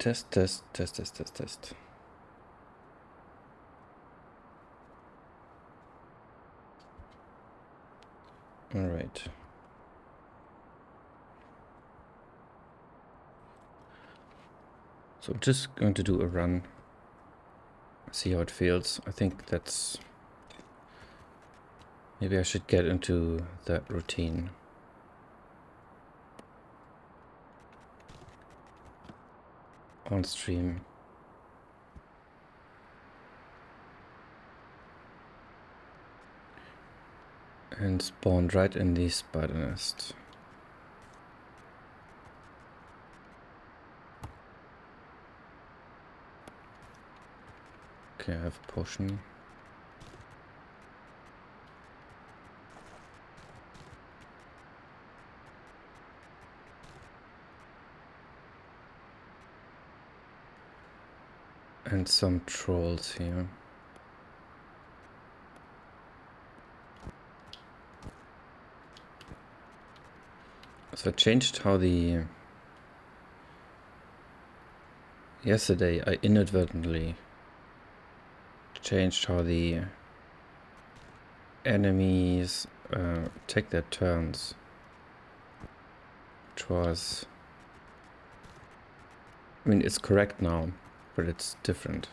Test, test, test, test, test, test. All right. So I'm just going to do a run, see how it feels. I think that's... Maybe I should get into that routine. On stream. And spawned right in the spider nest. Okay, I have a potion. And some trolls here. So I changed how the... Yesterday I inadvertently changed how the enemies take their turns. Which was... I mean, it's correct now, but it's different.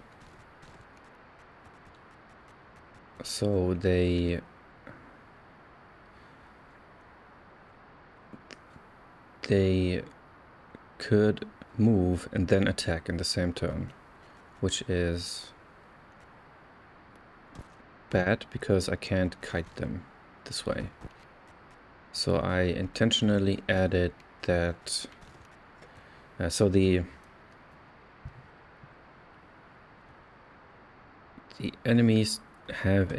So they could move and then attack in the same turn, which is bad because I can't kite them this way. So I intentionally added that so the enemies have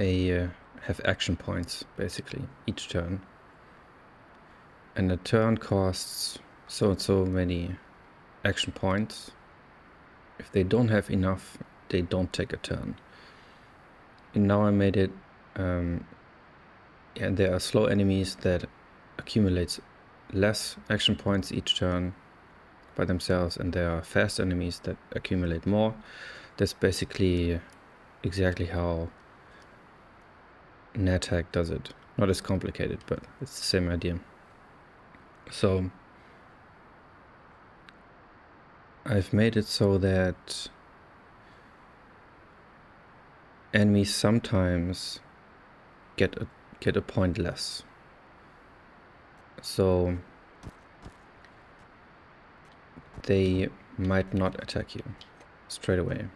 action points basically each turn, and a turn costs so and so many action points. If they don't have enough, they don't take a turn. And now I made it and there are slow enemies that accumulates less action points each turn by themselves, and there are fast enemies that accumulate more. That's basically exactly how an attack does it. Not as complicated, but it's the same idea. So I've made it so that enemies sometimes get a point less. So they might not attack you straight away.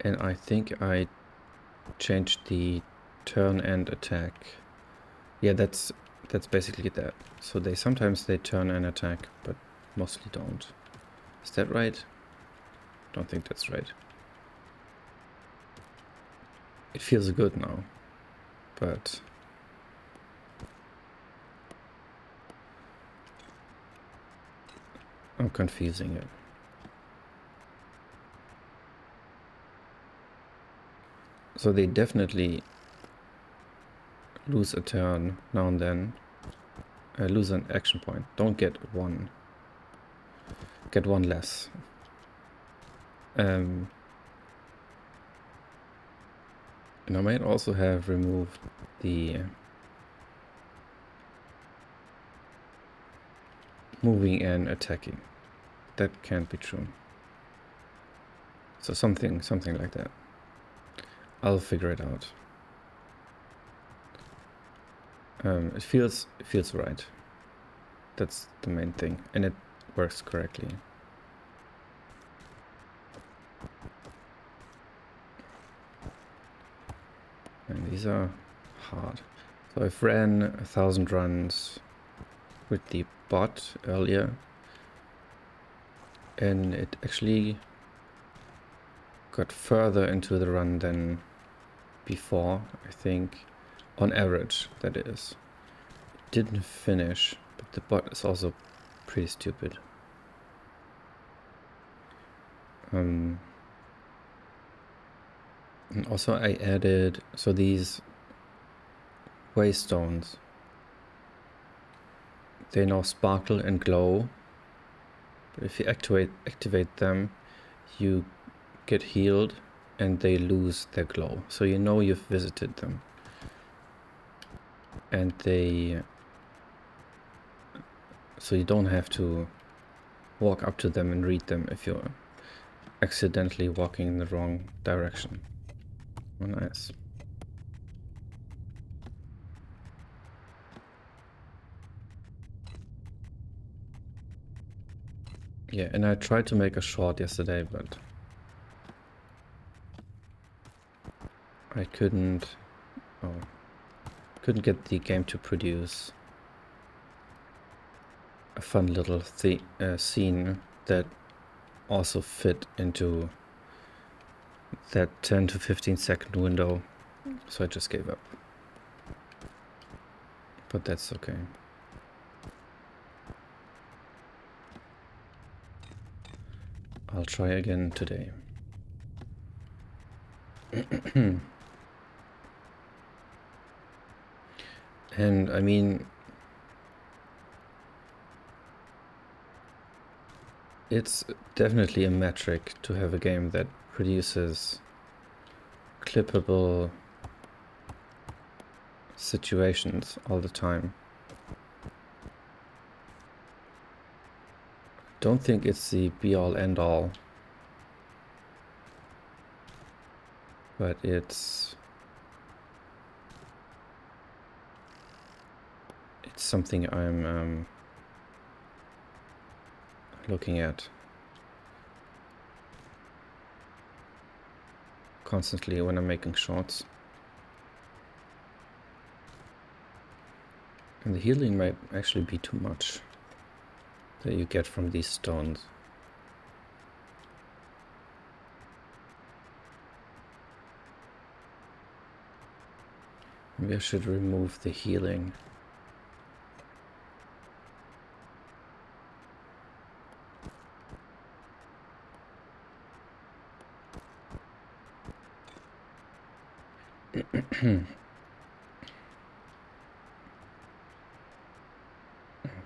And I think I changed the turn and attack. Yeah, that's basically that. So sometimes they turn and attack, but mostly don't. Is that right? Don't think that's right. It feels good now, but I'm confusing it. So they definitely lose a turn now and then. Lose an action point. Don't get one. Get one less. And I might also have removed the moving and attacking. That can't be true. So something like that. I'll figure it out. It feels right. That's the main thing, and it works correctly. And these are hard. So I've ran 1,000 runs with the bot earlier, and it actually got further into the run than before, I think. On average, that is. It didn't finish, but the bot is also pretty stupid. And also I added, so these waystones, they now sparkle and glow But if you activate them, you get healed and they lose their glow. So you know you've visited them. And so you don't have to walk up to them and read them if you're accidentally walking in the wrong direction. Oh, nice. Yeah, and I tried to make a short yesterday, but I couldn't get the game to produce a fun little scene that also fit into that 10 to 15 second window, so I just gave up. But that's okay. I'll try again today. And I mean, it's definitely a metric to have a game that produces clippable situations all the time. Don't think it's the be-all end-all, but it's something I'm looking at constantly when I'm making shorts. And the healing might actually be too much that you get from these stones. Maybe I should remove the healing.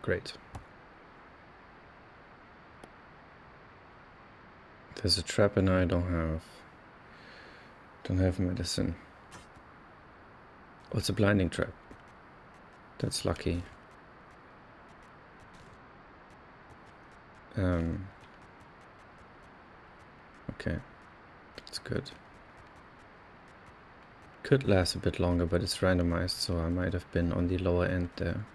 Great. There's a trap and I don't have medicine. Oh, it's a blinding trap. That's lucky. Okay, that's good. Could last a bit longer, but it's randomized, so I might have been on the lower end there.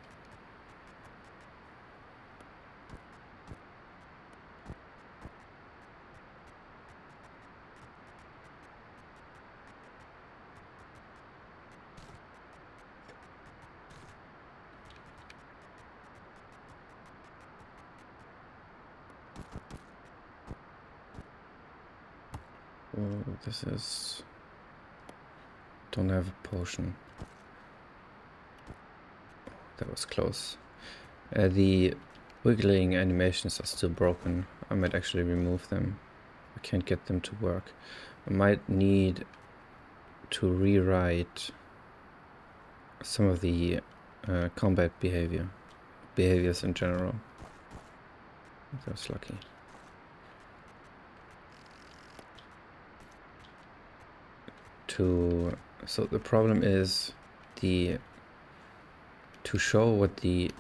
Oh, this is... Don't have a potion. That was close. The wiggling animations are still broken. I might actually remove them. I can't get them to work. I might need to rewrite some of the combat behaviors in general. That was lucky. So the problem is to show what the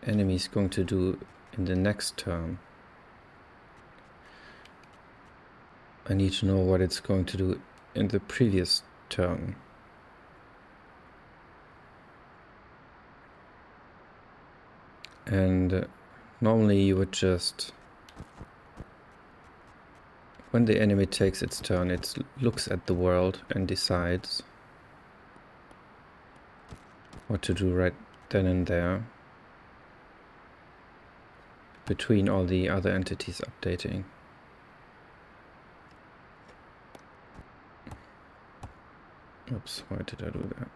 enemy is going to do in the next turn. I need to know what it's going to do in the previous turn. And normally you would just... When the enemy takes its turn, it looks at the world and decides what to do right then and there, between all the other entities updating. Oops, why did I do that?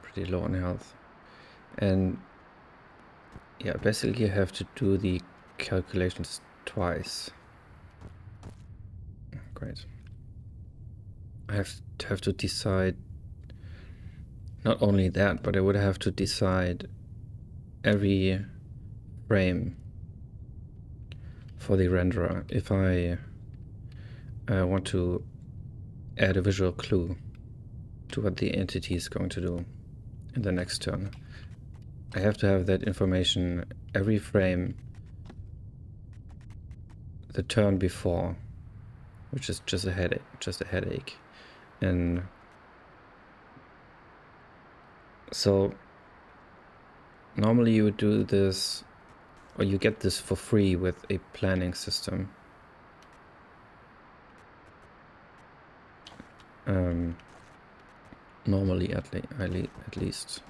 Pretty low on health. And yeah, basically you have to do the calculations twice. Great. I have to decide not only that, but I would have to decide every frame for the renderer if I want to add a visual clue to what the entity is going to do in the next turn. I have to have that information every frame the turn before, which is just a headache. And so normally you would do this, or you get this for free with a planning system. Normally at least.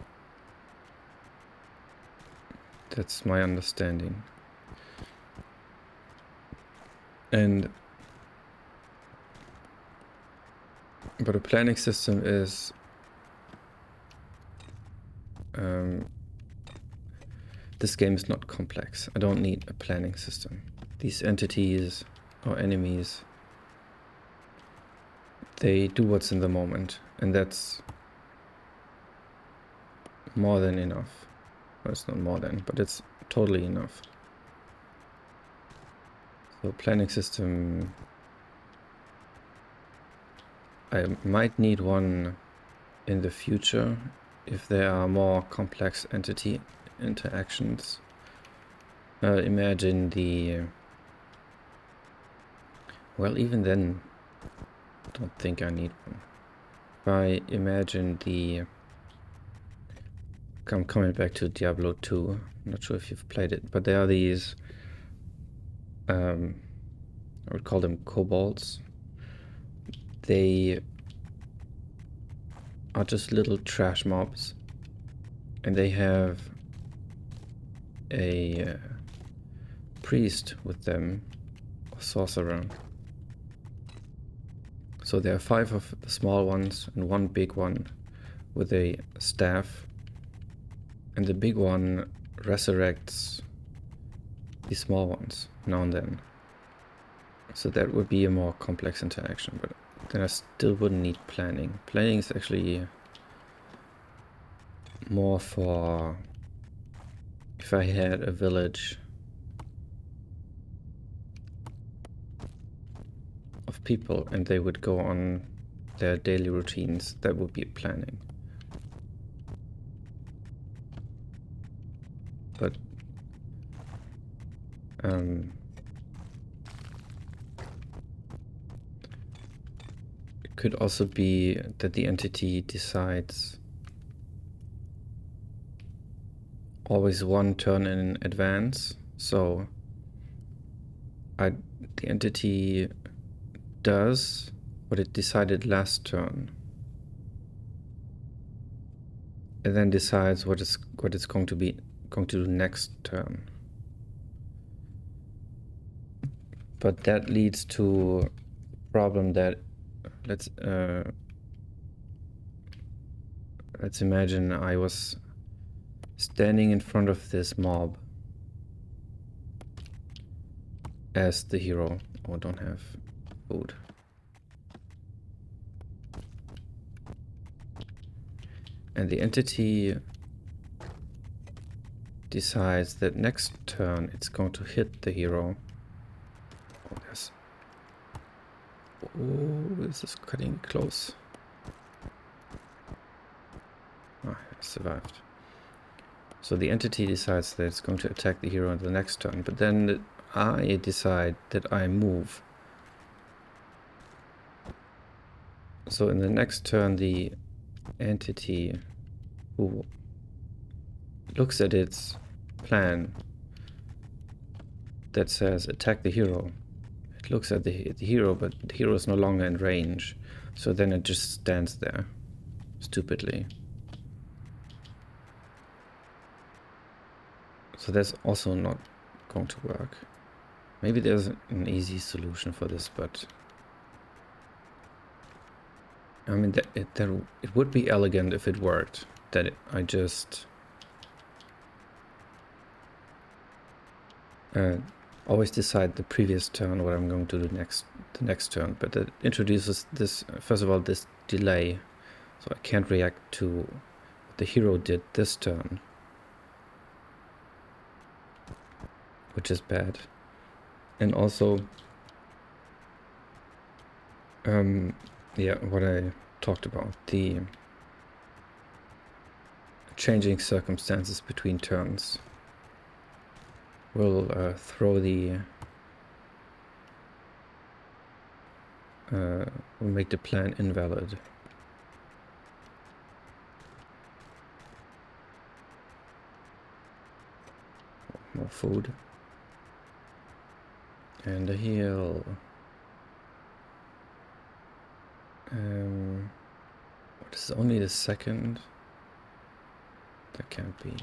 That's my understanding. But a planning system is this game is not complex. I don't need a planning system. These entities or enemies, they do what's in the moment, and that's more than enough. Well, it's not more than, but it's totally enough. So planning system, I might need one in the future if there are more complex entity interactions. Imagine well, even then, I don't think I need one. If I imagine I'm coming back to Diablo 2, I'm not sure if you've played it, but there are these, I would call them kobolds. They are just little trash mobs, and they have a priest with them, or sorcerer. So there are 5 of the small ones and 1 big one with a staff, and the big one resurrects the small ones now and then. So that would be a more complex interaction, but then I still wouldn't need planning. Planning is actually more for if I had a village of people and they would go on their daily routines, that would be planning. But it could also be that the entity decides always 1 turn in advance. So the entity does what it decided last turn, and then decides what it's going to do next turn. But that leads to a problem that let's imagine I was standing in front of this mob as the hero. Oh, I don't have food. And the entity decides that next turn it's going to hit the hero. Oh, this is cutting close. I survived. So the entity decides that it's going to attack the hero on the next turn, but then I decide that I move. So in the next turn, the entity who looks at its plan that says attack the hero, it looks at the hero, but the hero is no longer in range. So then it just stands there, stupidly. So that's also not going to work. Maybe there's an easy solution for this, but I mean, it would be elegant if it worked. That I just always decide the previous turn what I'm going to do the next turn. But that introduces this, first of all, this delay. So I can't react to what the hero did this turn. which is bad. And also, yeah, what I talked about, the changing circumstances between turns will throw the will make the plan invalid. More food. And a heal. What is only the second? That can't be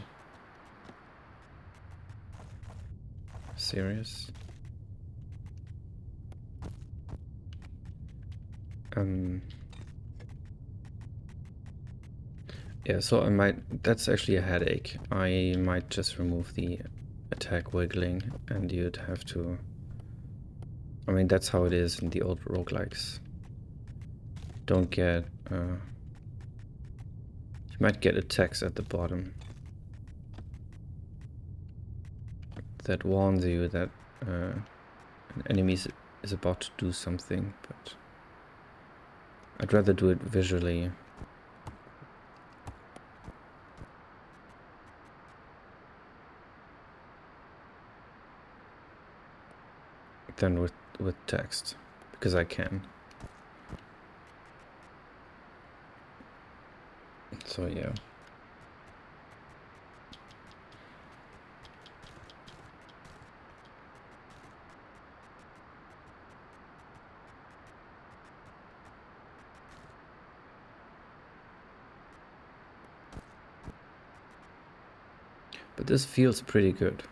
serious. Yeah, so I might, that's actually a headache. I might just remove the attack wiggling and you'd have to, I mean, that's how it is in the old roguelikes. Don't get, you might get a text at the bottom that warns you that an enemy is about to do something, but I'd rather do it visually. Than with text, because I can. So yeah. But this feels pretty good.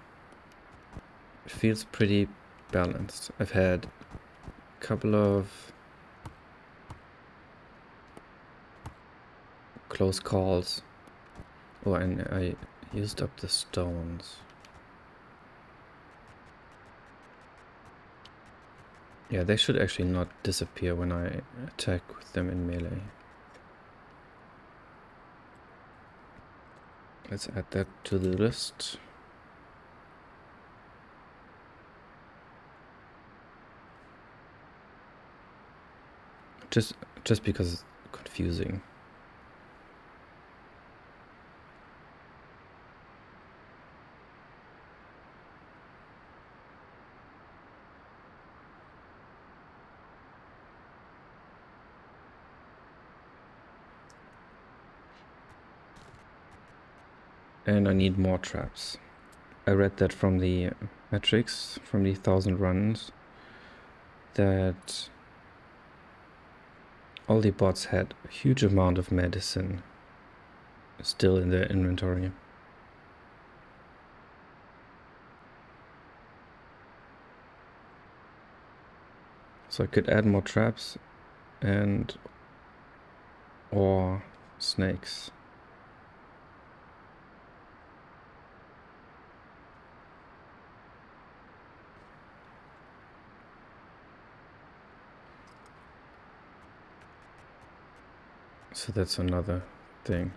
It feels pretty balanced. I've had a couple of close calls. Oh, and I used up the stones. Yeah, they should actually not disappear when I attack with them in melee. Let's add that to the list. Just because it's confusing. And I need more traps. I read that from the metrics, from the 1000 runs, that all the bots had a huge amount of medicine still in their inventory. So I could add more traps and or snakes. So that's another thing.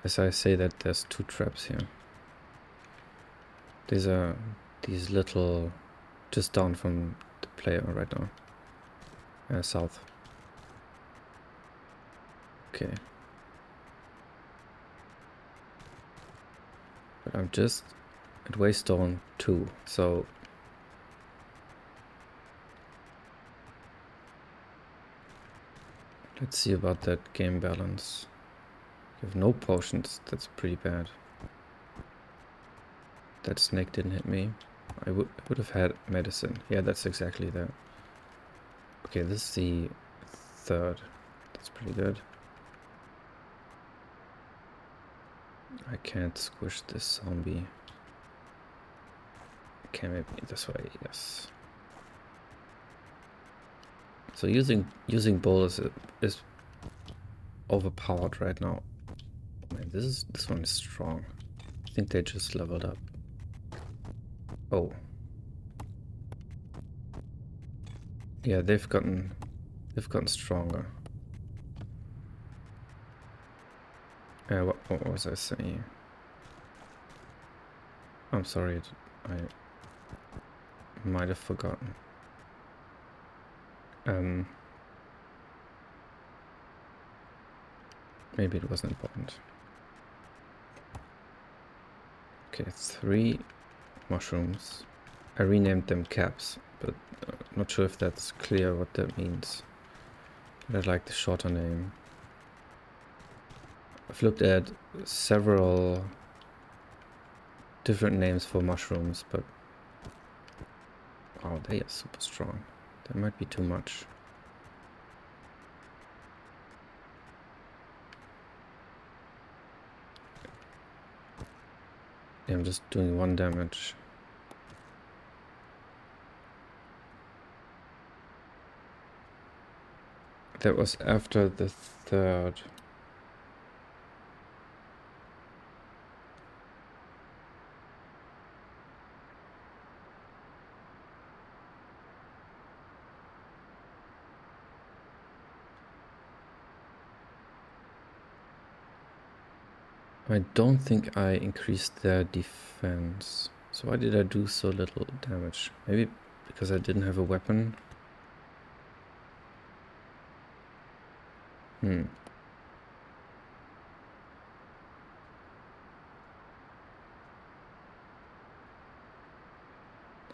As I say that, there's 2 traps here. These are these little, just down from the player right now. South. Okay. But I'm just at Waystone 2, so let's see about that game balance. You have no potions, that's pretty bad. That snake didn't hit me. I would have had medicine. Yeah, that's exactly that. Okay, this is the 3rd. That's pretty good. I can't squish this zombie. Okay, maybe this way, yes. So using bowlers is overpowered right now. Man, this one is strong. I think they just leveled up. Oh. Yeah, they've gotten stronger. What was I saying? I'm sorry, I might have forgotten. Maybe it wasn't important. Okay, 3 mushrooms. I renamed them caps, but not sure if that's clear what that means. But I like the shorter name. I've looked at several different names for mushrooms, but oh, they are super strong. That might be too much. Yeah, I'm just doing 1 damage. That was after the 3rd. I don't think I increased their defense. So why did I do so little damage? Maybe because I didn't have a weapon?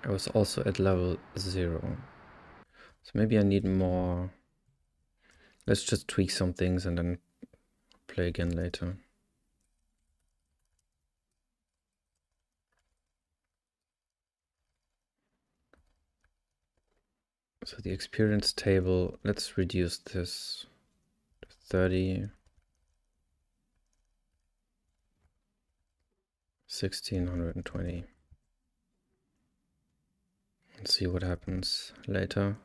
I was also at level 0. So maybe I need more. Let's just tweak some things and then play again later. So the experience table, let's reduce this to 30. 1620. Let's see what happens later.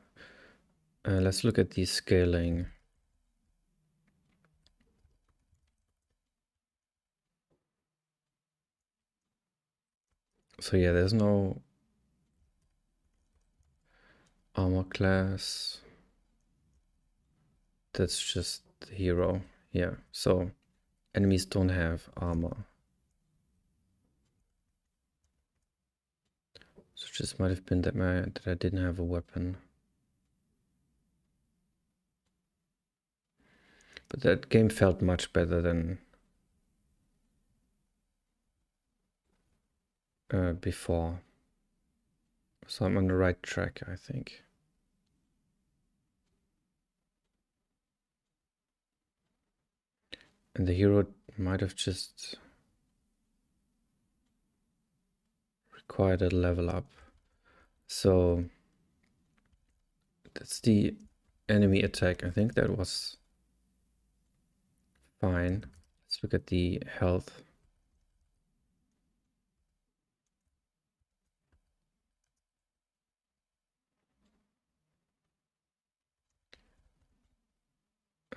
Let's look at the scaling. So yeah, there's no armor class. That's just the hero. Yeah, so enemies don't have armor. So it just might have been that I didn't have a weapon. But that game felt much better than before. So I'm on the right track, I think. And the hero might have just required a level up. So that's the enemy attack. I think that was fine. Let's look at the health.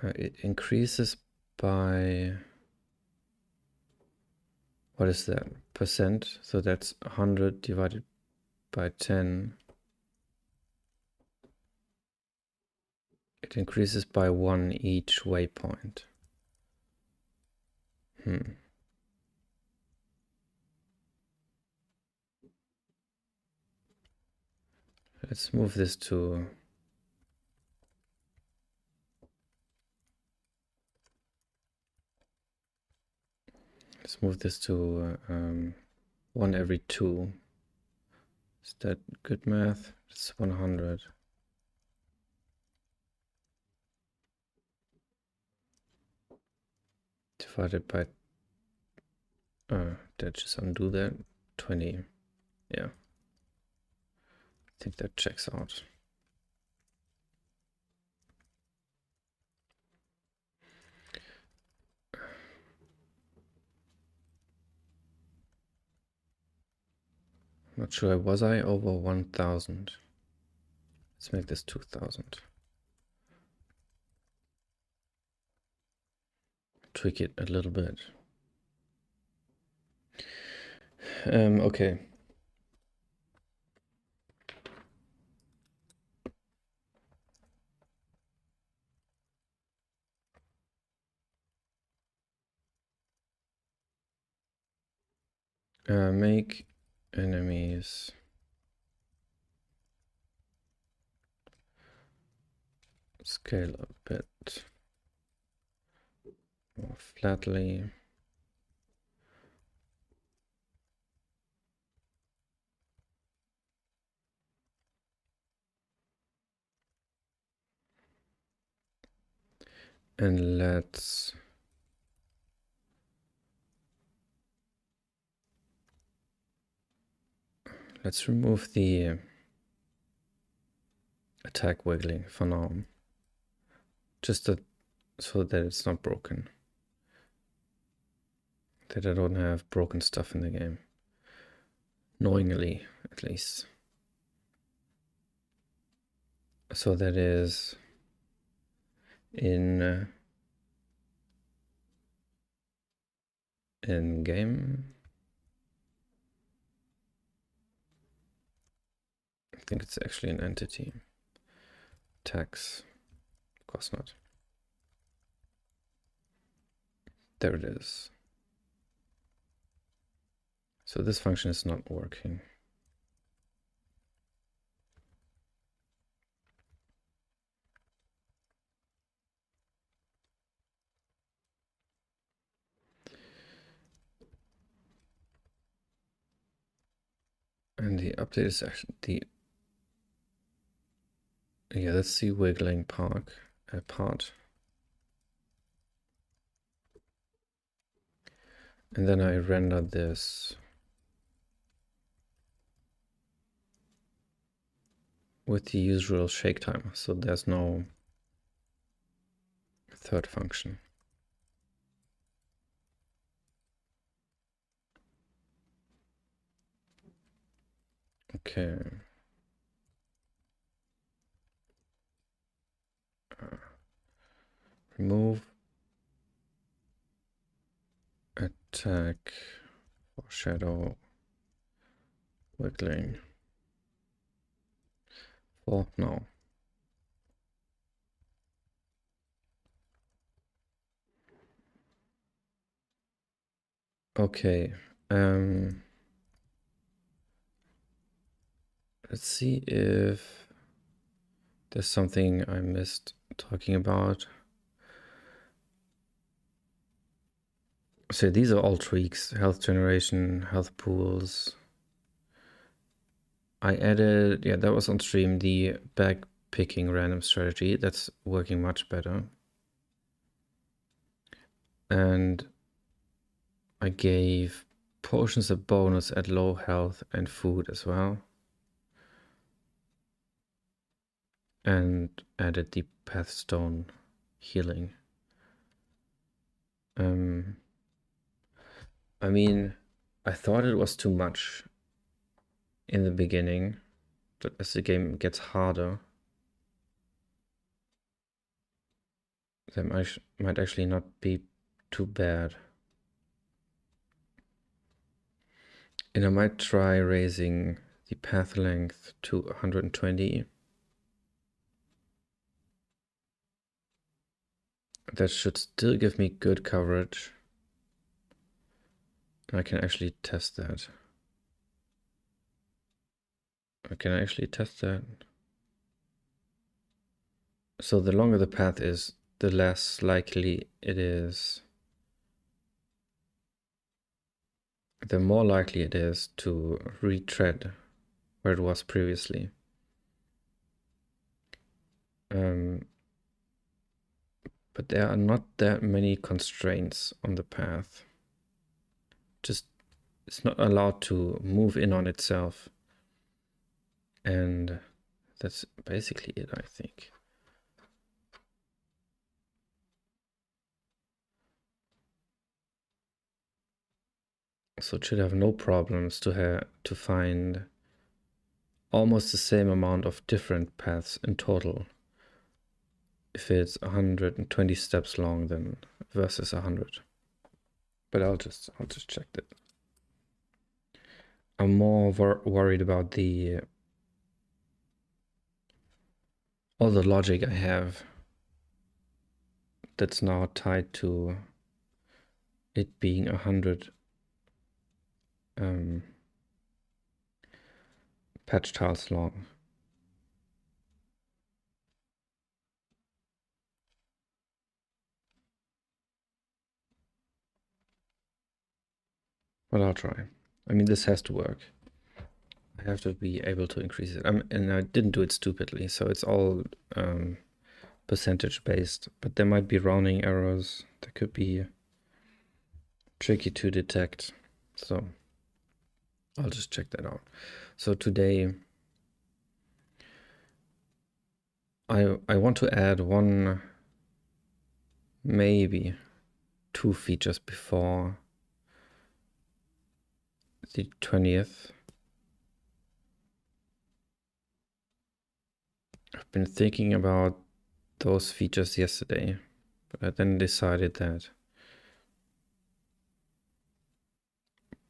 It increases by, what is that, percent? So that's 100 divided by 10. It increases by 1 each waypoint. Let's move this to one every 2. Is that good math? It's 100. Divided by, that just undo that, 20. Yeah, I think that checks out. Not sure, was I over 1000? Let's make this 2000. Tweak it a little bit. Okay. Make enemies. Scale a bit more flatly. And let's remove the attack wiggling for now. Just so that it's not broken. That I don't have broken stuff in the game. Knowingly, at least. So that is in game. I think it's actually an entity. Tax. Of course not. There it is. So this function is not working. And the update is actually that's the wiggling part. And then I render this with the usual shake timer, so there's no third function. Okay. Remove attack for shadow wiggling for now. Okay. Let's see if there's something I missed talking about. So these are all tweaks: health generation, health pools. I added, that was on stream, the bag picking random strategy. That's working much better. And I gave potions a bonus at low health and food as well. And added the pathstone healing. I mean, I thought it was too much in the beginning, but as the game gets harder, that might actually not be too bad. And I might try raising the path length to 120. That should still give me good coverage. I can actually test that. So the longer the path is, the less likely it is. The more likely it is to retread where it was previously. But there are not that many constraints on the path. Just, it's not allowed to move in on itself. And that's basically it, I think. So it should have no problems to find almost the same amount of different paths in total. If it's 120 steps long, then versus 100. But I'll just check that. I'm more worried about all the logic I have that's now tied to it being 100 patch tiles long. Well, I'll try. I mean, this has to work. I have to be able to increase it. And I didn't do it stupidly, so it's all percentage based, but there might be rounding errors. That could be tricky to detect. So I'll just check that out. So today I want to add one, maybe 2 features before the 20th. I've been thinking about those features yesterday, but I then decided that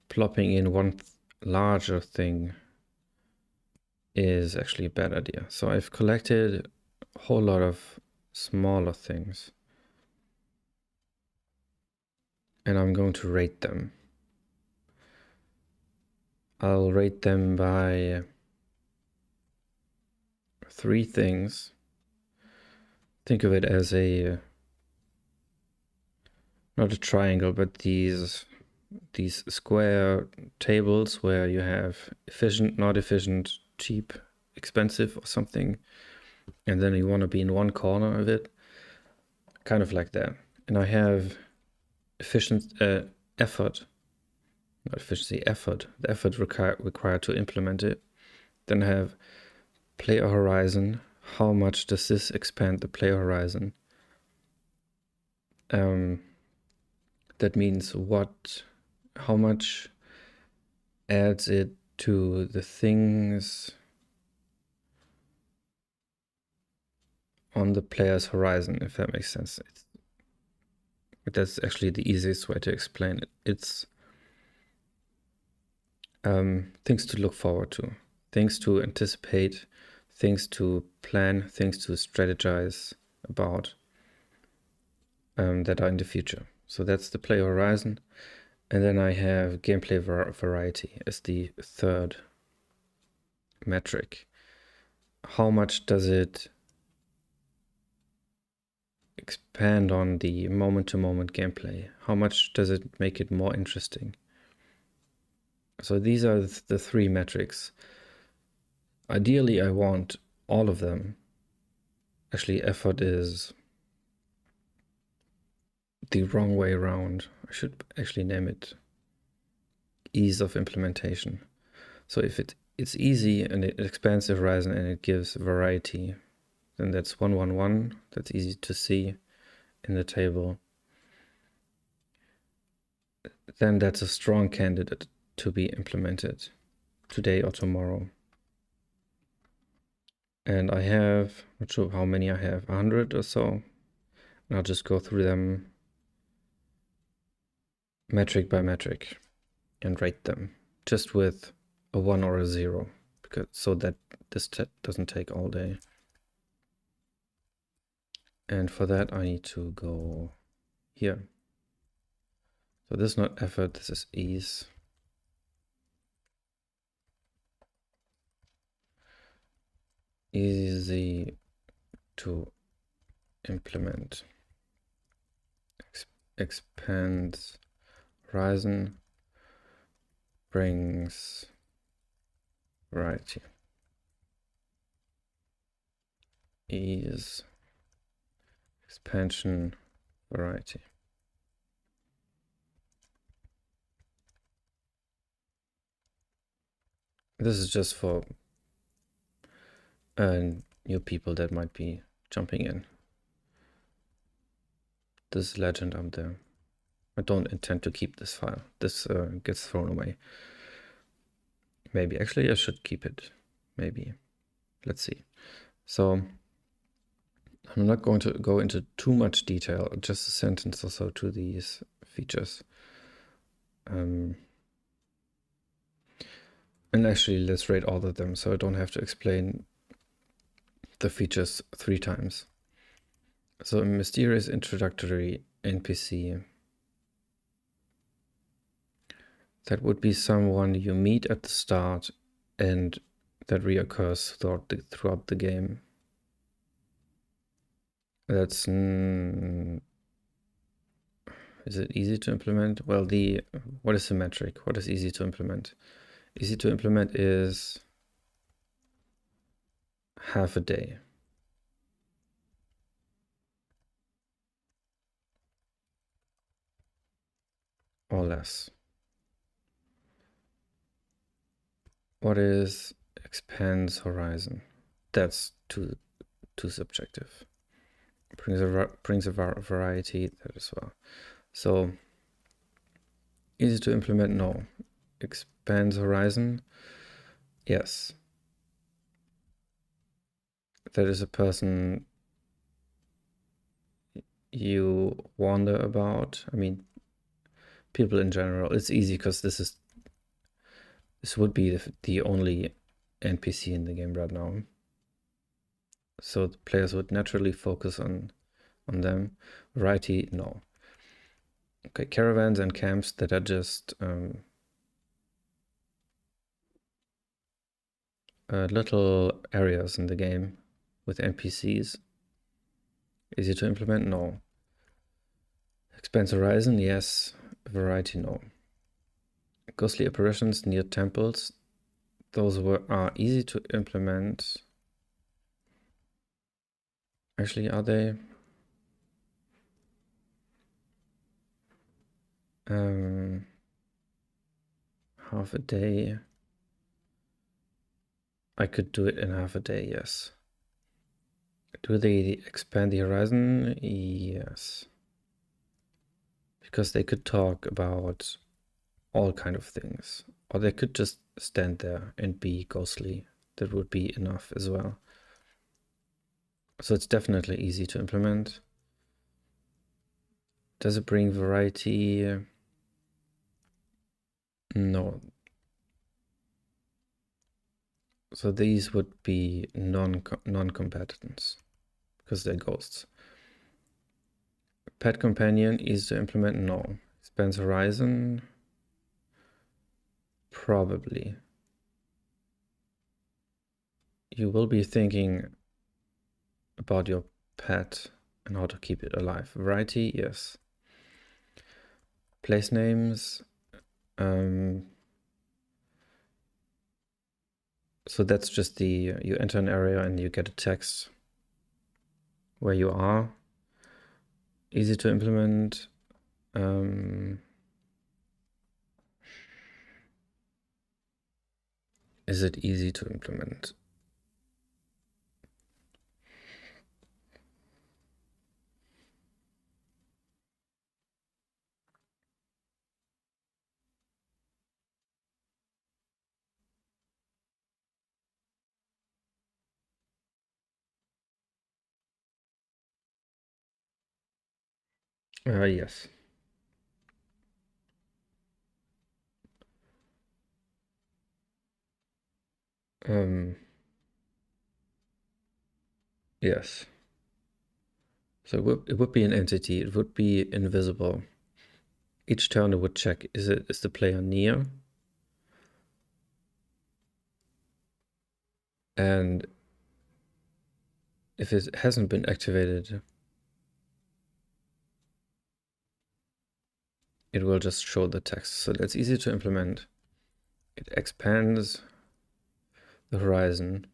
plopping in one larger thing is actually a bad idea. So I've collected a whole lot of smaller things, and I'm going to rate them. I'll rate them by 3 things. Think of it as a, not a triangle, but these square tables where you have efficient, not efficient, cheap, expensive, or something, and then you want to be in one corner of it, kind of like that. And I have efficient effort, not efficiency, effort, the effort required to implement it. Then I have player horizon. How much does this expand the player horizon? That means how much adds it to the things on the player's horizon, if that makes sense. That's actually the easiest way to explain it. It's things to look forward to, things to anticipate, things to plan, things to strategize about that are in the future. So that's the player horizon. And then I have gameplay variety as the third metric. How much does it expand on the moment-to-moment gameplay? How much does it make it more interesting? So these are the 3 metrics. Ideally, I want all of them. Actually, effort is the wrong way around. I should actually name it ease of implementation. So if it's easy and it expands the horizon and it gives variety, then that's 1, 1, 1. That's easy to see in the table. Then that's a strong candidate to be implemented today or tomorrow. And I have, not sure how many I have, 100 or so. And I'll just go through them metric by metric and rate them just with a 1 or a 0, because so that this doesn't take all day. And for that I need to go here. So this is not effort, this is ease. Easy to implement. Expands horizon, brings variety. Ease, expansion, variety. This is just for new people that might be jumping in. This legend up there. I don't intend to keep this file. This gets thrown away. Maybe. Actually, I should keep it. Maybe. Let's see. So I'm not going to go into too much detail, just a sentence or so to these features. And actually, let's rate all of them so I don't have to explain the features 3 times. So a mysterious introductory NPC. That would be someone you meet at the start and that reoccurs throughout the game. That's is it easy to implement? Well, what is the metric? What is easy to implement? Easy to implement is half a day. Or less. What is expands horizon? That's too subjective. Brings a variety that as well. So easy to implement? No. Expands horizon? Yes. That is a person you wonder about. I mean, people in general. It's easy because this would be the only NPC in the game right now. So the players would naturally focus on them. Variety, no. Okay, caravans and camps that are just little areas in the game with NPCs. Easy to implement? No. Expands horizon? Yes. Variety? No. Ghostly apparitions near temples? Those are easy to implement. Actually, are they? Half a day. I could do it in half a day, yes. Do they expand the horizon? Yes. Because they could talk about all kind of things. Or they could just stand there and be ghostly. That would be enough as well. So it's definitely easy to implement. Does it bring variety? No. So these would be non-combatants because they're ghosts. Pet companion, easy to implement? No. Expands horizon? Probably. You will be thinking about your pet and how to keep it alive. Variety? Yes. Place names? So that's just you enter an area and you get a text where you are. Easy to implement. Is it easy to implement? Yes. Yes. So it would be an entity. It would be invisible. Each turn it would check, is the player near? And if it hasn't been activated, it will just show the text. So that's easy to implement. It expands the horizon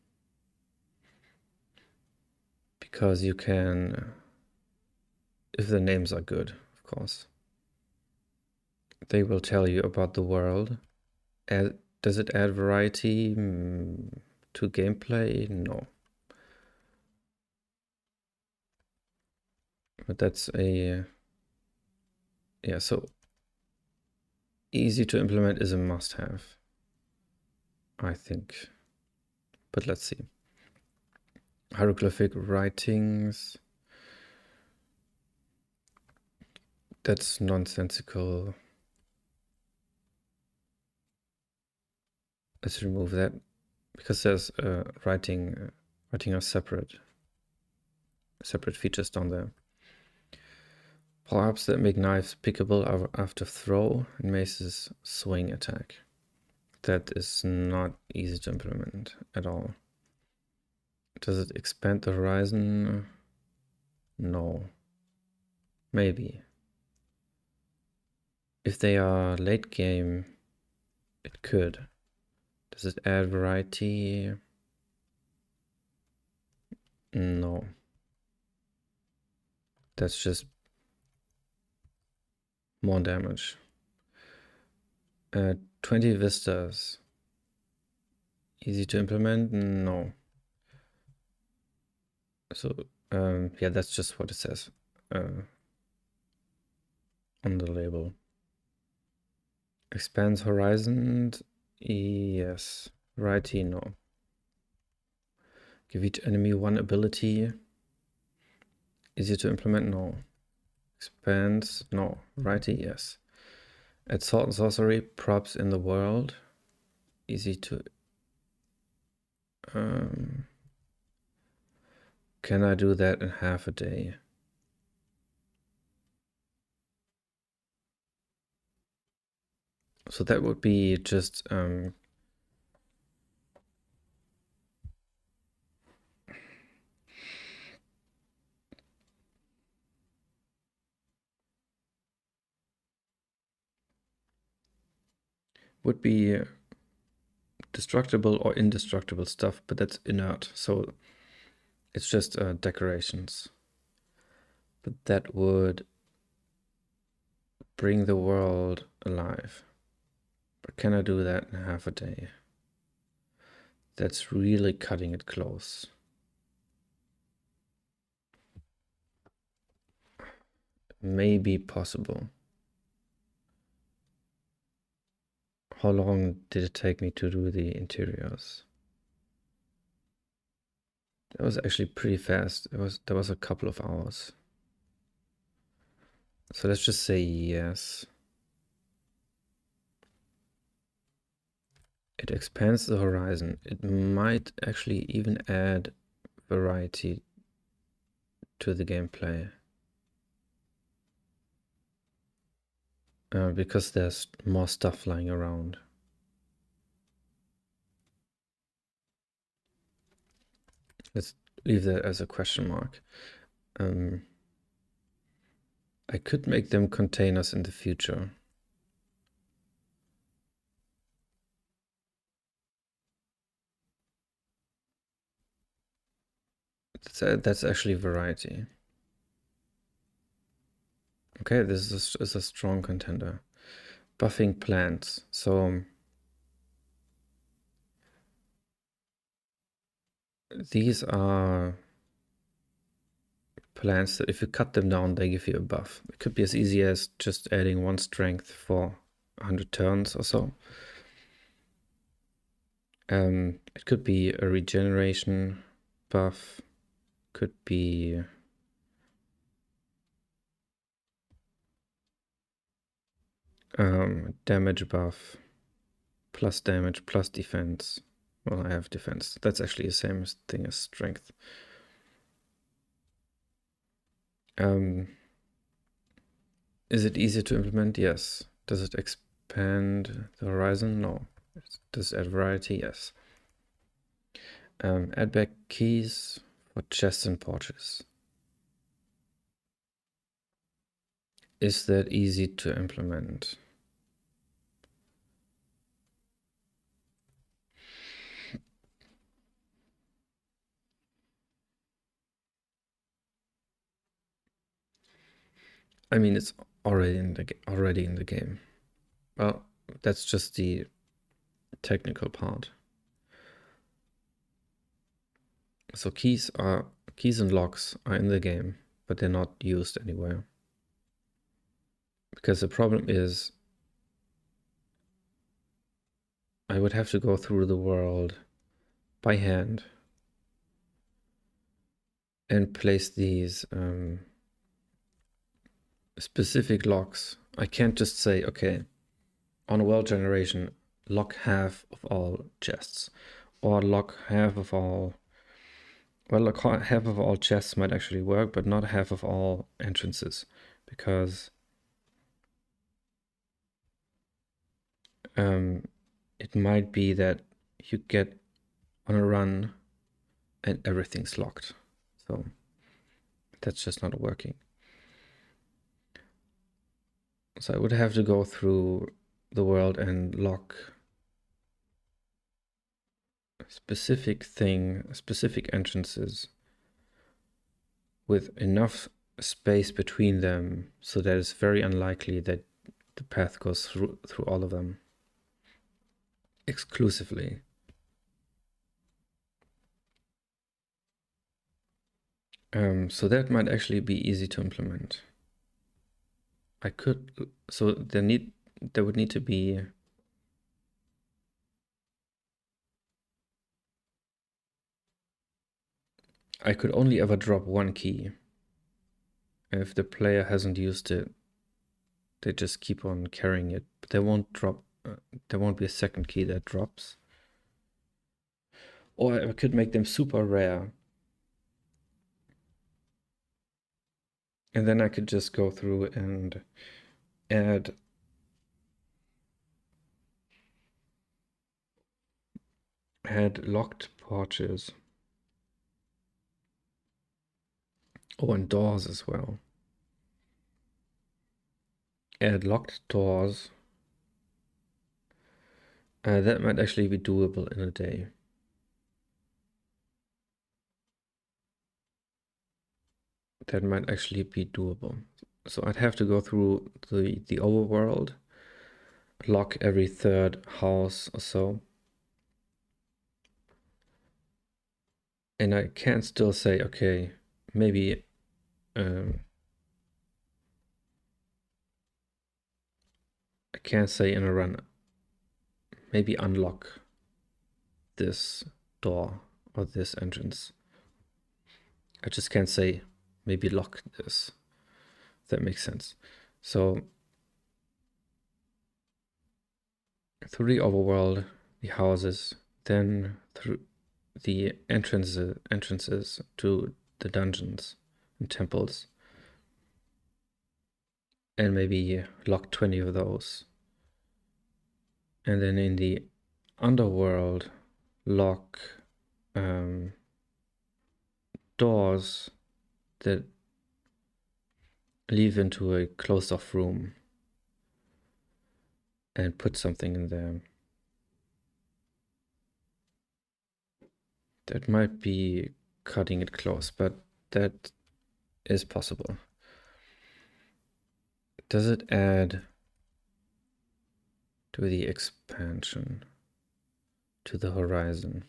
because you can, if the names are good, of course, they will tell you about the world. Does it add variety to gameplay? No. But that's yeah, so easy to implement is a must-have, I think. But let's see. Hieroglyphic writings. That's nonsensical. Let's remove that because there's writing are separate features down there. Power-ups that make knives pickable after throw and maces swing attack. That is not easy to implement at all. Does it expand the horizon? No. Maybe. If they are late game, it could. Does it add variety? No. That's just more damage. 20 vistas. Easy to implement? No. So, yeah, that's just what it says on the label. Expands horizon? Yes. Variety? No. Give each enemy one ability. Easy to implement? No. Expands? No. Variety? Yes. Add sword and sorcery props in the world. Easy to... can I do that in half a day? So that would be just... would be destructible or indestructible stuff, but that's inert, so it's just decorations. But that would bring the world alive. But can I do that in half a day? That's really cutting it close. Maybe possible. How long did it take me to do the interiors? That was actually pretty fast. That was a couple of hours. So let's just say yes. It expands the horizon. It might actually even add variety to the gameplay. Because there's more stuff lying around. Let's leave that as a question mark. I could make them containers in the future. That's actually variety. Okay, this is a strong contender. Buffing plants. So these are plants that if you cut them down, they give you a buff. It could be as easy as just adding 1 strength for 100 turns or so. It could be a regeneration buff. Could be damage buff, plus damage, plus defense. Well, I have defense. That's actually the same thing as strength. Is it easy to implement? Yes. Does it expand the horizon? No. Does it add variety? Yes. Add back keys for chests and porches. Is that easy to implement? I mean, it's already in the game. Well, that's just the technical part. So keys and locks are in the game, but they're not used anywhere. Because the problem is I would have to go through the world by hand and place these specific locks. I can't just say, okay, on a world generation, lock half of all chests, or lock half of all... Well, lock half of all chests might actually work, but not half of all entrances, because it might be that you get on a run and everything's locked. So that's just not working. So I would have to go through the world and lock specific entrances with enough space between them so that it's very unlikely that the path goes through all of them exclusively. So that might actually be easy to implement. I could, so there would need to be I could only ever drop one key. If the player hasn't used it, they just keep on carrying it, but they won't drop. There won't be a second key that drops. Or I could make them super rare. And then I could just go through and add locked porches. Oh, and doors as well. Add locked doors. That might actually be doable in a day. That might actually be doable. So I'd have to go through the overworld, lock every third house or so. And I can still say, okay, maybe I can't say in a run, maybe unlock this door or this entrance. I just can't say maybe lock this. If that makes sense. So through the overworld, the houses, then through the entrances to the dungeons and temples, and maybe lock 20 of those. And then in the underworld, lock doors that lead into a closed off room and put something in there. That might be cutting it close, but that is possible. Does it add to the expansion, to the horizon?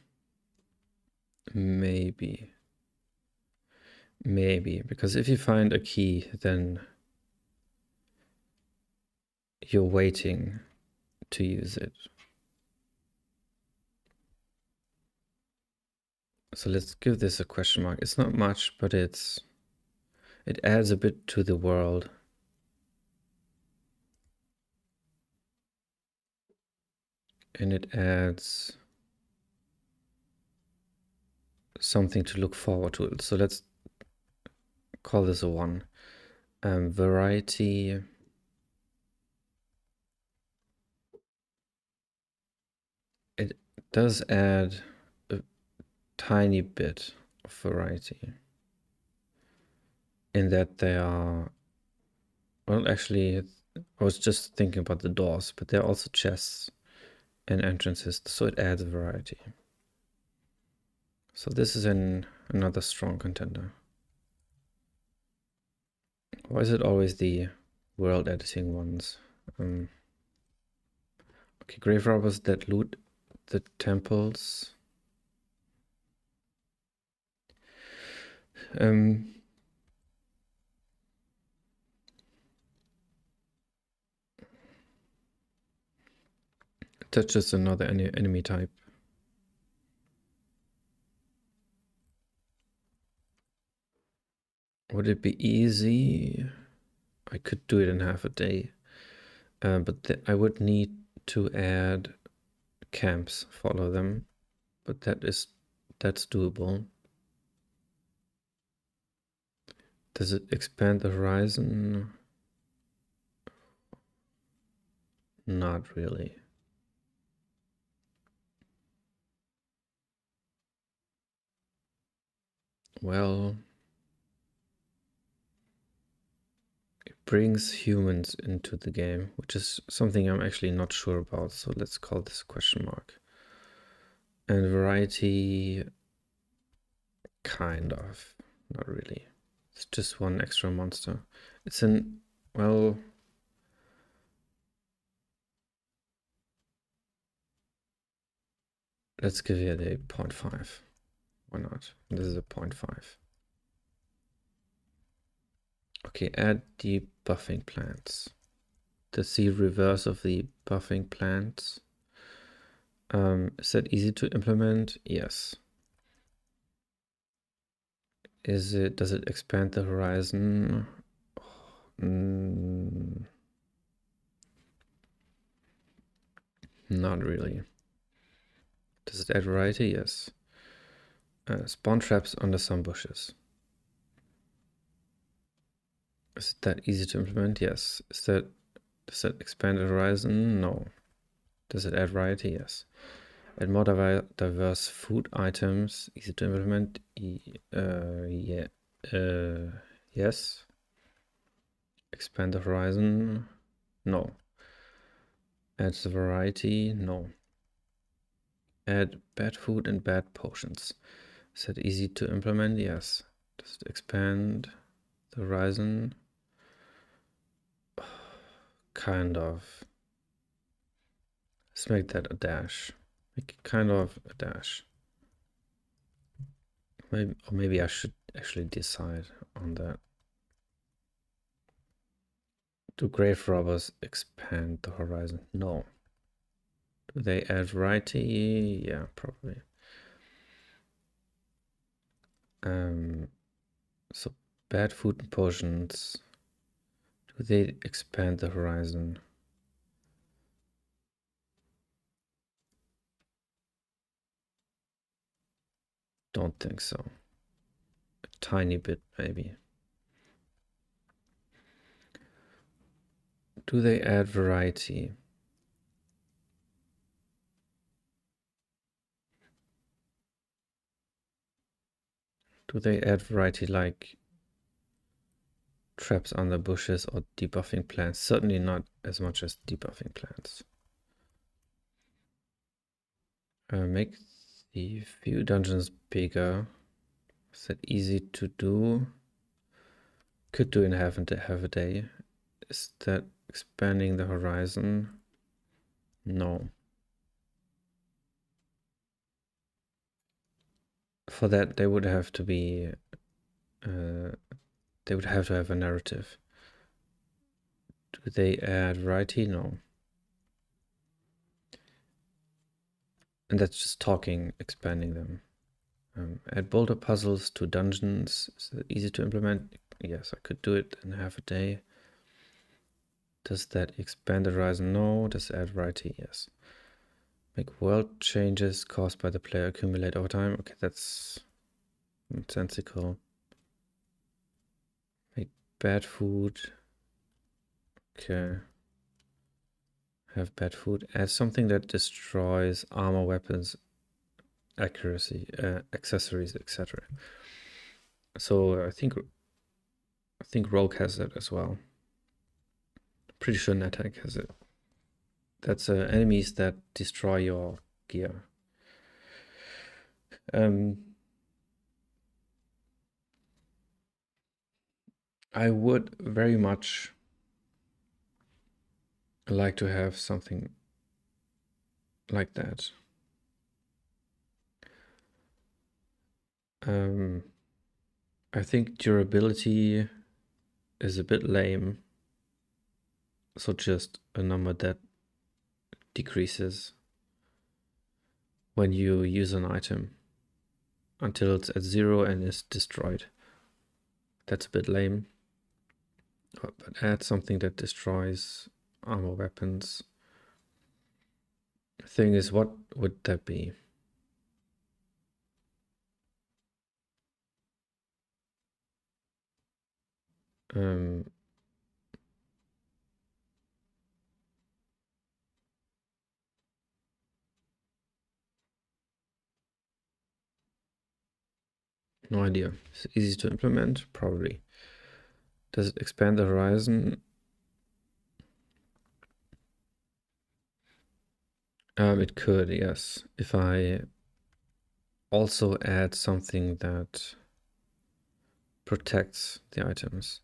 Maybe, because if you find a key, then you're waiting to use it. So let's give this a question mark. It's not much, but it adds a bit to the world. And it adds something to look forward to. So let's call this a 1. Variety. It does add a tiny bit of variety in that they are, well, actually, I was just thinking about the doors, but they're also chests and entrances, so it adds variety. So this is another strong contender. Why is it always the world editing ones? Okay, grave robbers that loot the temples. That's just another enemy type. Would it be easy? I could do it in half a day. But I would need to add camps, follow them. But that's doable. Does it expand the horizon? Not really. Well, it brings humans into the game, which is something I'm actually not sure about, so let's call this a question mark. And variety, kind of, not really. It's just one extra monster. It's an, well, let's give it a 0.5. Why not? This is a 0.5. Okay, add the buffing plants. That's the reverse of the buffing plants. Is that easy to implement? Yes. Does it expand the horizon? Not really. Does it add variety? Yes. Spawn traps under some bushes. Is that easy to implement? Yes. Does that expand the horizon? No. Does it add variety? Yes. Add more diverse food items. Easy to implement? Yeah. Yes. Expand the horizon? No. Adds the variety? No. Add bad food and bad potions. Is that easy to implement? Yes. Does it expand the horizon? Kind of. Let's make that a dash. Make it kind of a dash. Maybe I should actually decide on that. Do grave robbers expand the horizon? No. Do they add variety? Yeah, probably. So bad food and potions. Do they expand the horizon? Don't think so. A tiny bit, maybe. Do they add variety? Do they add variety like traps under bushes or debuffing plants? Certainly not as much as debuffing plants. Make the few dungeons bigger. Is that easy to do? Could do in half a day. Is that expanding the horizon? No. For that, they would have to be. They would have to have a narrative. Do they add variety? No. And that's just talking, expanding them. Add boulder puzzles to dungeons. Is that easy to implement? Yes, I could do it in half a day. Does that expand the horizon? No. Does it add variety? Yes. Make world changes caused by the player accumulate over time. Okay, that's nonsensical. Make bad food. Okay. Have bad food. Add something that destroys armor, weapons, accuracy, accessories, etc. So I think Rogue has that as well. Pretty sure Netek has it. That's enemies that destroy your gear. I would very much like to have something like that. I think durability is a bit lame. So just a number that decreases when you use an item until it's at 0 and is destroyed. That's a bit lame. But add something that destroys armor, weapons. The thing is, what would that be? No idea. Is it easy to implement? Probably. Does it expand the horizon? It could, yes. If I also add something that protects the items.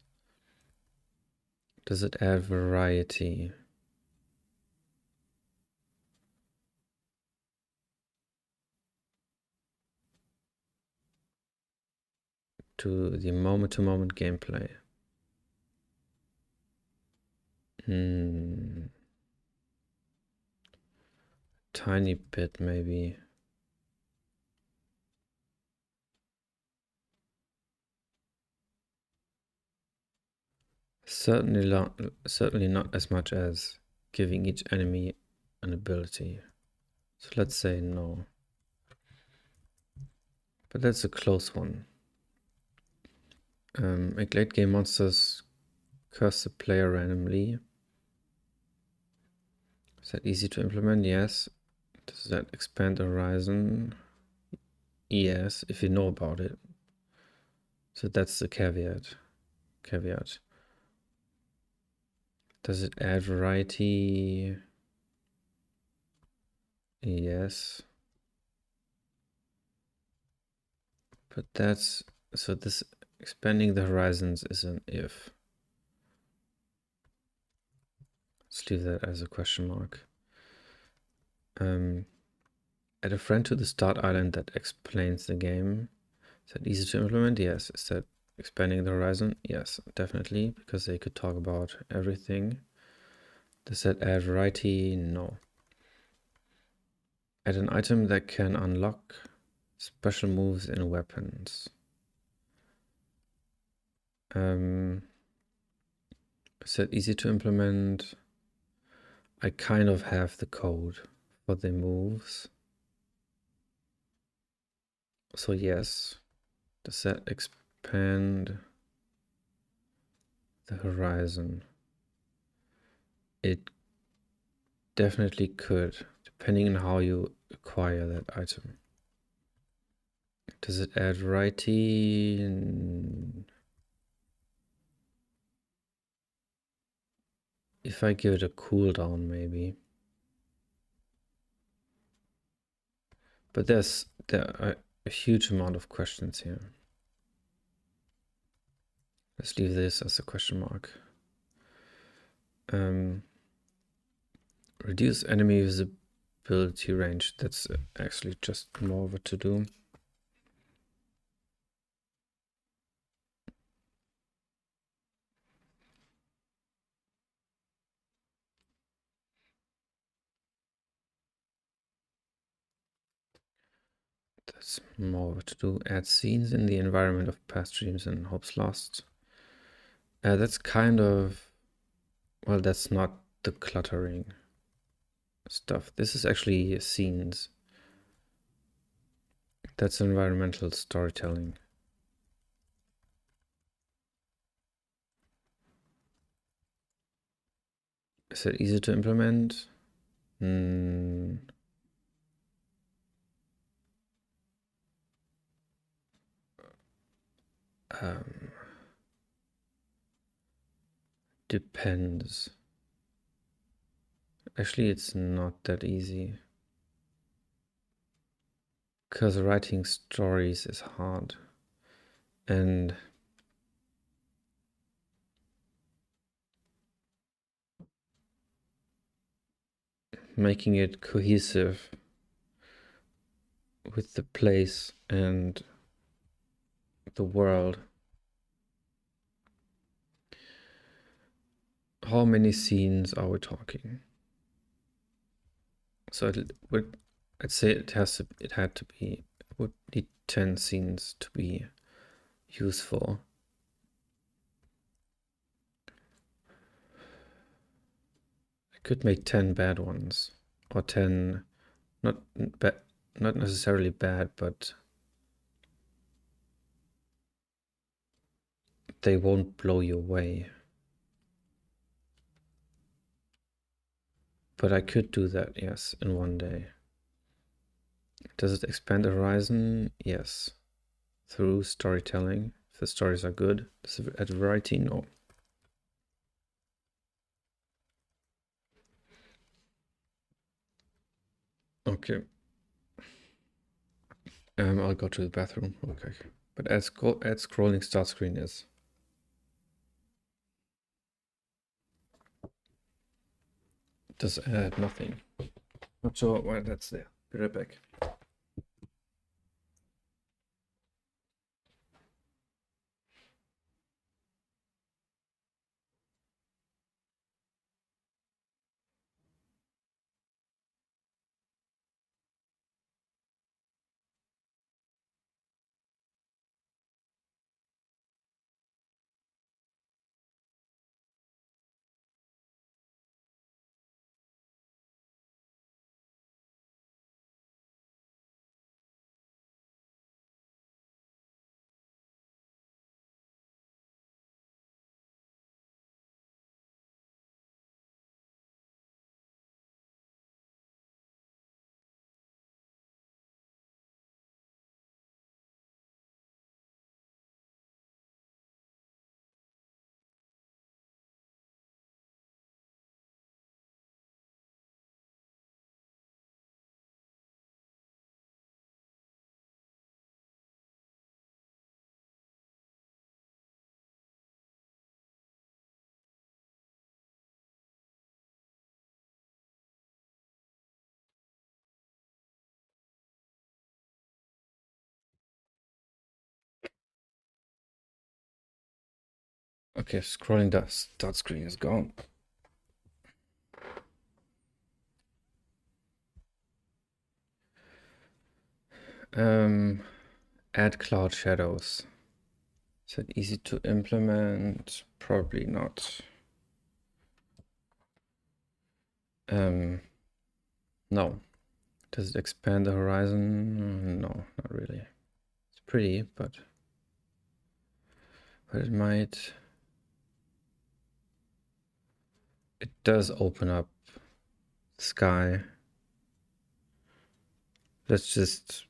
Does it add variety? To the moment-to-moment gameplay? Tiny bit, maybe. Certainly not as much as giving each enemy an ability. So let's say no. But that's a close one. Make late game monsters curse the player randomly. Is that easy to implement? Yes. Does that expand the horizon? Yes, if you know about it. So that's the caveat. Does it add variety? Yes. But that's, so this expanding the horizons is an if. Let's leave that as a question mark. Add a friend to the start island that explains the game. Is that easy to implement? Yes. Is that expanding the horizon? Yes, definitely, because they could talk about everything. Does that add variety? No. Add an item that can unlock special moves and weapons. Is that easy to implement? I kind of have the code for the moves. So yes. Does that expand the horizon? It definitely could, depending on how you acquire that item. Does it add variety? If I give it a cooldown, maybe. But there are a huge amount of questions here. Let's leave this as a question mark. Reduce enemy visibility range. That's actually just more of a to-do. That's more of a to-do. Add scenes in the environment of past dreams and hopes lost. That's kind of, well, that's not the cluttering stuff. This is actually scenes. That's environmental storytelling. Is it easy to implement? Depends. Actually, it's not that easy. Because writing stories is hard. And making it cohesive with the place and the world. How many scenes are we talking? So I'd say it would need 10 scenes to be useful. I could make 10 bad ones, or 10 not necessarily bad, but they won't blow you away. But I could do that, yes, in one day. Does it expand the horizon? Yes. through storytelling. If the stories are good, does it add variety? No. Okay. I'll go to the bathroom. Okay. But add scrolling start screen is. Does add nothing. Not sure why that's there. Be right back. Okay, scrolling the start screen is gone. Add cloud shadows. Is it easy to implement? Probably not. No. Does it expand the horizon? No, not really. It's pretty, but it might. It does open up sky. Let's just.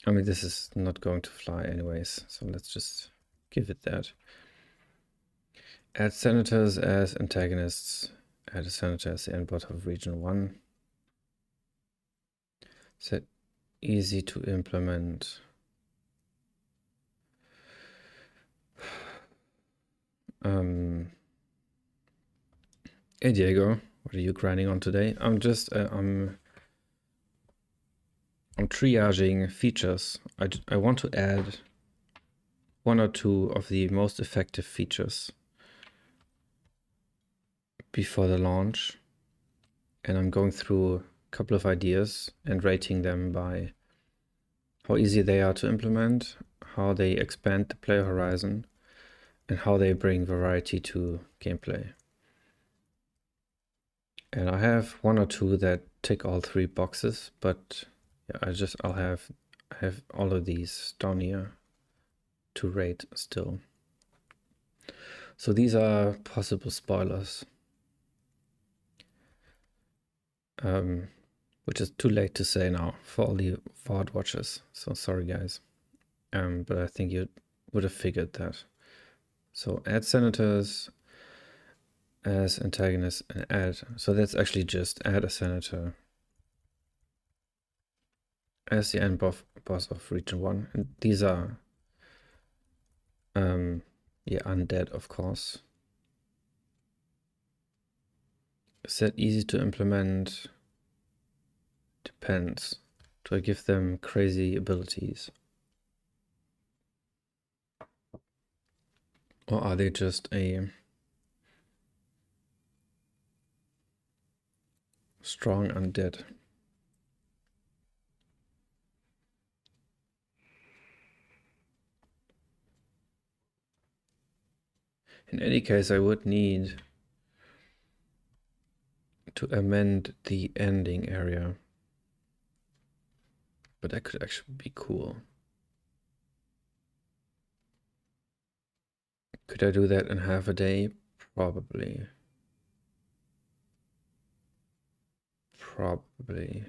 I mean, this is not going to fly anyways, so let's just give it that. Add senators as antagonists. Add a senator as the endbot of region 1. Set easy to implement. Hey Diego, what are you grinding on today? I'm just I'm triaging features. I want to add 1 or 2 of the most effective features before the launch, and I'm going through a couple of ideas and rating them by how easy they are to implement, how they expand the player horizon, and how they bring variety to gameplay. And I have 1 or 2 that tick all 3 boxes, but yeah, I have all of these down here to rate still. So these are possible spoilers, which is too late to say now for all the VOD watchers. So sorry guys, but I think you would have figured that. So add senators as antagonists and add. So that's actually just add a senator as the end boss of region 1. And these are yeah, undead, of course. Is that easy to implement? Depends. Do I give them crazy abilities? Or are they just a strong undead? In any case, I would need to amend the ending area. But that could actually be cool. Could I do that in half a day? Probably. Probably.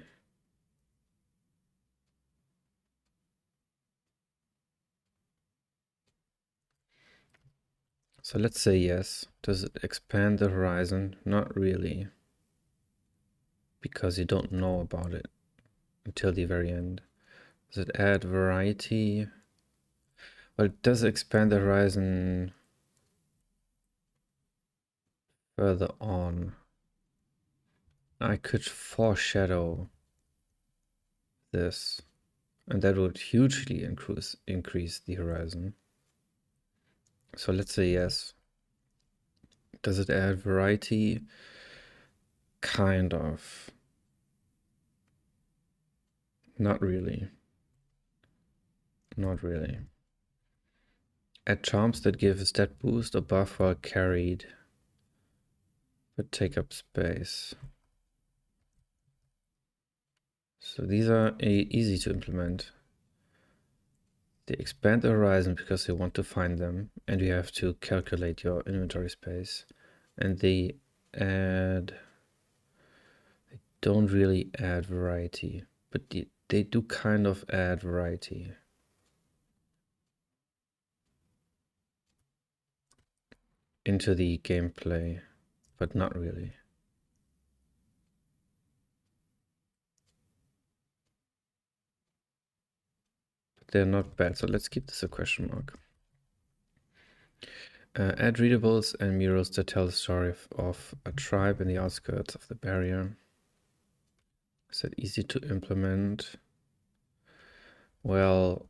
So let's say yes. Does it expand the horizon? Not really, because you don't know about it until the very end. Does it add variety? Well, it does expand the horizon further on. I could foreshadow this, and that would hugely increase the horizon. So let's say yes. Does it add variety? Kind of. Not really. Not really. Add charms that give a stat boost or buff while carried, but take up space. So these are easy to implement. They expand the horizon because you want to find them, and you have to calculate your inventory space. And they don't really add variety, but they do kind of add variety. Into the gameplay, but not really. But they're not bad, so let's keep this a question mark. Add readables and murals that tell the story of a tribe in the outskirts of the barrier. Is that easy to implement? Well,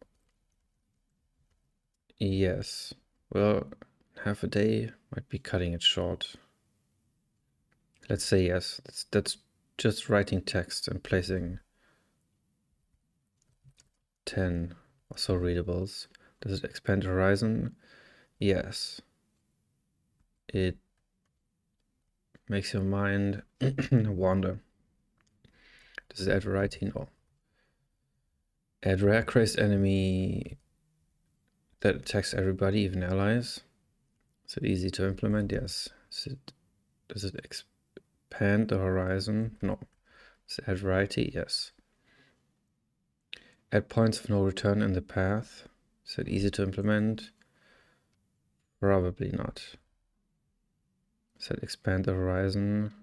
yes. Well, half a day might be cutting it short. Let's say yes. That's just writing text and placing 10 or so readables. Does it expand horizon? Yes. It makes your mind wander. Does it add variety? No. Add rare crazed enemy that attacks everybody, even allies. Is it easy to implement? Yes. Does it expand the horizon? No. Does it add variety? Yes. Add points of no return in the path. Is it easy to implement? Probably not. Does it expand the horizon?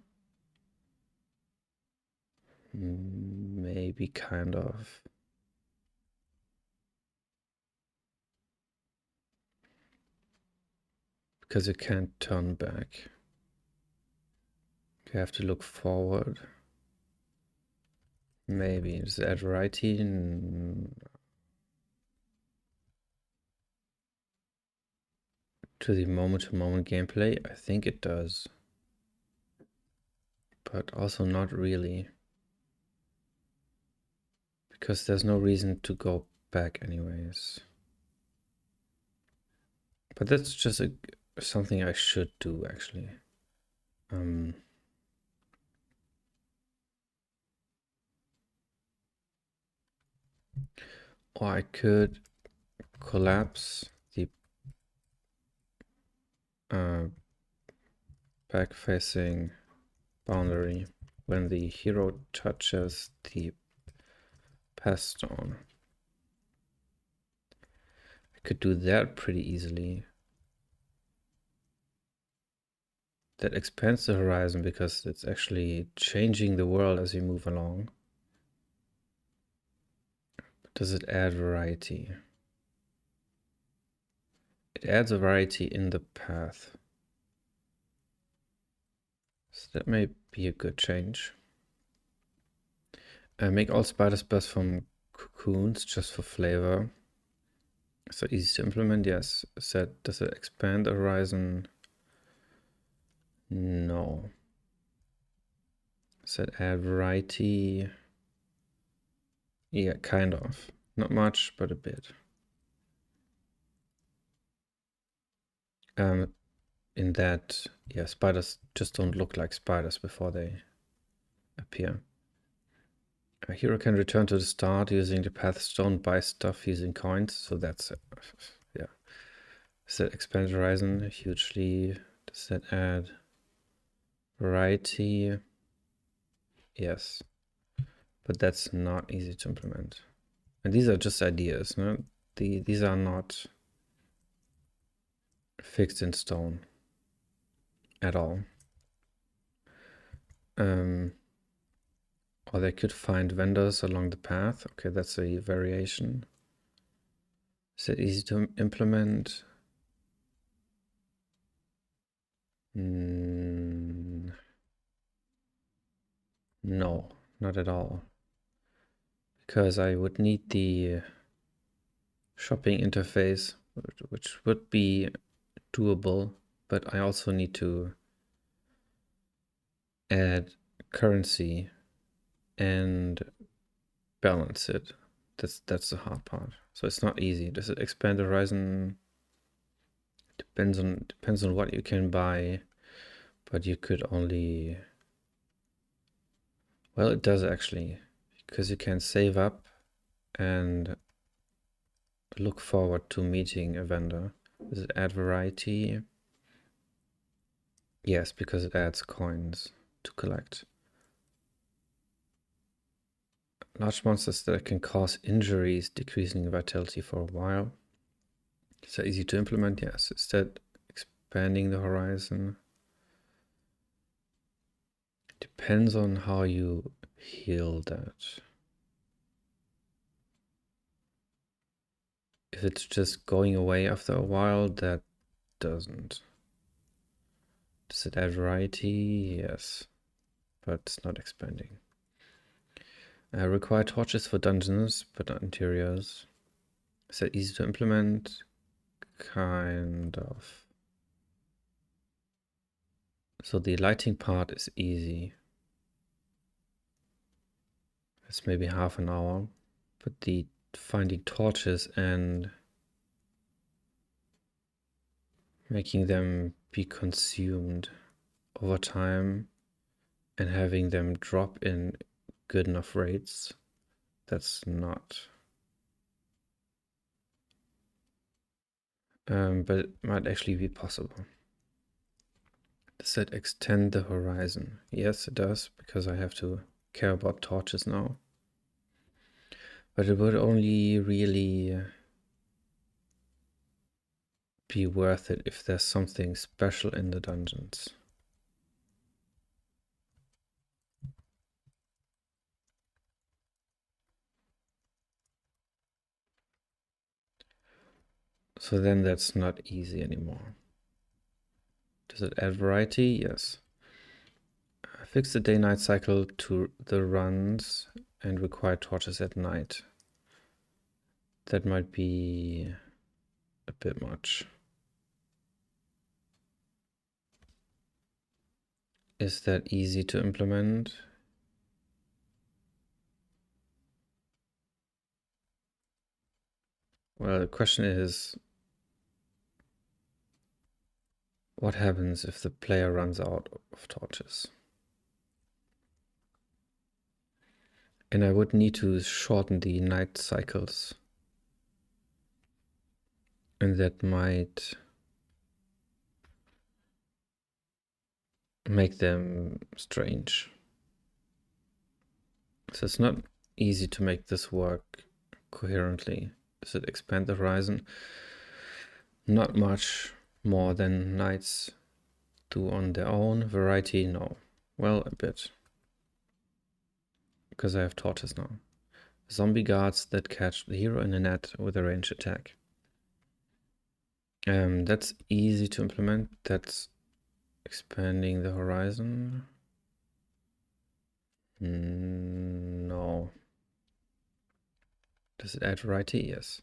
Maybe kind of. Because you can't turn back. You have to look forward. Maybe. Does it add variety? To the moment-to-moment gameplay? I think it does. But also not really. Because there's no reason to go back anyways. But that's just something I should do, actually. Or I could collapse the back-facing boundary when the hero touches the path stone. I could do that pretty easily. That expands the horizon because it's actually changing the world as you move along. But does it add variety? It adds a variety in the path. So that may be a good change. Make all spider spells from cocoons just for flavor. So easy to implement, yes. Does it expand the horizon? No. Does it add variety? Yeah, kind of. Not much, but a bit. In that, yeah, spiders just don't look like spiders before they appear. A hero can return to the start using the path stone, buy stuff using coins, so that's it. Yeah. Does that expand horizon hugely? Does that add variety? Yes. But that's not easy to implement. And these are just ideas, no? These are not fixed in stone at all. Or they could find vendors along the path. Okay, that's a variation. Is it easy to implement? No, not at all. Because I would need the shopping interface, which would be doable, but I also need to add currency and balance it. That's the hard part. So it's not easy. Does it expand the horizon? Depends on what you can buy, but you could only, well, it does actually, because you can save up and look forward to meeting a vendor. Does it add variety? Yes, because it adds coins to collect. Large monsters that can cause injuries, decreasing vitality for a while. Is that easy to implement? Yes. Is that expanding the horizon? Depends on how you heal that. If it's just going away after a while, that doesn't. Does it add variety? Yes. But it's not expanding. Require torches for dungeons, but not interiors. Is that easy to implement? Kind of. So the lighting part is easy. It's maybe half an hour. But the finding torches and making them be consumed over time and having them drop in good enough rates, that's not. But it might actually be possible. Does that extend the horizon? Yes, it does, because I have to care about torches now. But it would only really be worth it if there's something special in the dungeons. So then that's not easy anymore. Does it add variety? Yes. Fix the day-night cycle to the runs and require torches at night. That might be a bit much. Is that easy to implement? Well, the question is, what happens if the player runs out of torches? And I would need to shorten the night cycles. And that might make them strange. So it's not easy to make this work coherently. Does it expand the horizon? Not much more than nights do on their own. Variety, no. Well, a bit. Because I have torches now. Zombie guards that catch the hero in a net with a ranged attack. That's easy to implement. That's expanding the horizon. No. Does it add variety? Yes.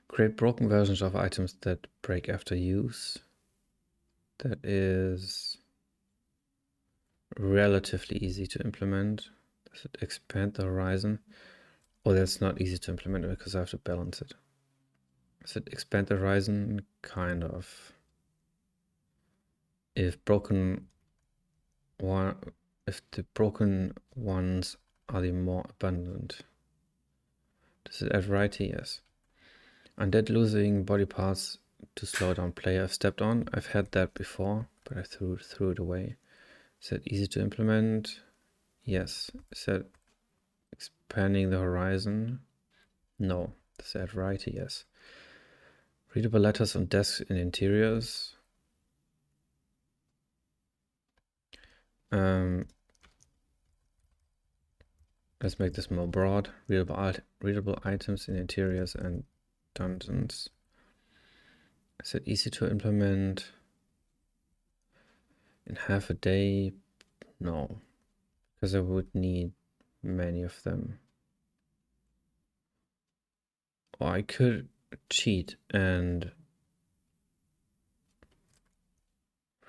Create broken versions of items that break after use. That is relatively easy to implement. Does it expand the horizon? Oh, that's not easy to implement because I have to balance it. Does it expand the horizon? Kind of. If the broken ones are the more abundant. Does it add variety? Yes. Undead losing body parts to slow down play. I've stepped on. I've had that before, but I threw it away. Is that easy to implement? Yes. Is that expanding the horizon? No. Does that add variety? Yes. Readable letters on desks in interiors. Let's make this more broad. Readable items in interiors and dungeons. Is it easy to implement? In half a day? No, because I would need many of them. Or I could cheat and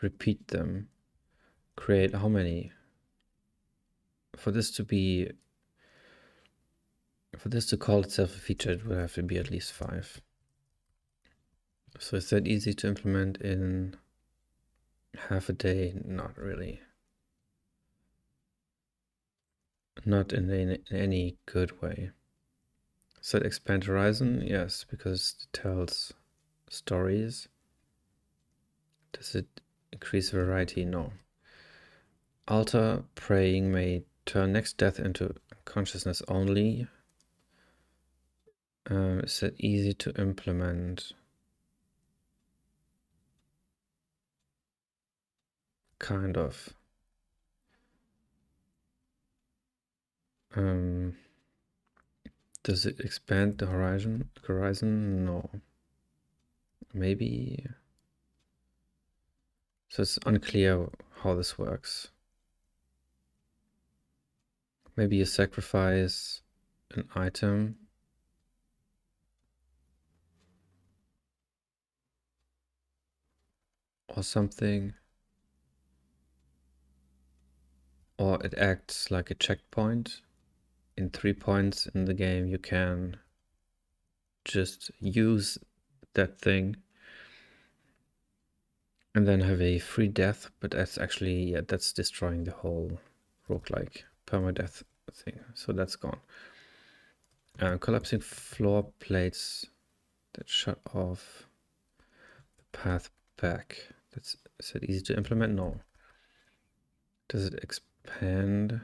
repeat them. Create how many? For this to call itself a feature, it would have to be at least 5. So is that easy to implement in half a day? Not really. Not in any good way. So expand horizon? Yes, because it tells stories. Does it increase variety? No. Altar praying may turn next death into consciousness only. Is it easy to implement? Kind of. Does it expand the horizon? No. Maybe. So it's unclear how this works. Maybe you sacrifice an item. Or something. Or it acts like a checkpoint. In 3 points in the game you can just use that thing and then have a free death, but that's actually, yeah, that's destroying the whole roguelike permadeath thing, so that's gone. Collapsing floor plates that shut off the path back. Is it easy to implement? No. Does it expand?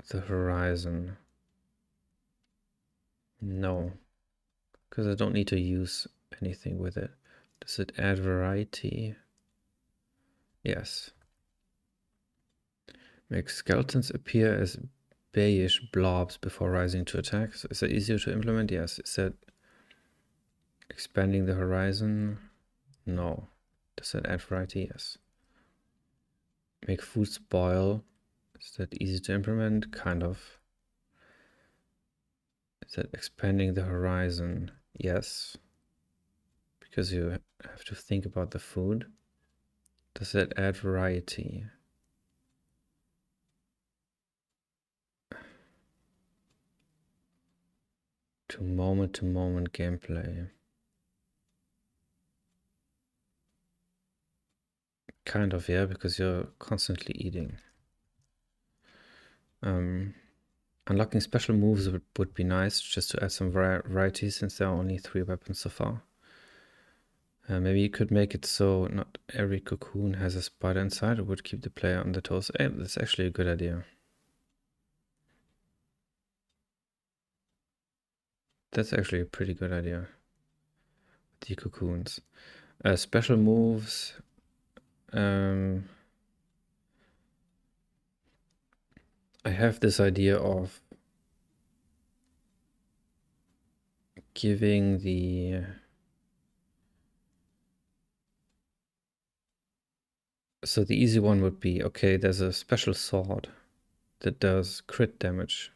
The horizon? No, because I don't need to use anything with it. Does it add variety? Yes. Make skeletons appear as beige blobs before rising to attack. So is that easier to implement? Yes. Is that expanding the horizon? No. Does that add variety? Yes. Make food spoil. Is that easy to implement? Kind of. Is that expanding the horizon? Yes. Because you have to think about the food. Does that add variety? To moment gameplay. Kind of, yeah, because you're constantly eating. Unlocking special moves would be nice, just to add some variety, since there are only 3 weapons so far. Maybe you could make it so not every cocoon has a spider inside. It would keep the player on their toes. Hey, that's actually a good idea. That's actually a pretty good idea. The cocoons. Special moves. I have this idea of giving the... So the easy one would be, okay, there's a special sword that does crit damage.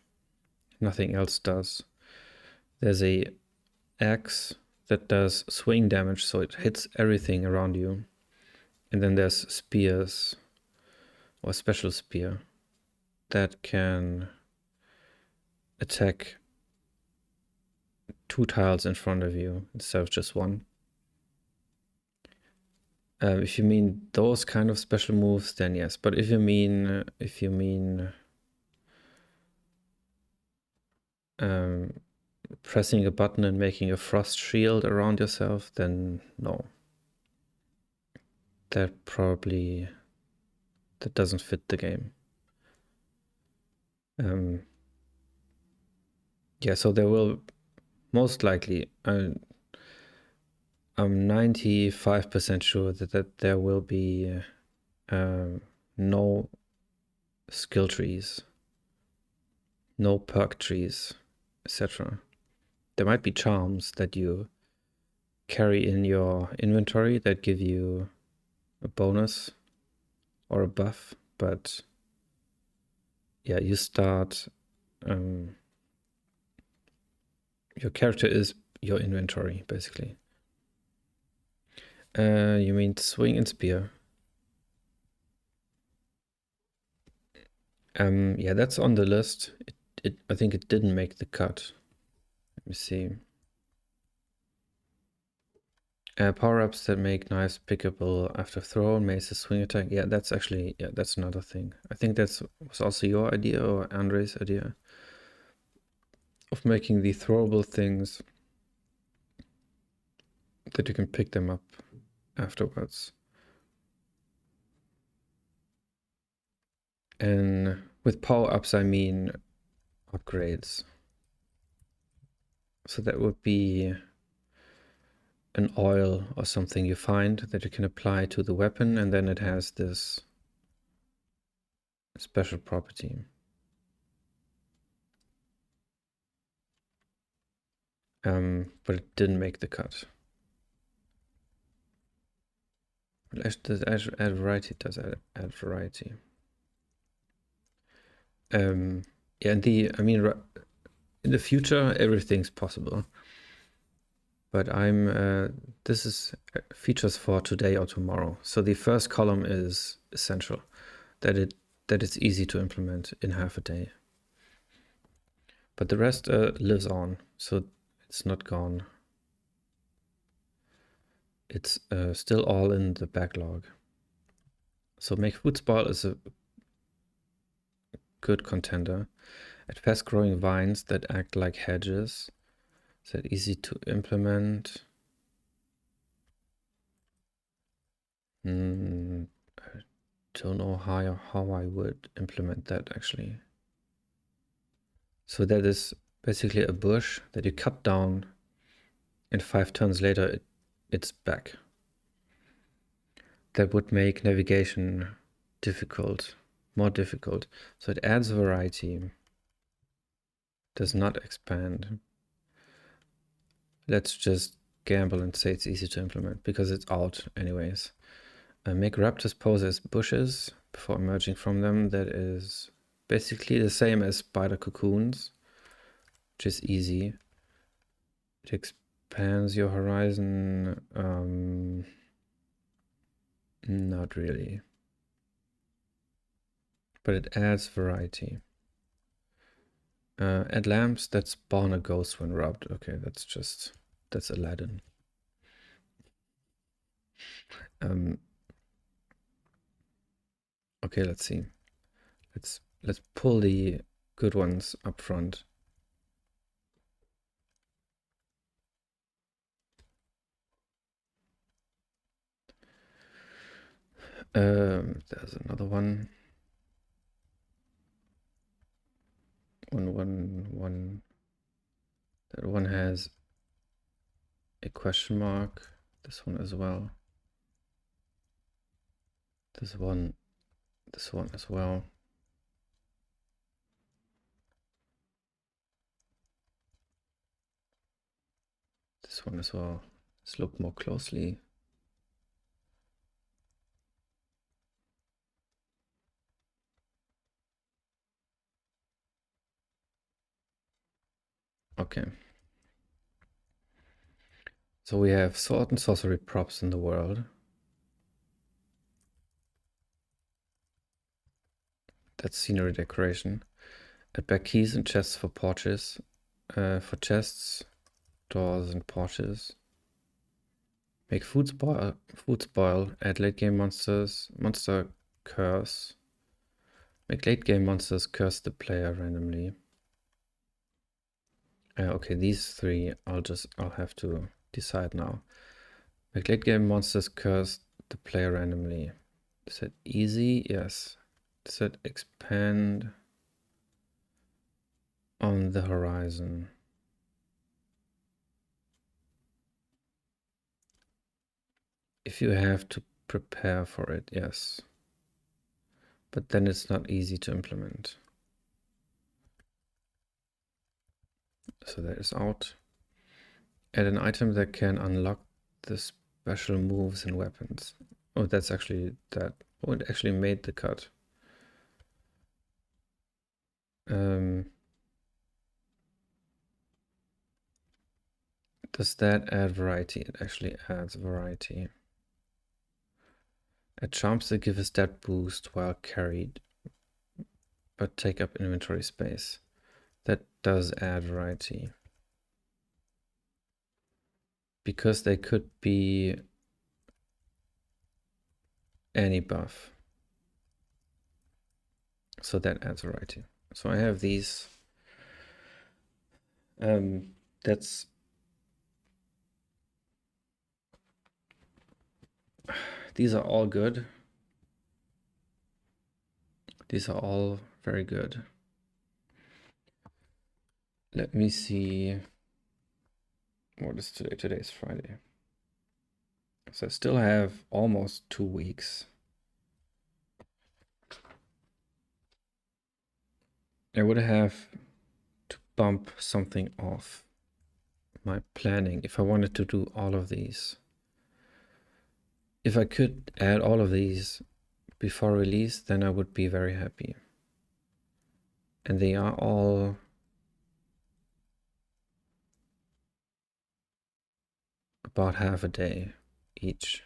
Nothing else does. There's a axe that does swing damage, so it hits everything around you. And then there's spears, or special spear, that can attack 2 tiles in front of you instead of just 1. If you mean those kind of special moves, then yes. But if you mean pressing a button and making a frost shield around yourself, then no. That doesn't fit the game. Yeah, so there will most likely, I'm 95% sure that there will be no skill trees, no perk trees, etc. There might be charms that you carry in your inventory that give you a bonus or a buff, but yeah, you start, your character is your inventory, basically. You mean swing and spear? Yeah, that's on the list. I think it didn't make the cut. Let me see. Power-ups that make knives pickable after throw, maces, swing attack. Yeah, that's actually, yeah, that's another thing. I think was also your idea or Andre's idea of making the throwable things that you can pick them up afterwards. And with power-ups, I mean upgrades. So that would be an oil or something you find that you can apply to the weapon, and then it has this special property. But it didn't make the cut. Does add variety? Does add variety? Yeah, and I mean, in the future, everything's possible. But this is features for today or tomorrow. So the first column is essential, that it's easy to implement in half a day. But the rest lives on, so it's not gone. It's still all in the backlog. So make food spoil is a good contender. At fast-growing vines that act like hedges. Is that easy to implement? I don't know how I would implement that actually. So that is basically a bush that you cut down, and 5 turns later it's back. That would make navigation more difficult. So it adds variety, does not expand. Let's just gamble and say it's easy to implement because it's out anyways. Make raptors pose as bushes before emerging from them. That is basically the same as spider cocoons, which is easy. It expands your horizon. Not really. But it adds variety. Add lamps that spawn a ghost when rubbed. Okay, that's Aladdin. Okay, let's see. Let's pull the good ones up front. There's another one. One. That one has a question mark. This one as well. This one as well. This one as well. Let's look more closely. Okay. So we have sword and sorcery props in the world. That's scenery decoration. Add back keys and chests for porches. For chests, doors and porches. Make food spoil. Add late game monsters. Monster curse. Make late game monsters curse the player randomly. Okay, these three I'll have to decide now. Make late game monsters curse the player randomly. Is that easy? Yes. Does that expand? on the horizon. If you have to prepare for it, yes. But then it's not easy to implement. So that is out. Add an item that can unlock the special moves and weapons. Oh, that's actually that. Oh, it actually made the cut. Does that add variety? It actually adds variety. Add charms that give a stat boost while carried, but take up inventory space. That does add variety. Because they could be any buff. So that adds variety. So I have these. That's these are all good. These are all very good. Let me see. What is today? Today is Friday. So I still have almost 2 weeks. I would have to bump something off my planning if I wanted to do all of these. If I could add all of these before release, then I would be very happy. And they are all about half a day each.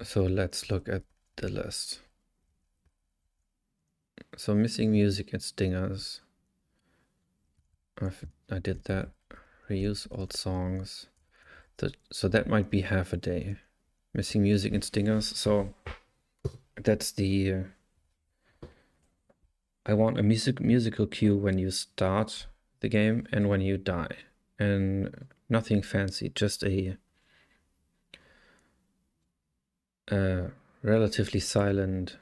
So let's look at the list. So missing music and stingers. I did that. Reuse old songs. So that might be half a day. Missing music and stingers. So that's the... I want a musical cue when you start the game and when you die. And nothing fancy, just a relatively silent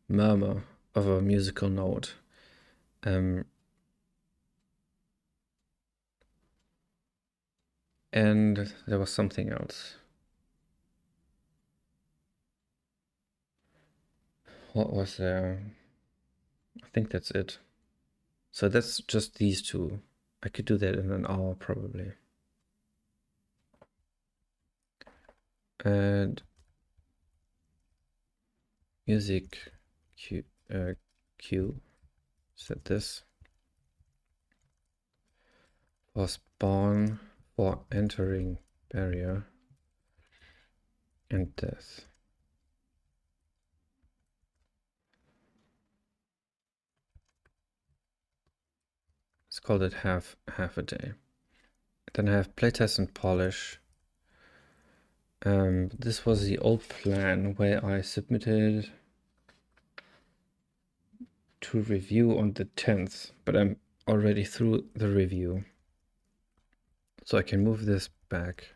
murmur of a musical note. And there was something else. What was there? I think that's it. So that's just these two. I could do that in an hour probably. And music queue. Set this for spawn, for entering barrier, and death. Let's call it half a day. Then I have playtest and polish. This was the old plan where I submitted to review on the 10th, but I'm already through the review. So I can move this back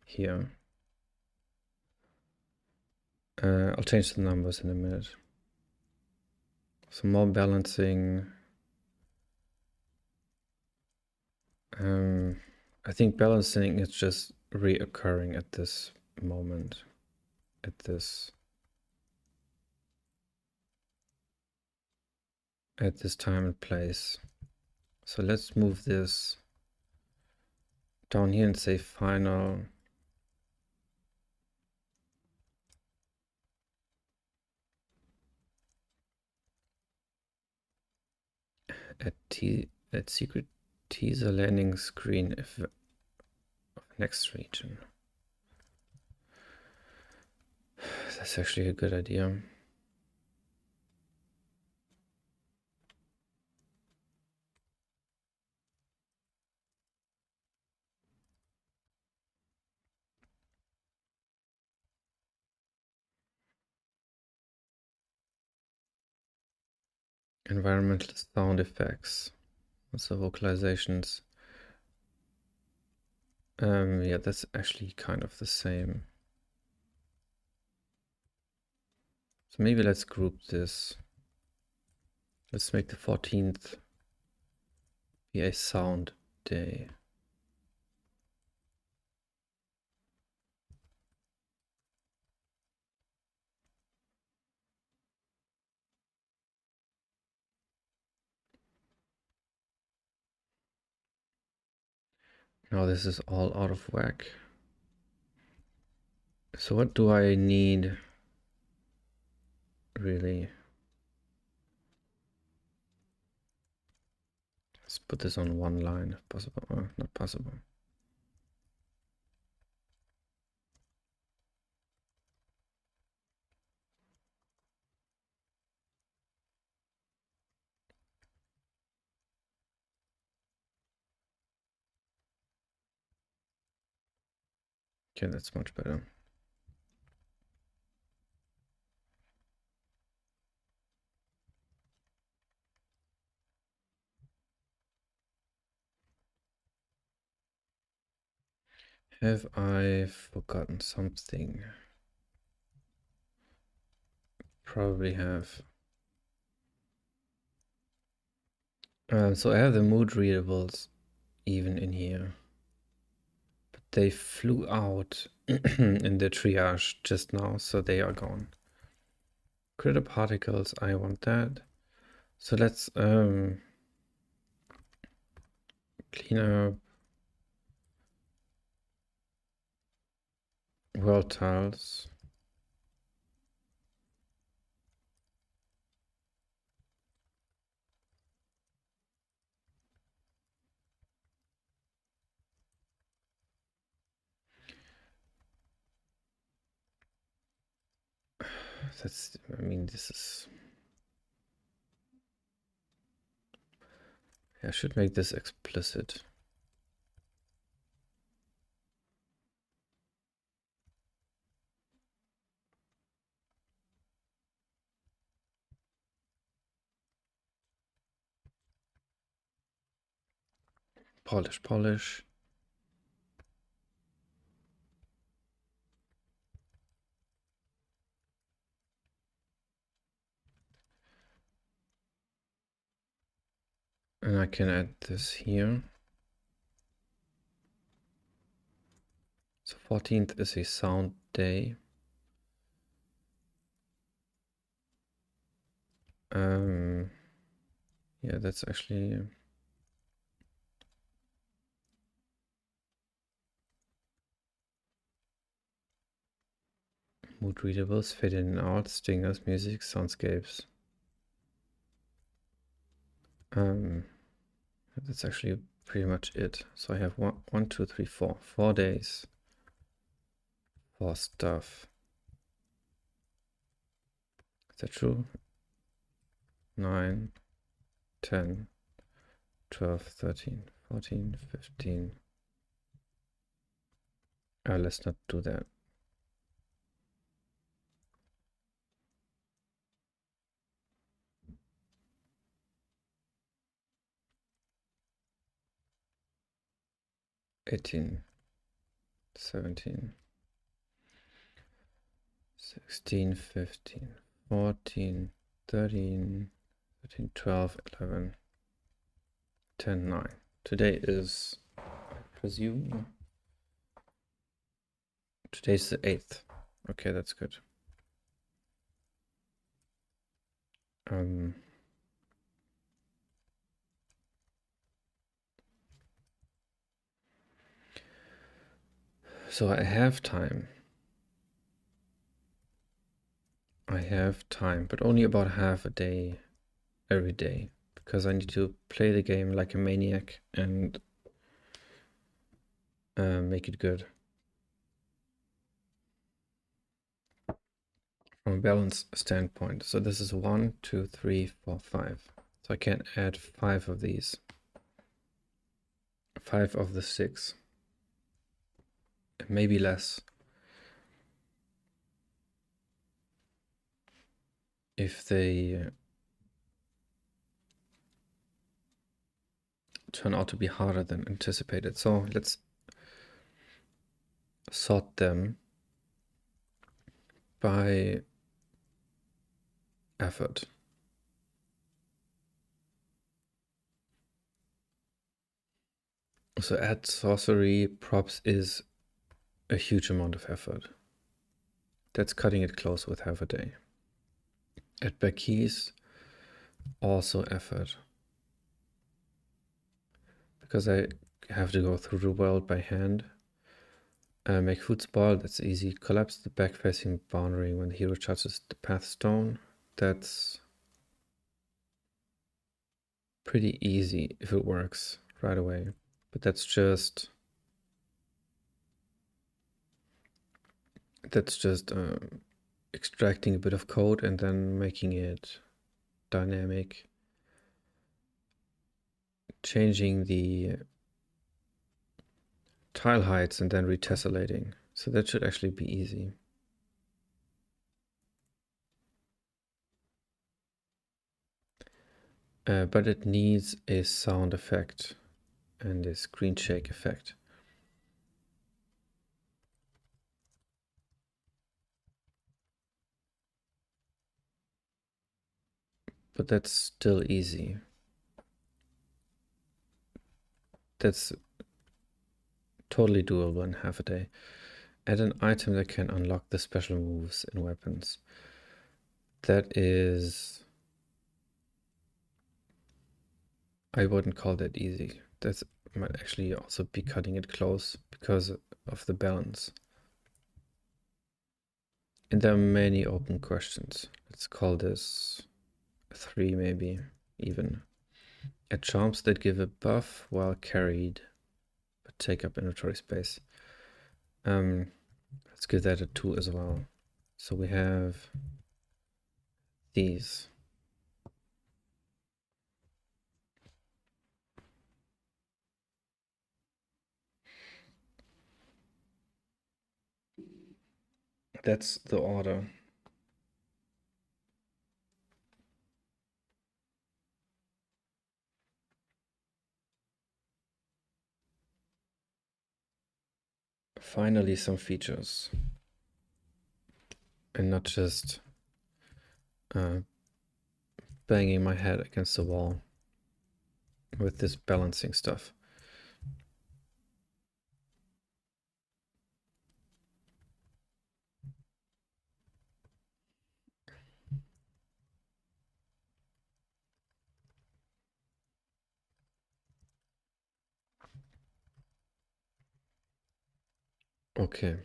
here. I'll change the numbers in a minute. Some more balancing. I think balancing is just reoccurring at this moment, at this time and place. So let's move this down here and say final. At secret teaser landing screen of next region. That's actually a good idea. Environmental sound effects. Also vocalizations. Yeah, that's actually kind of the same. So maybe let's group this. Let's make the 14th be a sound day. Now this is all out of whack. So what do I need really? Let's put this on one line if possible. Not possible. Okay, that's much better. Have I forgotten something? Probably have. So I have the mood readables even in here. But they flew out in the triage just now, so they are gone. Critter particles, I want that. So let's clean up world tiles. That's, I mean, this is... I should make this explicit. Polish, polish. And I can add this here. So 14th is a sound day. Yeah, that's actually... Mood readables, fade in and out, stingers, music, soundscapes. That's actually pretty much it. So I have 1, 2, 3, 4. 4 days for stuff. Is that true? 9, 10, 12, 13, 14, 15. Let's not do that. Eighteen, 17, 16, 15, 14, 13, 13, 12, 11, 10, 9. Today is, I presume, today's the 8th. Okay, that's good. So I have time. I have time, but only about half a day every day, because I need to play the game like a maniac and make it good. From a balance standpoint. So this is 1, 2, 3, 4, 5. So I can add 5 of these. 5 of the 6. Maybe less. If they turn out to be harder than anticipated. So let's sort them by effort. So add sorcery props is a huge amount of effort. That's cutting it close with half a day. Add back keys, also effort. Because I have to go through the world by hand. Make food spoil, that's easy. Collapse the back-facing boundary when the hero touches the path stone. That's pretty easy if it works right away. But that's just extracting a bit of code and then making it dynamic. Changing the tile heights and then retessellating. So that should actually be easy. But it needs a sound effect and a screen shake effect. But that's still easy. That's totally doable in half a day. Add an item that can unlock the special moves and weapons. That is... I wouldn't call that easy. That might actually also be cutting it close because of the balance. And there are many open questions. Let's call this 3 maybe, even. Add charms that give a buff while carried, but take up inventory space. Let's give that a 2 as well. So we have these. That's the order. Finally, some features. And not just banging my head against the wall with this balancing stuff. Okay.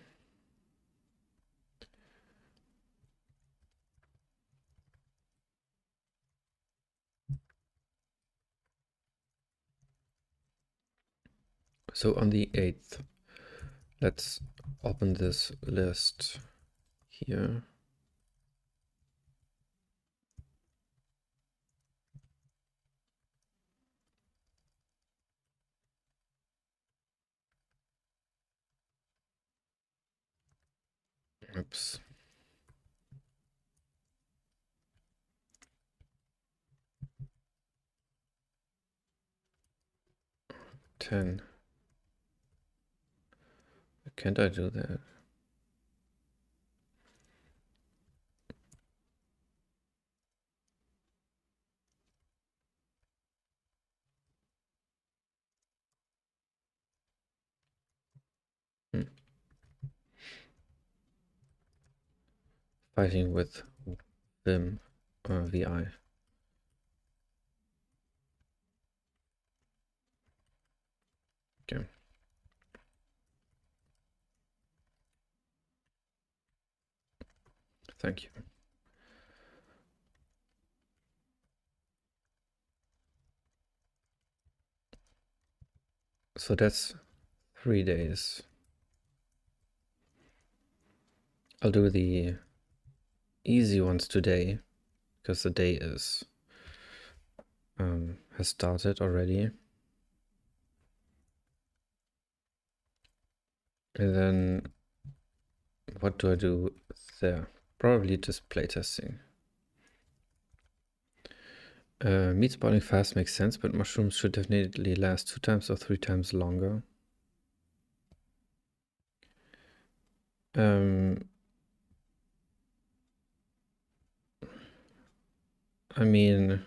So on the 8th, let's open this list here. Oops. 10. Can't I do that? Fighting with Vim VI. Okay. Thank you. So that's 3 days. I'll do the easy ones today because the day is has started already. And then what do I do there? Probably just playtesting. Meat spawning fast makes sense, but mushrooms should definitely last 2 times or 3 times longer. I mean,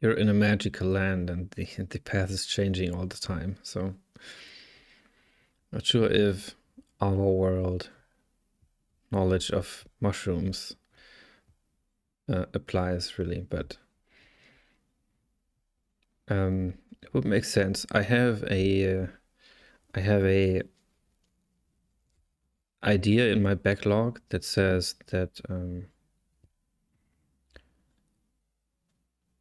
you're in a magical land and the path is changing all the time, so not sure if our world knowledge of mushrooms applies really, but it would make sense. I have a idea in my backlog that says that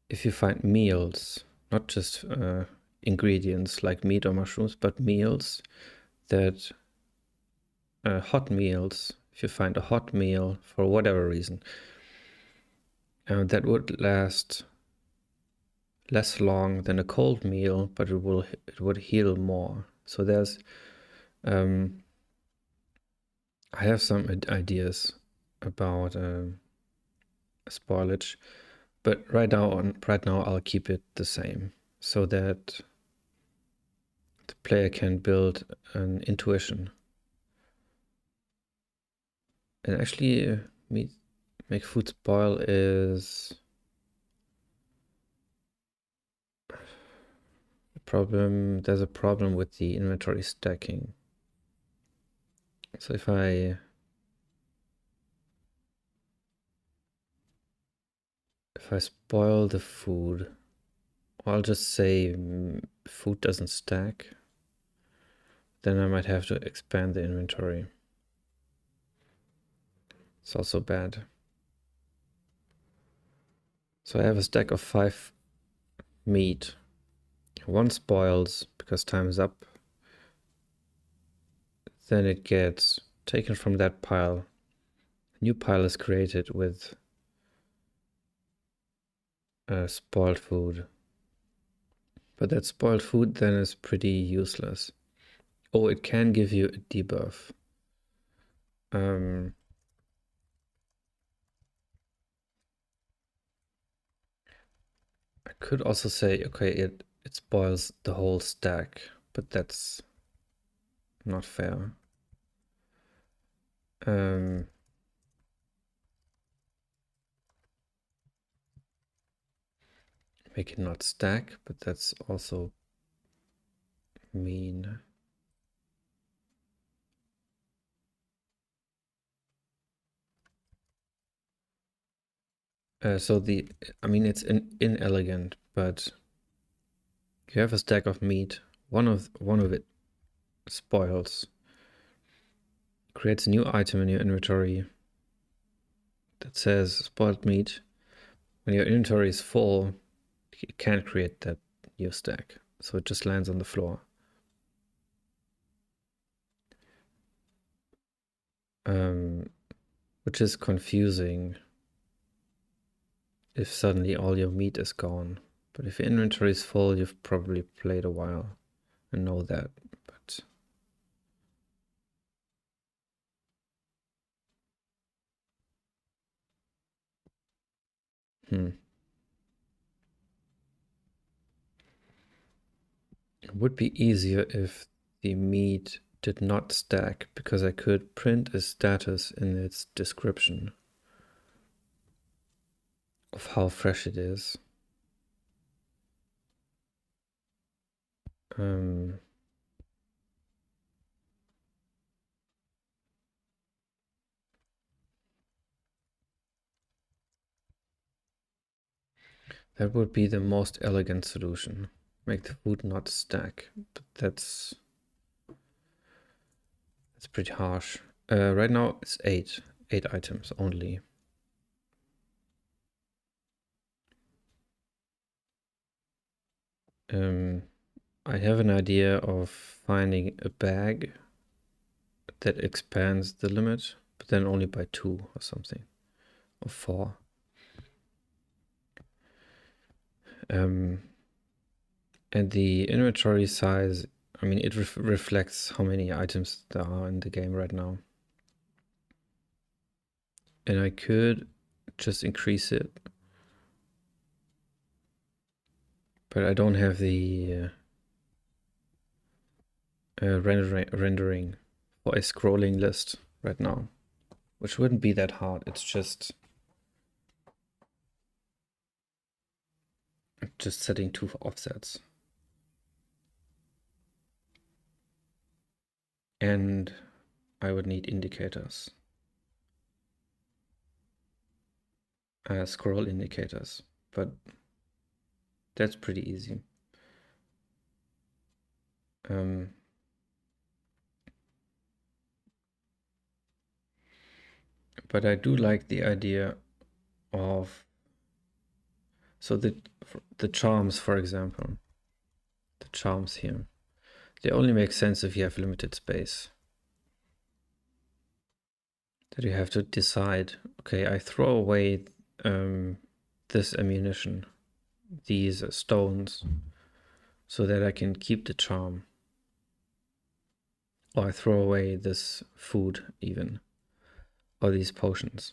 if you find meals, not just ingredients like meat or mushrooms, but meals that hot meals, if you find a hot meal for whatever reason, that would last less long than a cold meal, but it would heal more. So there's I have some ideas about spoilage, but right now I'll keep it the same so that the player can build an intuition. And actually, make food spoil is a problem. There's a problem with the inventory stacking. So if I spoil the food, I'll just say food doesn't stack, then I might have to expand the inventory. It's also bad. So I have a stack of 5 meat. 1 spoils because time is up. Then it gets taken from that pile. A new pile is created with spoiled food. But that spoiled food then is pretty useless. Oh, it can give you a debuff. I could also say, okay, it spoils the whole stack, but that's not fair. Make it not stack, but that's also mean. So I mean, it's inelegant, but you have a stack of meat. One of it spoils. Creates a new item in your inventory that says spoiled meat. When your inventory is full, you can't create that new stack, so it just lands on the floor. Which is confusing if suddenly all your meat is gone. But if your inventory is full, you've probably played a while and know that. But it would be easier if the meat did not stack, because I could print a status in its description of how fresh it is. That would be the most elegant solution. Make the food not stack, but that's pretty harsh. Right now it's 8 items only. I have an idea of finding a bag that expands the limit, but then only by 2 or something, or 4. And the inventory size, I mean, it reflects how many items there are in the game right now. And I could just increase it, but I don't have the rendering for a scrolling list right now, which wouldn't be that hard. It's just just setting 2 offsets. And I would need indicators. Scroll indicators, but that's pretty easy. But I do like the idea of, so the charms, for example, the charms here, they only make sense if you have limited space. That you have to decide, okay, I throw away this ammunition, these stones, so that I can keep the charm. Or I throw away this food even, or these potions.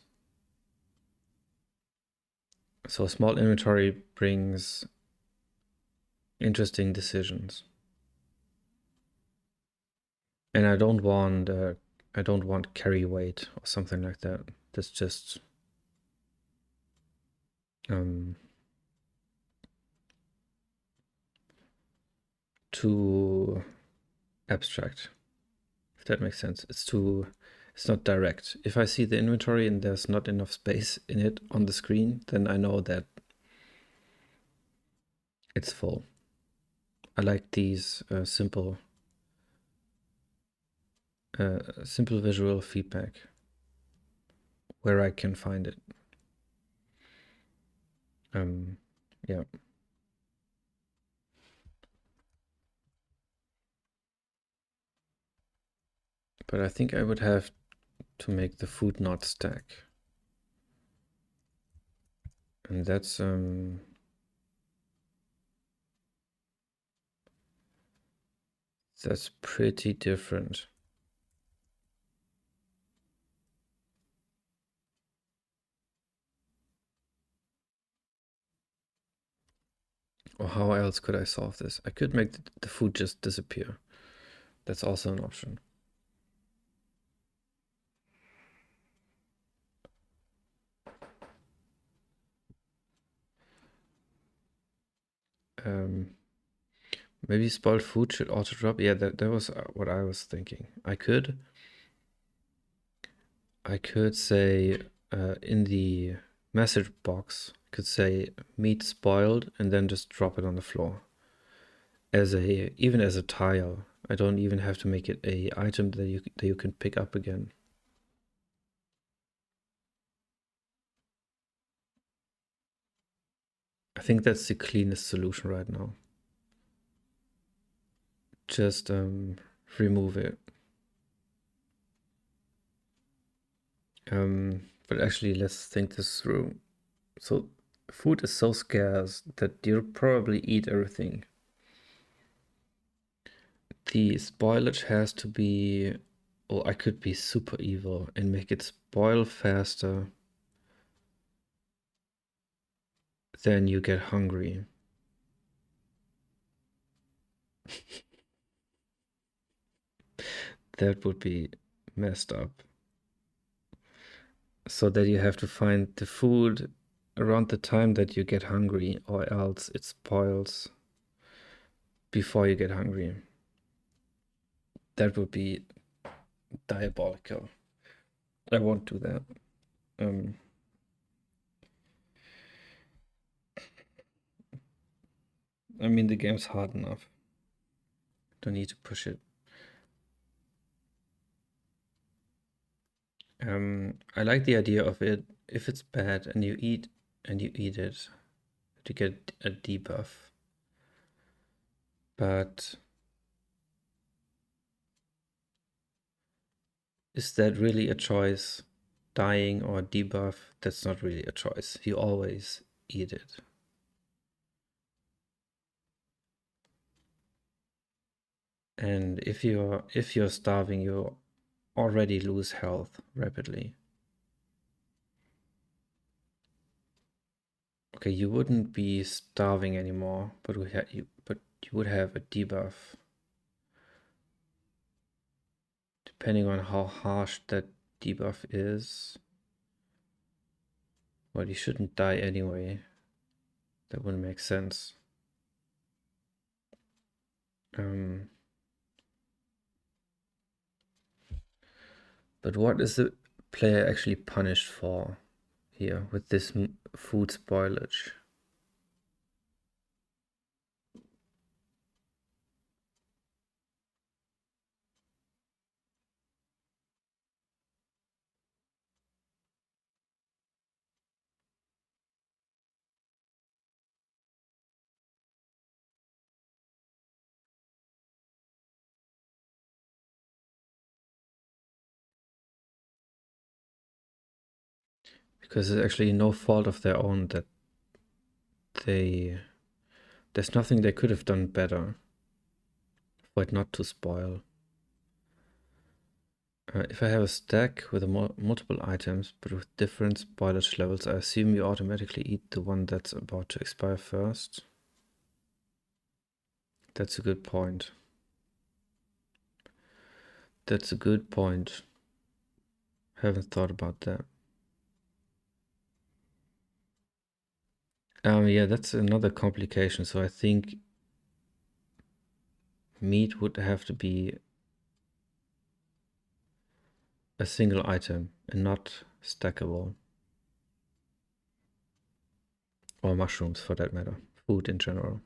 So a small inventory brings interesting decisions. And I don't want carry weight or something like that. That's just too abstract, if that makes sense. It's not direct. If I see the inventory and there's not enough space in it on the screen, then I know that it's full. I like these simple visual feedback where I can find it. Yeah. But I think I would have to make the food not stack. And that's pretty different. Or how else could I solve this? I could make the food just disappear. That's also an option. Maybe spoiled food should auto drop. Yeah, that was what I was thinking. I could say in the message box, I could say meat spoiled and then just drop it on the floor. Even as a tile. I don't even have to make it a item that you can pick up again. I think that's the cleanest solution right now. Just remove it. But actually, let's think this through. So food is so scarce that you'll probably eat everything. The spoilage has to be, or I could be super evil and make it spoil faster than you get hungry. That would be messed up. So that you have to find the food around the time that you get hungry, or else it spoils before you get hungry. That would be diabolical. I won't do that. I mean, the game's hard enough. Don't need to push it. I like the idea of it. If it's bad and you eat it, to get a debuff. But is that really a choice? Dying or debuff? That's not really a choice. You always eat it. And if you're starving, you already lose health rapidly. Okay, you wouldn't be starving anymore, but you would have a debuff. Depending on how harsh that debuff is. Well, you shouldn't die anyway. That wouldn't make sense. But what is the player actually punished for here with this food spoilage? Because it's actually no fault of their own that there's nothing they could have done better for it not to spoil. If I have a stack with multiple items but with different spoilage levels, I assume you automatically eat the one that's about to expire first. That's a good point. That's a good point. Haven't thought about that. Yeah, that's another complication. So I think meat would have to be a single item and not stackable. Or mushrooms for that matter. Food in general.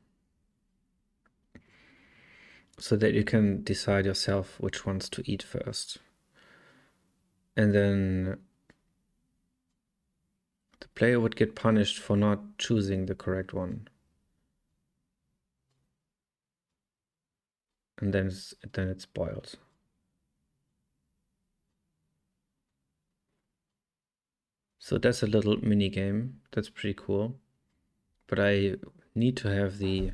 So that you can decide yourself which ones to eat first. And then the player would get punished for not choosing the correct one. And then it's spoiled. So that's a little mini game. That's pretty cool. But I need to have the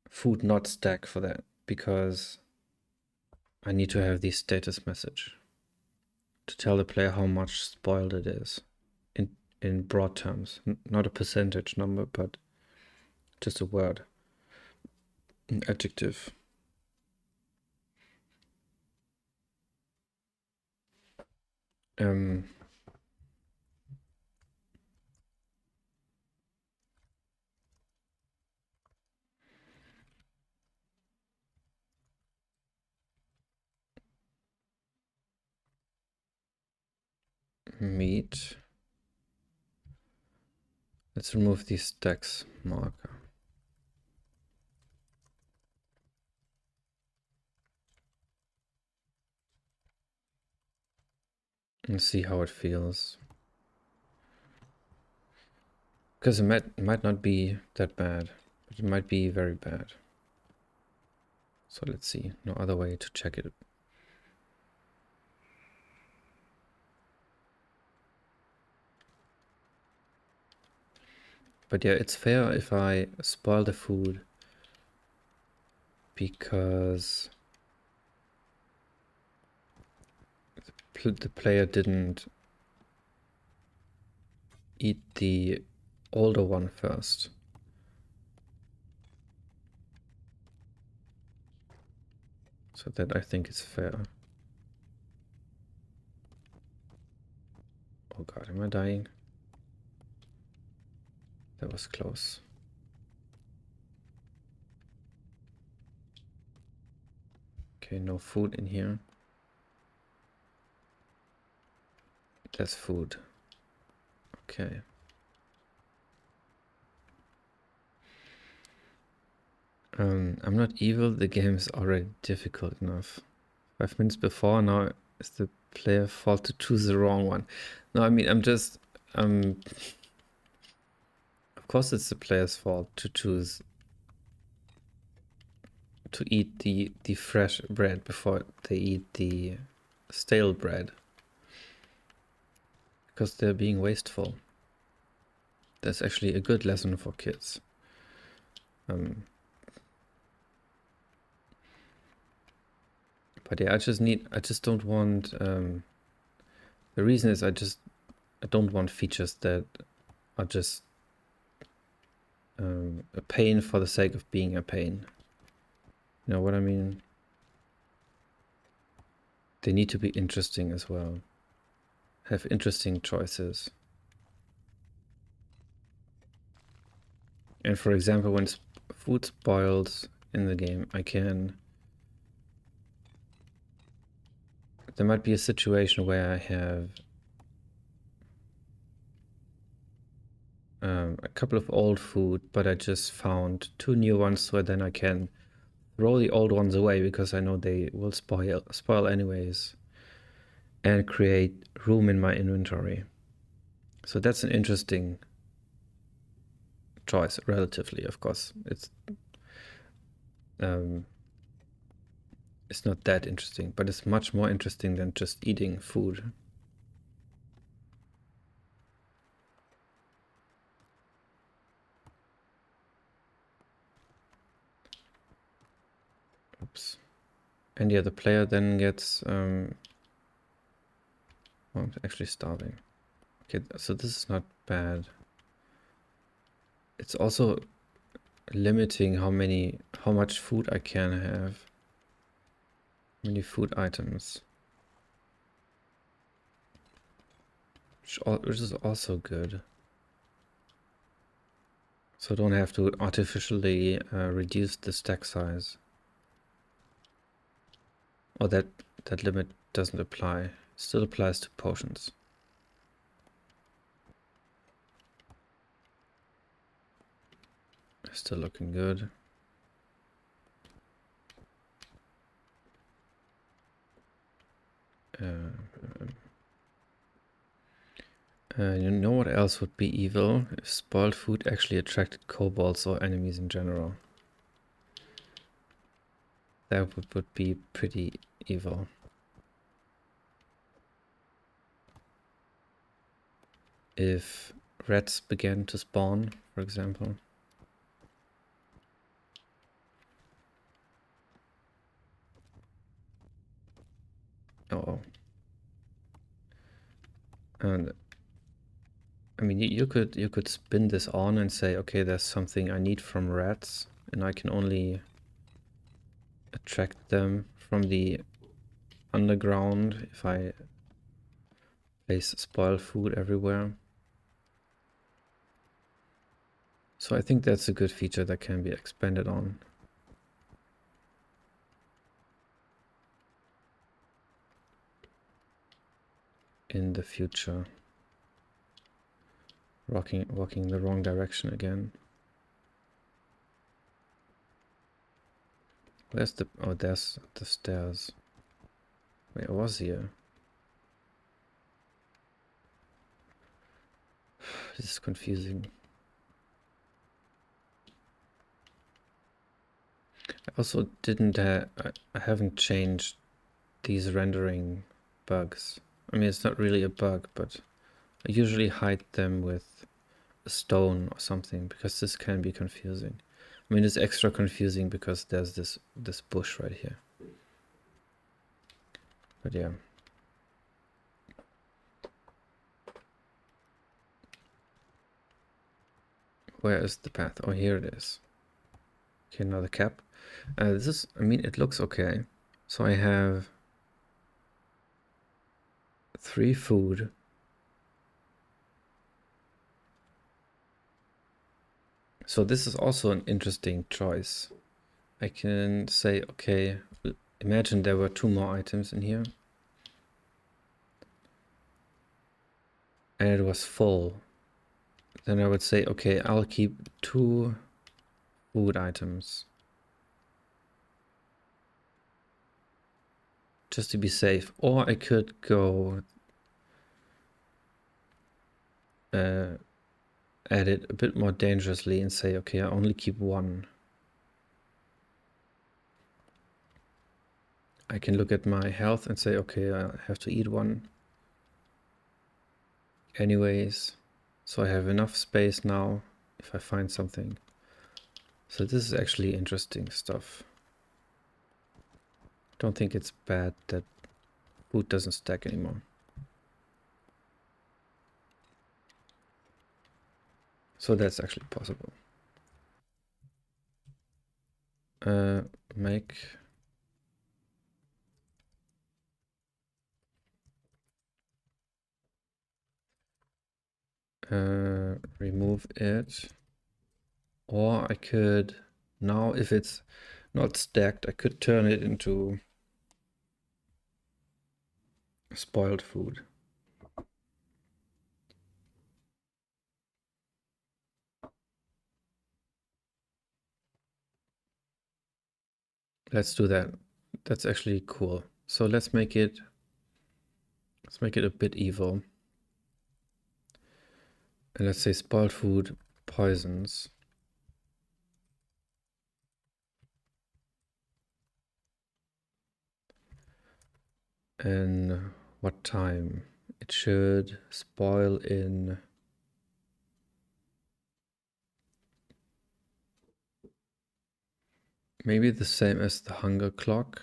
food not stack for that, because I need to have the status message to tell the player how much spoiled it is in broad terms. Not a percentage number, but just a word, an adjective. Meat. Let's remove the stacks marker. And see how it feels. Because it might not be that bad, but it might be very bad. So let's see. No other way to check it. But yeah, it's fair if I spoil the food because the player didn't eat the older one first. So that I think is fair. Oh god, am I dying? That was close. Okay, no food in here. There's food. Okay. I'm not evil, the game is already difficult enough. 5 minutes before, now is the player fault to choose the wrong one. No, I mean, I'm just, of course it's the player's fault to choose, to eat the fresh bread before they eat the stale bread. Because they're being wasteful. That's actually a good lesson for kids. But yeah, I just don't want, the reason is I don't want features that are just a pain for the sake of being a pain. You know what I mean? They need to be interesting as well. Have interesting choices. And for example, when food spoils in the game, there might be a situation where I have a couple of old food, but I just found 2 new ones, so then I can throw the old ones away because I know they will spoil anyways, and create room in my inventory. So that's an interesting choice, relatively, of course. It's not that interesting, but it's much more interesting than just eating food. Oops. And yeah, the player then gets well, I'm actually starving. Okay, so this is not bad. It's also limiting how much food I can have. Many food items. Which is also good. So I don't have to artificially reduce the stack size. Or that limit doesn't apply. Still applies to potions. Still looking good. You know what else would be evil? If spoiled food actually attracted kobolds or enemies in general. That would be pretty evil. If rats began to spawn, for example. Oh. And I mean, you could spin this on and say, okay, there's something I need from rats, and I can only attract them from the underground if I place spoiled food everywhere. So I think that's a good feature that can be expanded on. In the future. Walking the wrong direction again. Where's the... oh, there's the stairs. Wait, I was here. This is confusing. I also didn't I haven't changed these rendering bugs. I mean, it's not really a bug, but I usually hide them with a stone or something because this can be confusing. I mean, it's extra confusing because there's this bush right here. But yeah. Where is the path? Oh, here it is. Okay, another cap. This is, I mean, it looks okay. So I have 3 food. So this is also an interesting choice. I can say, okay, imagine there were 2 more items in here. And it was full. Then I would say, okay, I'll keep 2 food items. Just to be safe. Or I could go at it a bit more dangerously and say, okay, I only keep 1. I can look at my health and say, okay, I have to eat 1. Anyways, so I have enough space now if I find something. So this is actually interesting stuff. Don't think it's bad that food doesn't stack anymore. So that's actually possible. Make remove it. Or I could, now if it's not stacked, I could turn it into spoiled food. Let's do that. That's actually cool. So let's make it a bit evil. And let's say spoiled food poisons. And what time? It should spoil in maybe the same as the hunger clock.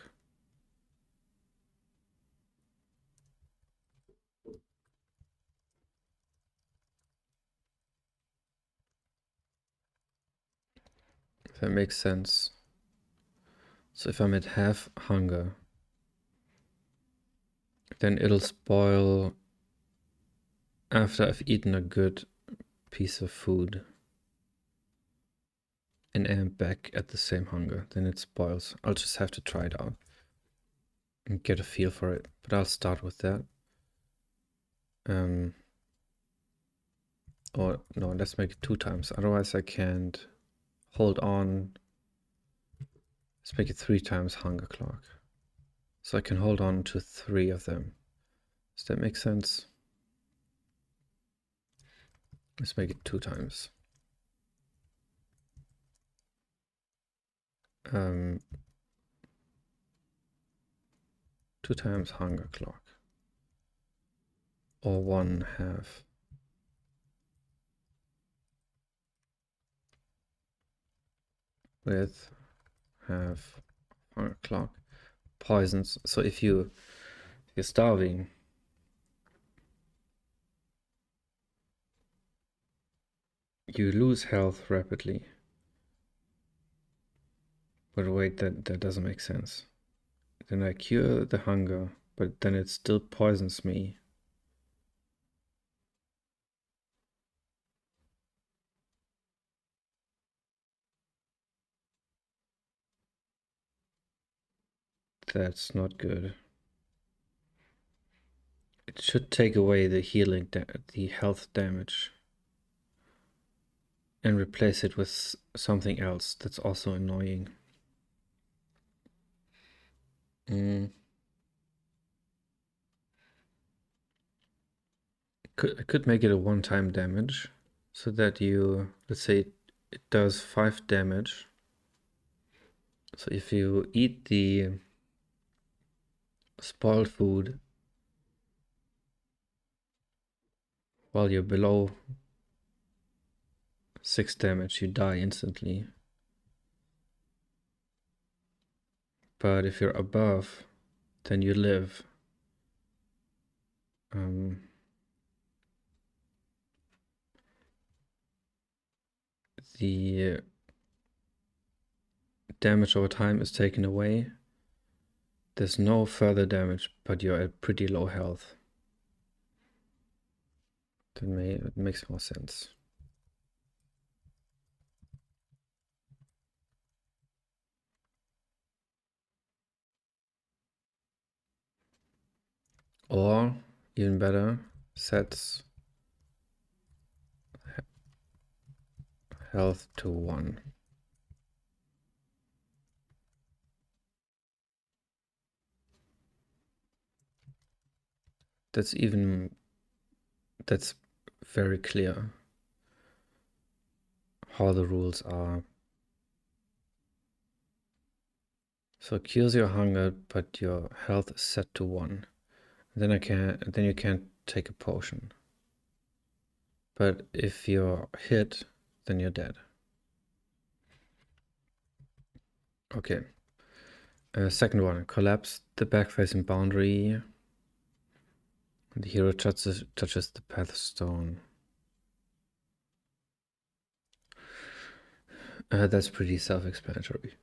If that makes sense. So if I'm at half hunger, then it'll spoil after I've eaten a good piece of food. And am back at the same hunger, then it spoils. I'll just have to try it out and get a feel for it. But I'll start with that. Or no, let's make it 2 times. Otherwise I can't hold on. Let's make it 3 times hunger clock. So I can hold on to 3 of them. Does that make sense? Let's make it 2 times. 2 times hunger clock. Or 1/2. With half hunger clock. Poisons. So if you're starving, you lose health rapidly. But wait, that doesn't make sense. Then I cure the hunger, but then it still poisons me. That's not good. It should take away the healing, the health damage, and replace it with something else that's also annoying. I could make it a one-time damage, so that you, let's say it does 5 damage. So if you eat the spoiled food while you're below 6 damage, you die instantly. But if you're above, then you live. The damage over time is taken away. There's no further damage, but you're at pretty low health. Then it makes more sense. Or, even better, sets health to 1. That's very clear how the rules are. So it cures your hunger, but your health is set to 1. Then you can't take a potion. But if you're hit, then you're dead. Okay. Second one, collapse the back-facing boundary. The hero touches the path stone. That's pretty self-explanatory.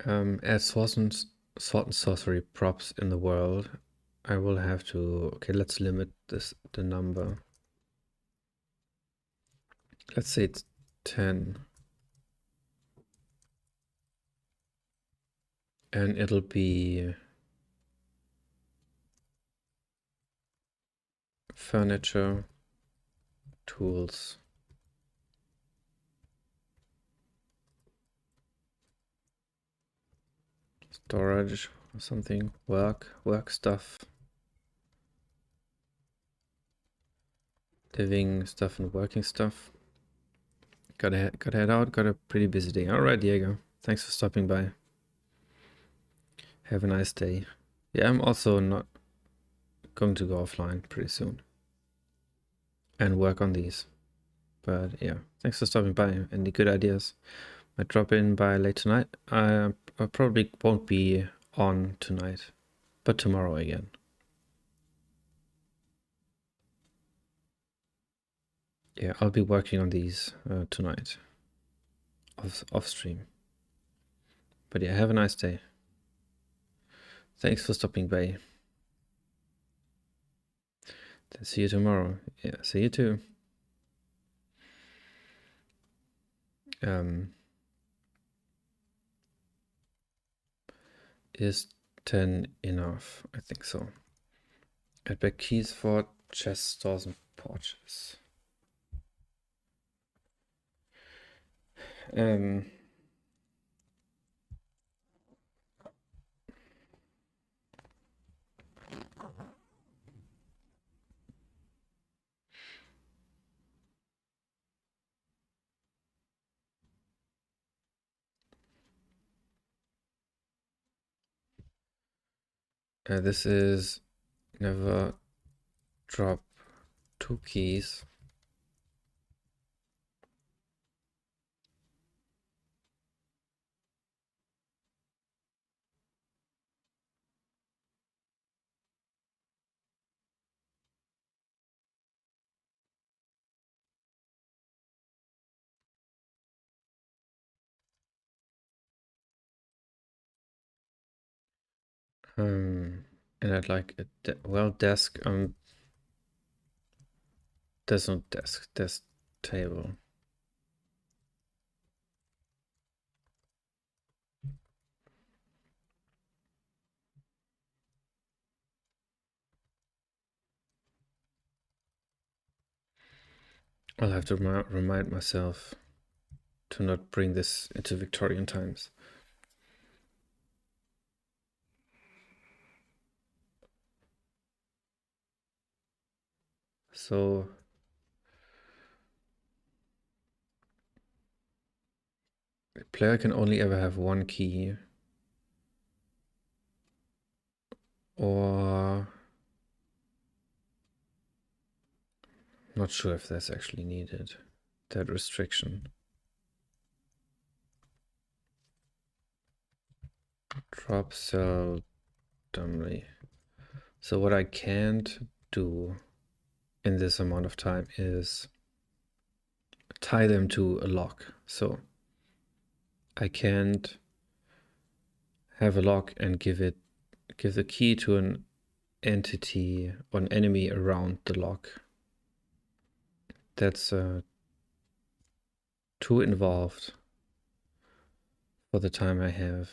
Add sword and sorcery props in the world. I will have to, okay, let's limit the number. Let's say it's 10. And it'll be furniture, tools, storage or something, work stuff, living stuff and working stuff. Gotta head out, got a pretty busy day. All right, Diego, thanks for stopping by. Have a nice day. Yeah, I'm also not going to go offline pretty soon and work on these. But yeah, thanks for stopping by. Any good ideas? Might drop in by late tonight. I probably won't be on tonight, but tomorrow again. Yeah, I'll be working on these tonight off stream. But yeah, have a nice day. Thanks for stopping by. Then see you tomorrow. Yeah, see you too. Is 10 enough? I think so. Add back keys for chest, stores, and porches. This is never drop 2 keys. And I'd like a desk. There's no desk. There's table. I'll have to remind myself to not bring this into Victorian times. So the player can only ever have 1 key, or not sure if that's actually needed, that restriction. Drop seldomly. So what I can't do in this amount of time is tie them to a lock. So I can't have a lock and give the key to an entity or an enemy around the lock. That's too involved for the time I have.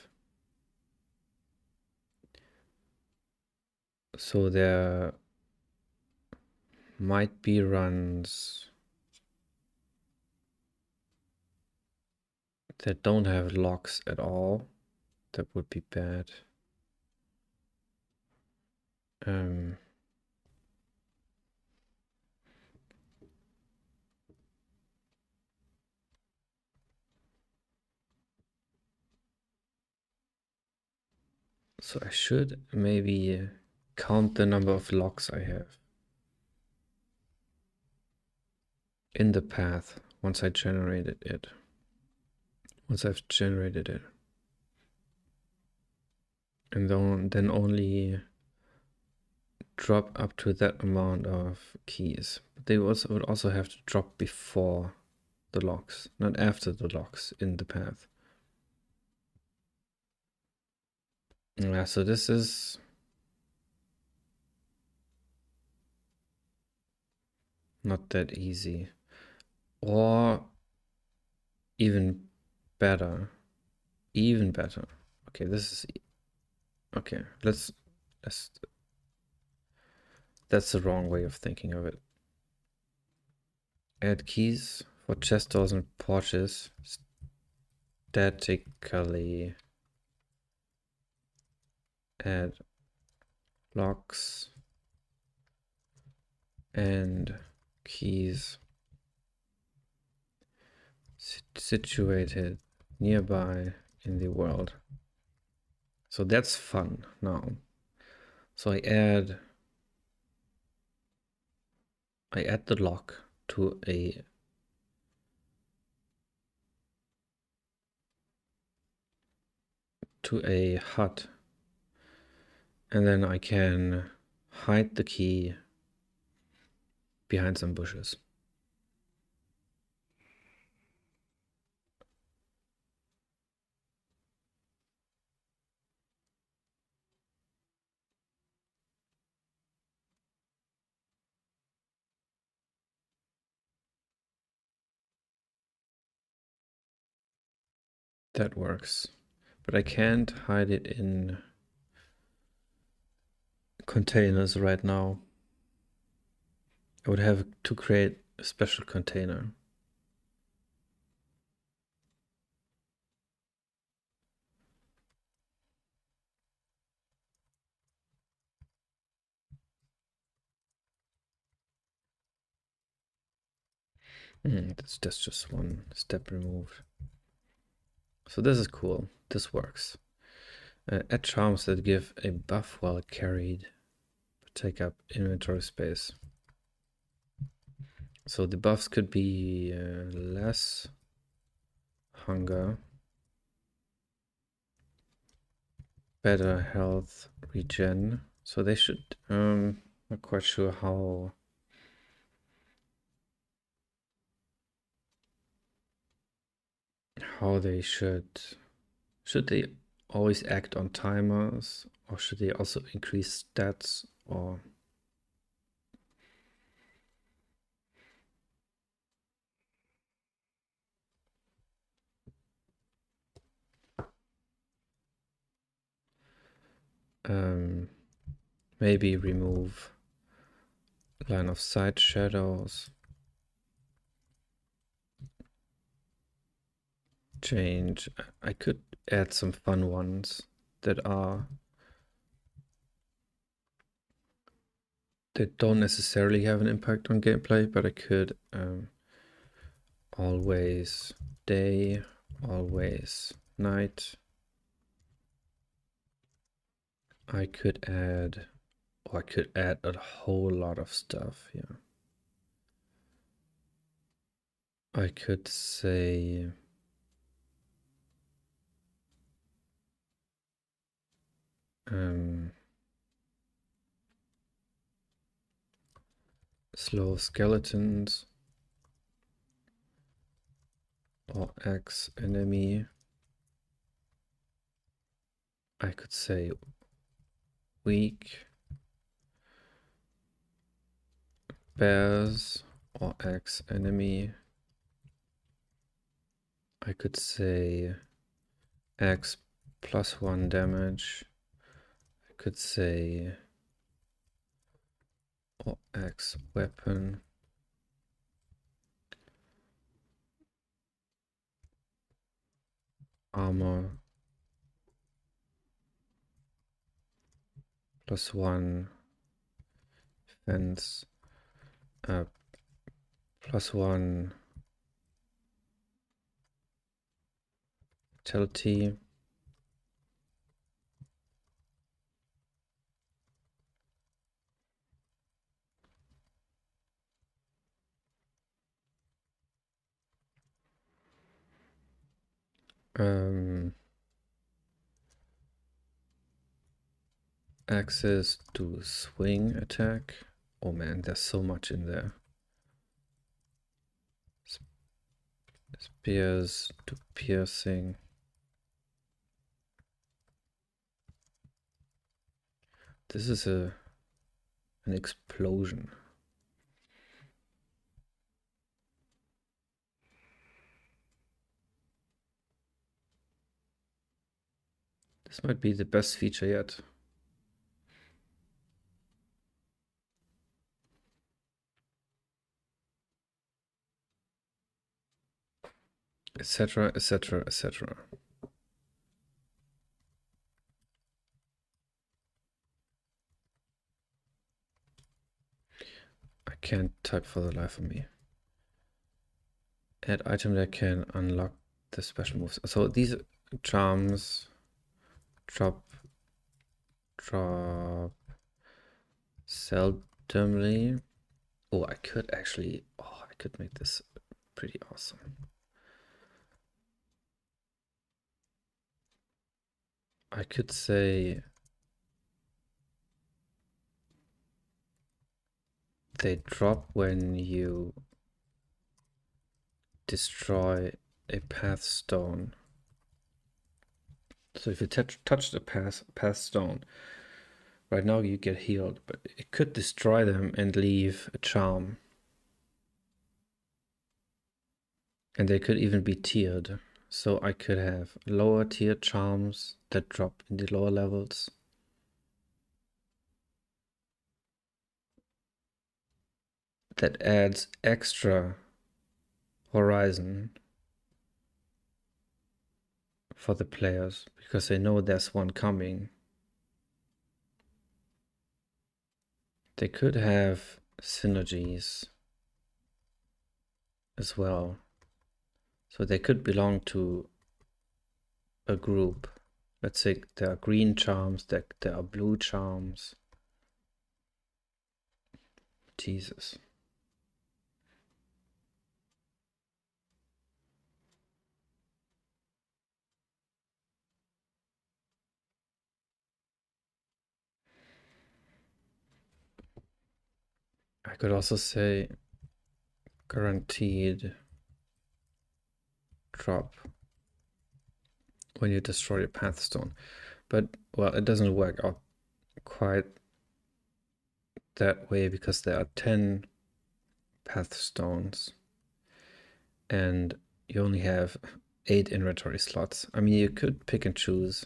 So there might be runs that don't have locks at all. That would be bad. So I should maybe count the number of locks I have in the path once I've generated it. And then only drop up to that amount of keys. But they would also have to drop before the locks, not after the locks in the path. Yeah, so this is not that easy. Or even better. Even better. Okay, this is okay. Let's that's the wrong way of thinking of it. Add keys for chest doors and porches statically. Add locks and keys situated nearby in the world. So that's fun now. So I add the lock to a hut, and then I can hide the key behind some bushes. That works, but I can't hide it in containers right now. I would have to create a special container. That's just one step removed. So this is cool. This works. Add charms that give a buff while carried. Take up inventory space. So the buffs could be less hunger, better health regen. So they should, not quite sure how they should they always act on timers, or should they also increase stats, or maybe remove line of sight shadows, change. I could add some fun ones that don't necessarily have an impact on gameplay, but I could always day, always night. I could add a whole lot of stuff, yeah. I could say slow skeletons or X enemy. I could say weak bears or X enemy. I could say X +1 damage. I could say or X weapon. Armor +1 defense, +1 vitality, access to swing attack. Oh man, there's so much in there. Spears to piercing. This is an explosion. This might be the best feature yet. Etc, etc, etc. I can't type for the life of me. Add item that can unlock the special moves. So these charms drop seldomly. Oh, I could actually, I could make this pretty awesome. I could say they drop when you destroy a path stone. So if you touch the path stone, right now you get healed, but it could destroy them and leave a charm. And they could even be tiered. So I could have lower tier charms that drop in the lower levels. That adds extra horizon for the players because they know there's one coming. They could have synergies as well. So they could belong to a group. Let's say there are green charms, there are blue charms. Jesus. I could also say guaranteed drop when you destroy a pathstone. But, well, it doesn't work out quite that way because there are 10 pathstones and you only have 8 inventory slots. I mean, you could pick and choose.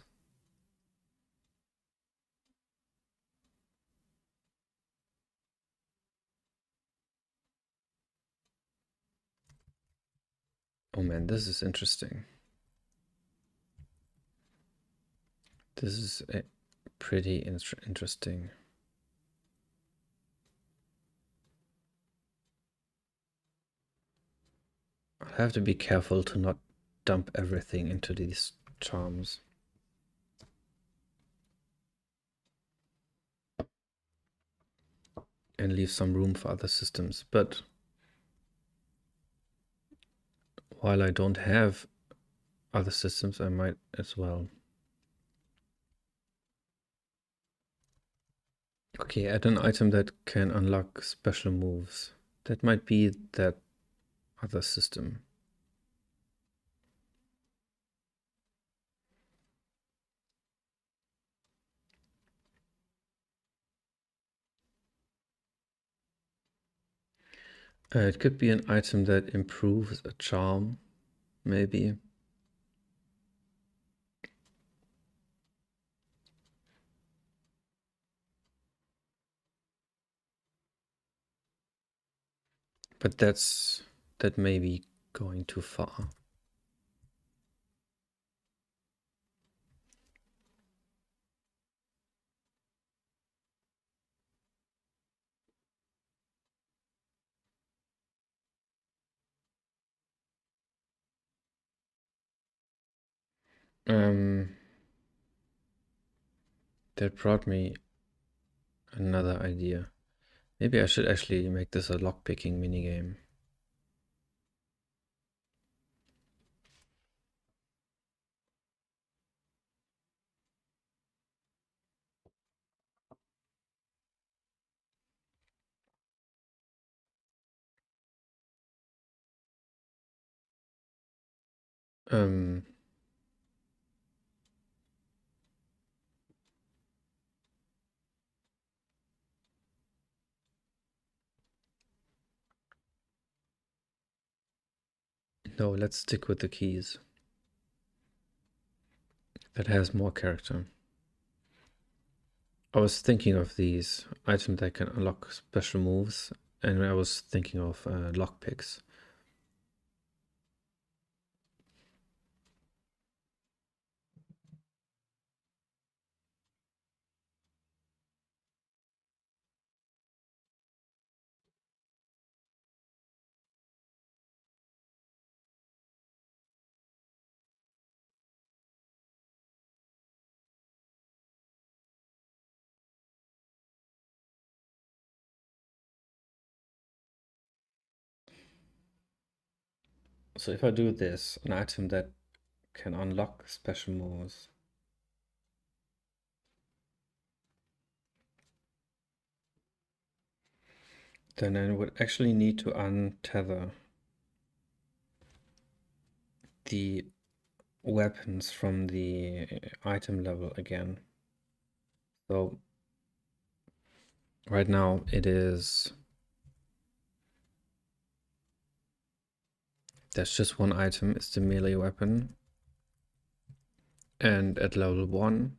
Oh man, this is interesting. This is pretty interesting. I'll have to be careful to not dump everything into these charms. And leave some room for other systems. But while I don't have other systems, I might as well. Okay, add an item that can unlock special moves. That might be that other system. It could be an item that improves a charm, maybe. But that may be going too far. That brought me another idea. Maybe I should actually make this a lockpicking minigame. No, let's stick with the keys. That has more character. I was thinking of these items that can unlock special moves, and I was thinking of lockpicks. So if I do this, an item that can unlock special moves, then I would actually need to untether the weapons from the item level again. So right now it is, there's just one item, it's the melee weapon. And at level 1,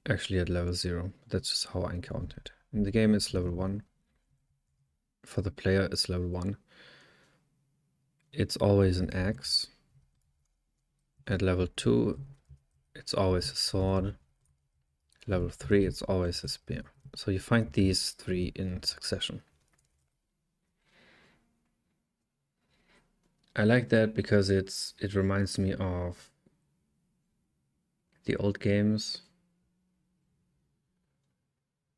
actually at level 0, that's just how I encounter it. In the game it's level 1. For the player it's level 1. It's always an axe. At level 2 it's always a sword. Level 3 it's always a spear. So you find these 3 in succession. I like that because it reminds me of the old games,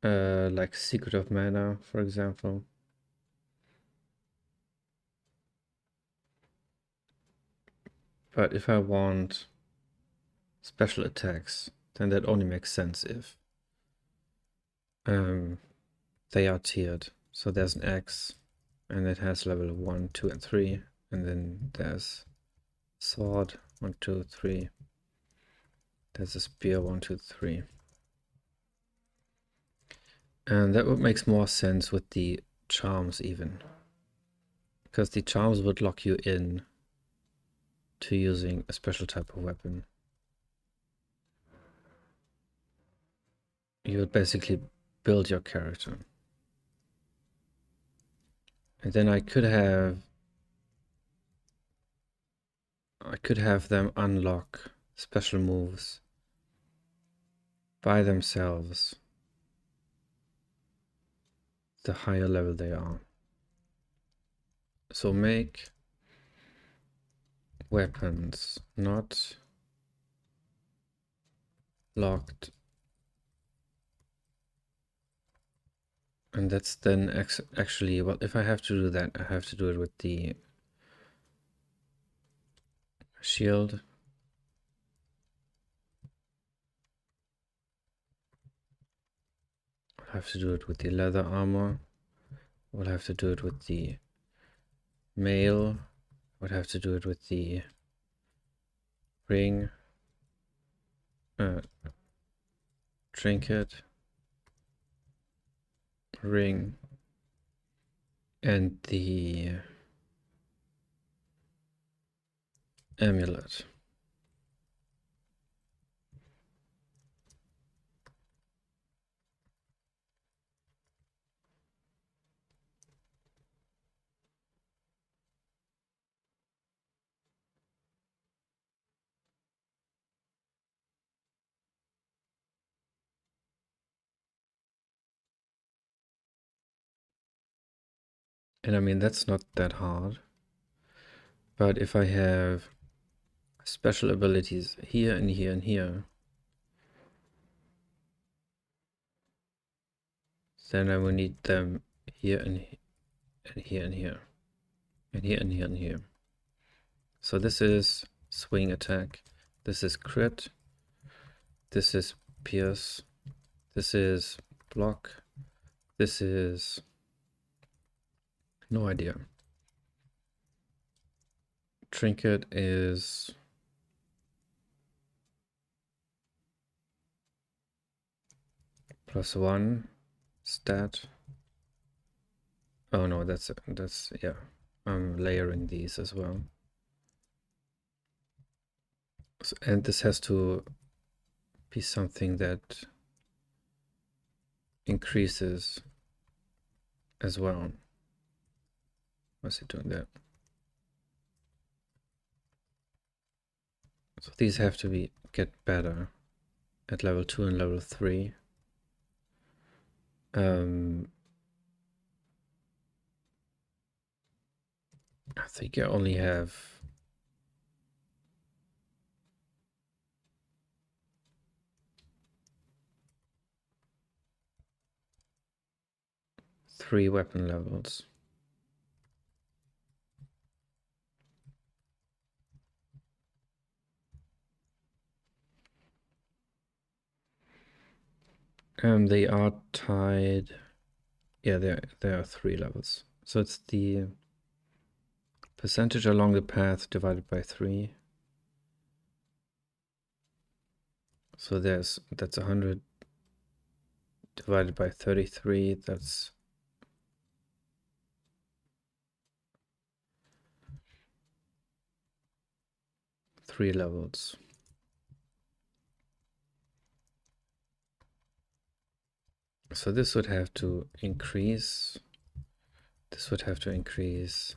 like Secret of Mana, for example. But if I want special attacks, then that only makes sense if they are tiered. So there's an axe, and it has level 1, 2, and 3, and then there's sword 1, 2, 3. There's a spear 1, 2, 3. And that would make more sense with the charms even, because the charms would lock you in to using a special type of weapon. You would basically build your character. And then I could have them unlock special moves by themselves the higher level they are. So make weapons not locked, and that's then actually, well, if I have to do that, I have to do it with the shield. I have to do it with the leather armor. I will have to do it with the mail. I would have to do it with the ring, trinket, ring, and the amulet. And I mean, that's not that hard. But if I have special abilities here and here and here, then I will need them here and here and here, and here and here and here. So this is swing attack, this is crit, this is pierce, this is block, this is no idea. Trinket is +1 stat. Oh no, that's yeah. layering these as well. So, and this has to be something that increases as well. What's it doing that? So these have to get better at level 2 and level 3. I think I only have 3 weapon levels. They are tied. Yeah, there are 3 levels. So it's the percentage along the path divided by 3. So that's 100 divided by 33. That's 3 levels. So this would have to increase. This would have to increase.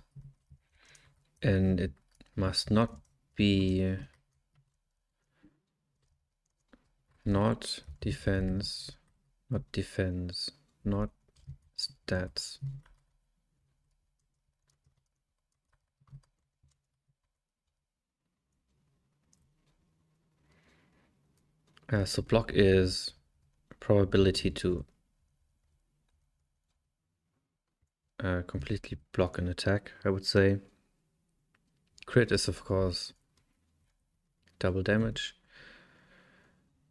And it must not be not defense, not stats. So block is probability to completely block an attack, I would say. Crit is, of course, double damage.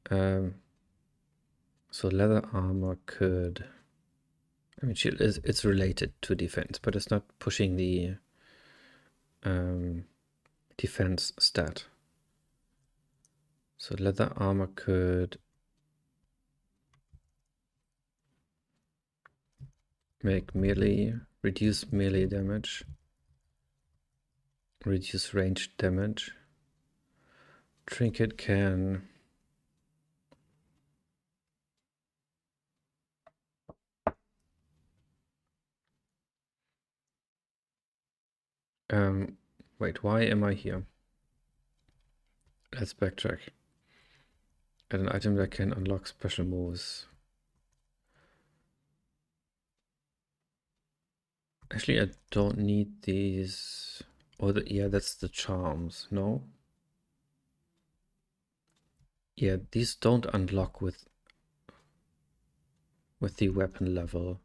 So leather armor could... I mean, shield it's related to defense, but it's not pushing the defense stat. So leather armor could make melee, reduce melee damage, reduce range damage. Trinket can wait, why am I here? Let's backtrack. Add an item that can unlock special moves. Actually, I don't need these. Oh, yeah, that's the charms, no? Yeah, these don't unlock with the weapon level.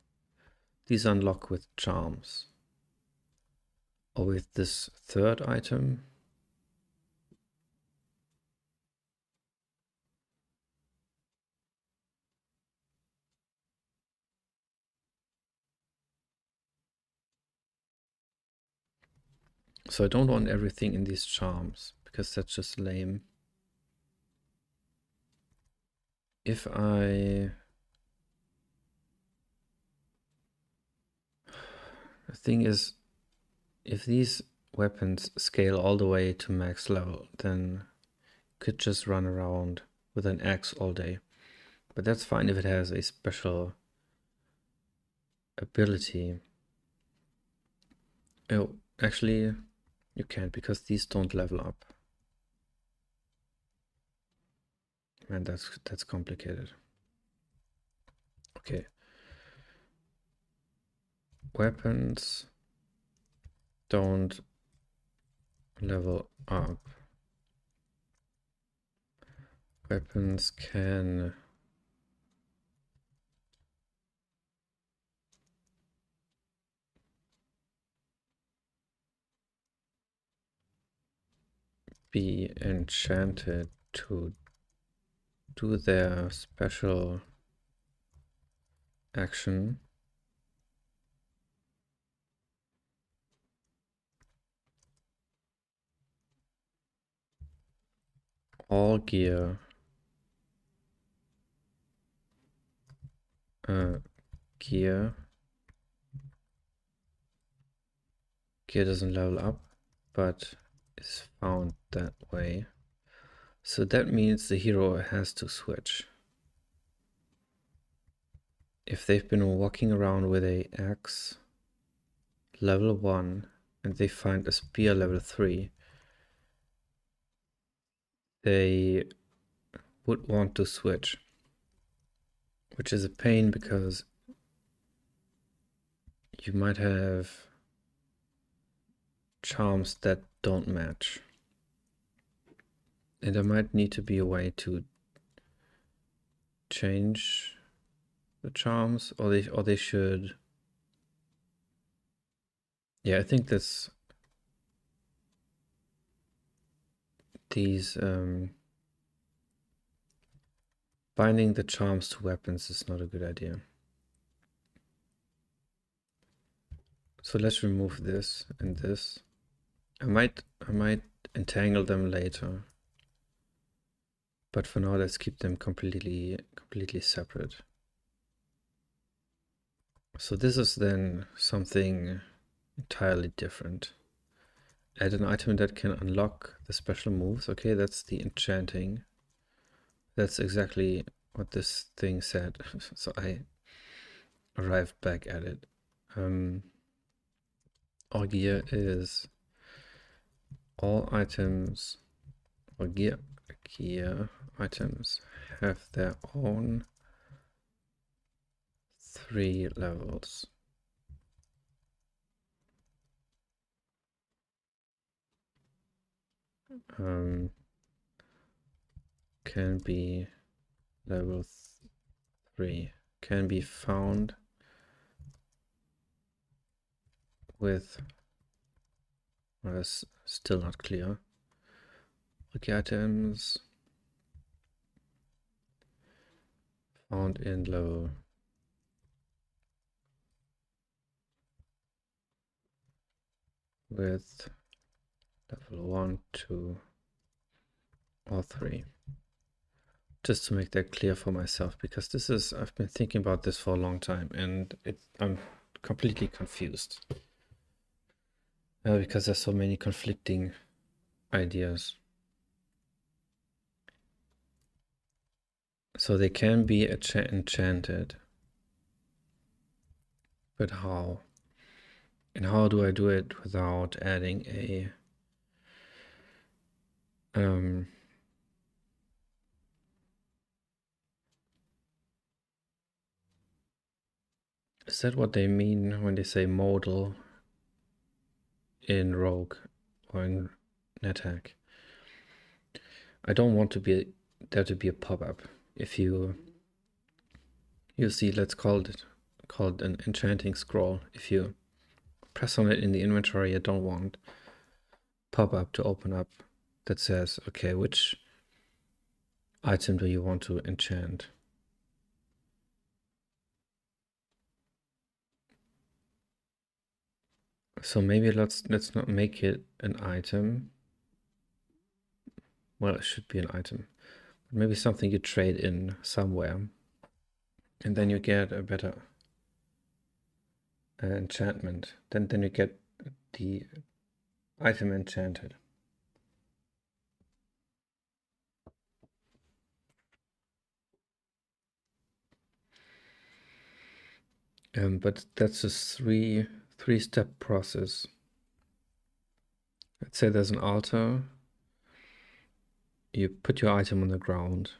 These unlock with charms. Or with this third item. So I don't want everything in these charms, because that's just lame. If I... The thing is, if these weapons scale all the way to max level, then could just run around with an axe all day. But that's fine if it has a special ability. Oh, actually, you can't, because these don't level up. Man, that's complicated. Okay. Weapons don't level up. Weapons can be enchanted to do their special action. All gear gear Gear doesn't level up, but is found that way. So that means the hero has to switch. If they've been walking around with a axe level 1 and they find a spear level 3, they would want to switch, which is a pain because you might have charms that don't match. And there might need to be a way to change the charms, or they should. Yeah, I think that's these binding the charms to weapons is not a good idea. So let's remove this and this. I might entangle them later, but for now let's keep them completely separate. So this is then something entirely different. Add an item that can unlock the special moves. Okay, that's the enchanting. That's exactly what this thing said. So I arrived back at it. Our gear is all items, or gear items have their own 3 levels. Can be level 3, can be found with, well, that's still not clear. Okay, items found in level with level 1, 2, or 3. Just to make that clear for myself, because this is, I've been thinking about this for a long time and I'm completely confused. Because there's so many conflicting ideas. So they can be enchanted. But how? And how do I do it without adding a is that what they mean when they say modal in Rogue or in NetHack? I don't want to be there to be a pop-up. If you see, let's call it an enchanting scroll. If you press on it in the inventory, I don't want pop-up to open up that says, okay, which item do you want to enchant? So maybe let's not make it an item. Well, it should be an item. Maybe something you trade in somewhere. And then you get a better enchantment. Then you get the item enchanted. But that's a three-step process. Let's say there's an altar. You put your item on the ground.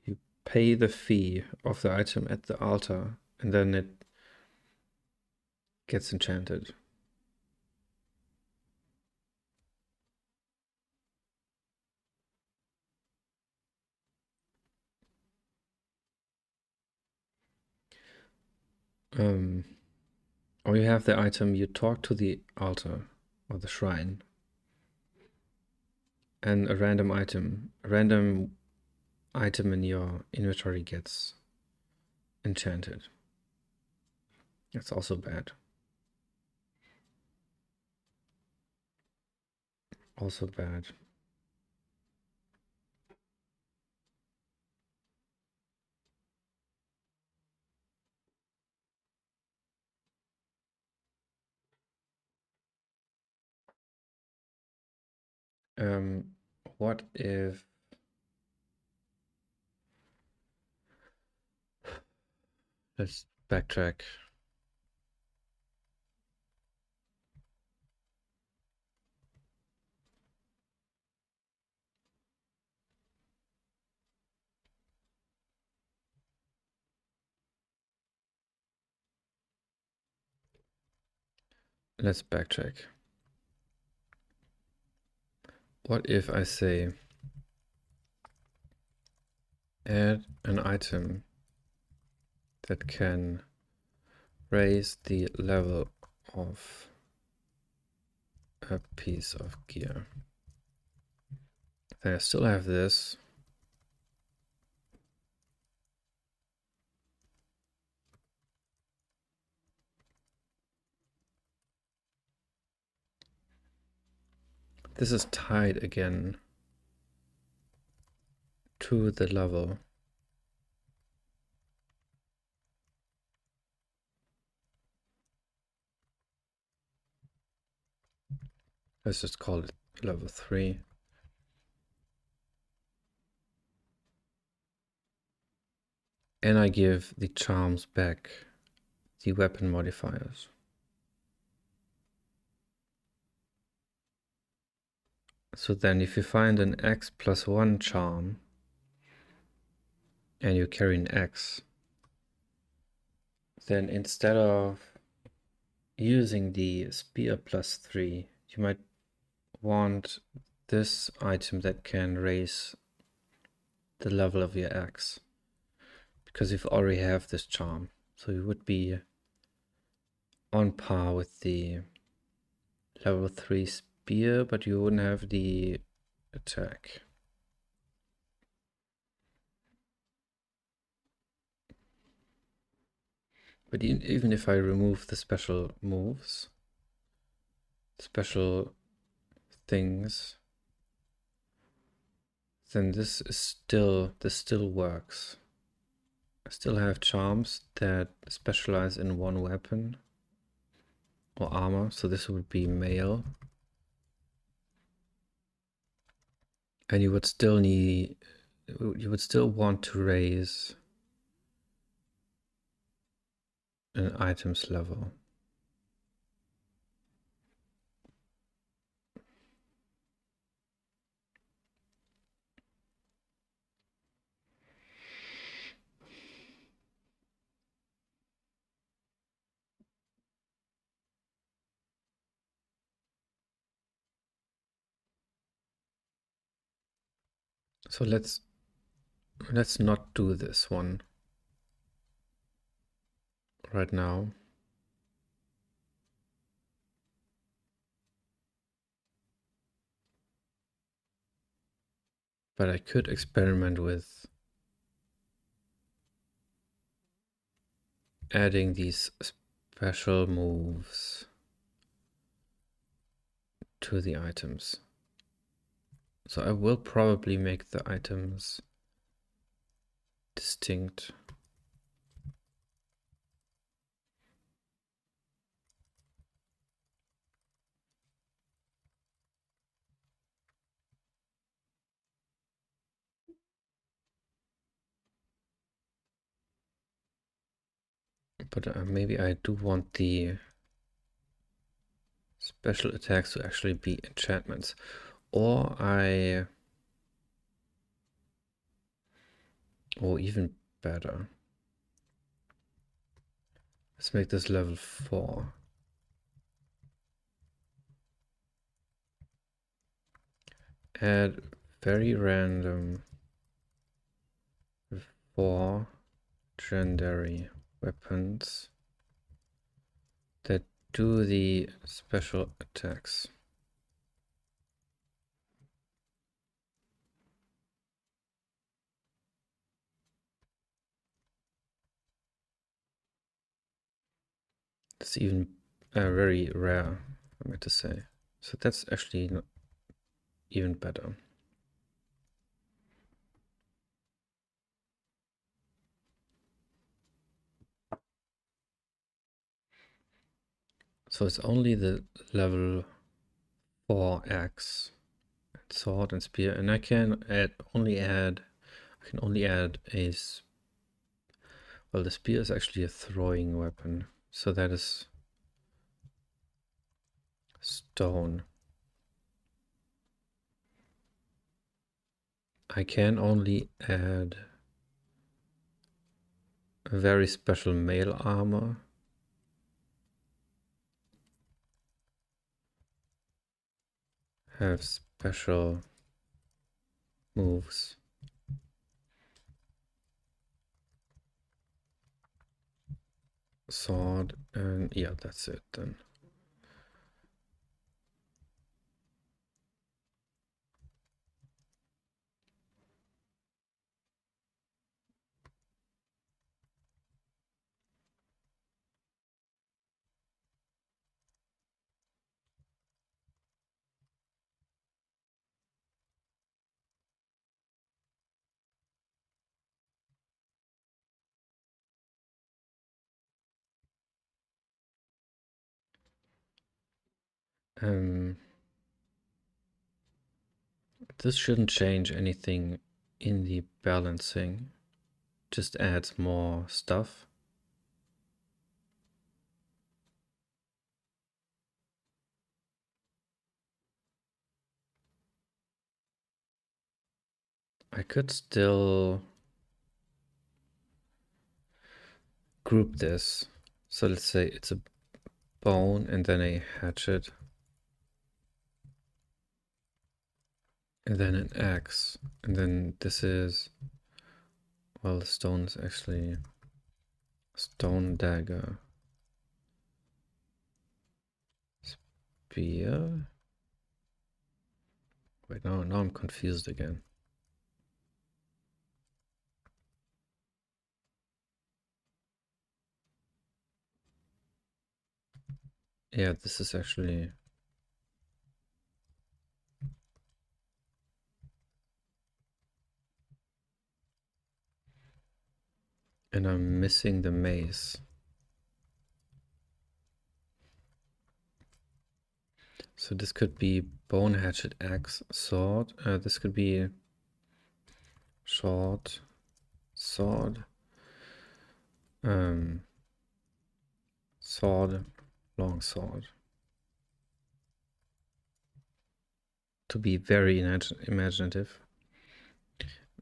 You pay the fee of the item at the altar, and then it gets enchanted. Or you have the item, you talk to the altar or the shrine, and a random item in your inventory gets enchanted. That's also bad. Also bad. What if let's backtrack. Let's backtrack. What if I say add an item that can raise the level of a piece of gear? Then I still have this. This is tied again to the level. Let's just call it level 3. And I give the charms back the weapon modifiers. So then if you find an X plus 1 charm and you carry an X, then instead of using the spear plus 3, you might want this item that can raise the level of your X, because you already have this charm. So you would be on par with the level 3 spear, but you wouldn't have the attack. But even if I remove the special moves, special things, then this still works. I still have charms that specialize in one weapon or armor, so this would be mail. And you would still want to raise an item's level. So let's not do this one right now. But I could experiment with adding these special moves to the items. So I will probably make the items distinct. But maybe I do want the special attacks to actually be enchantments. Or or even better. Let's make this level 4. Add very random 4 legendary weapons that do the special attacks. It's even very rare, I meant to say. So that's actually not even better. So it's only the level 4x and sword and spear, and I can only add a well, the spear is actually a throwing weapon, so that is stone. I can only add a very special mail armor. Have special moves. Sword, and yeah, that's it then. This shouldn't change anything in the balancing, just adds more stuff. I could still group this. So let's say it's a bone and then a hatchet. And then an axe. And then this is, well, the stone is actually stone dagger. Spear? Wait, now I'm confused again. Yeah, this is actually... And I'm missing the mace. So this could be bone, hatchet, axe, sword. This could be short sword, sword, long sword. To be very imaginative,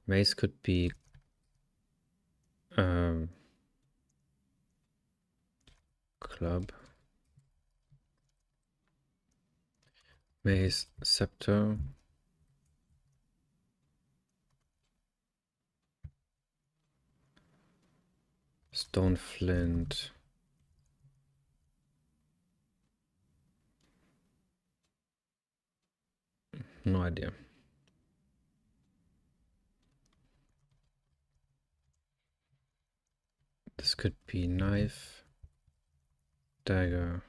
mace could be club, mace, scepter, stone flint, no idea. This could be knife, dagger,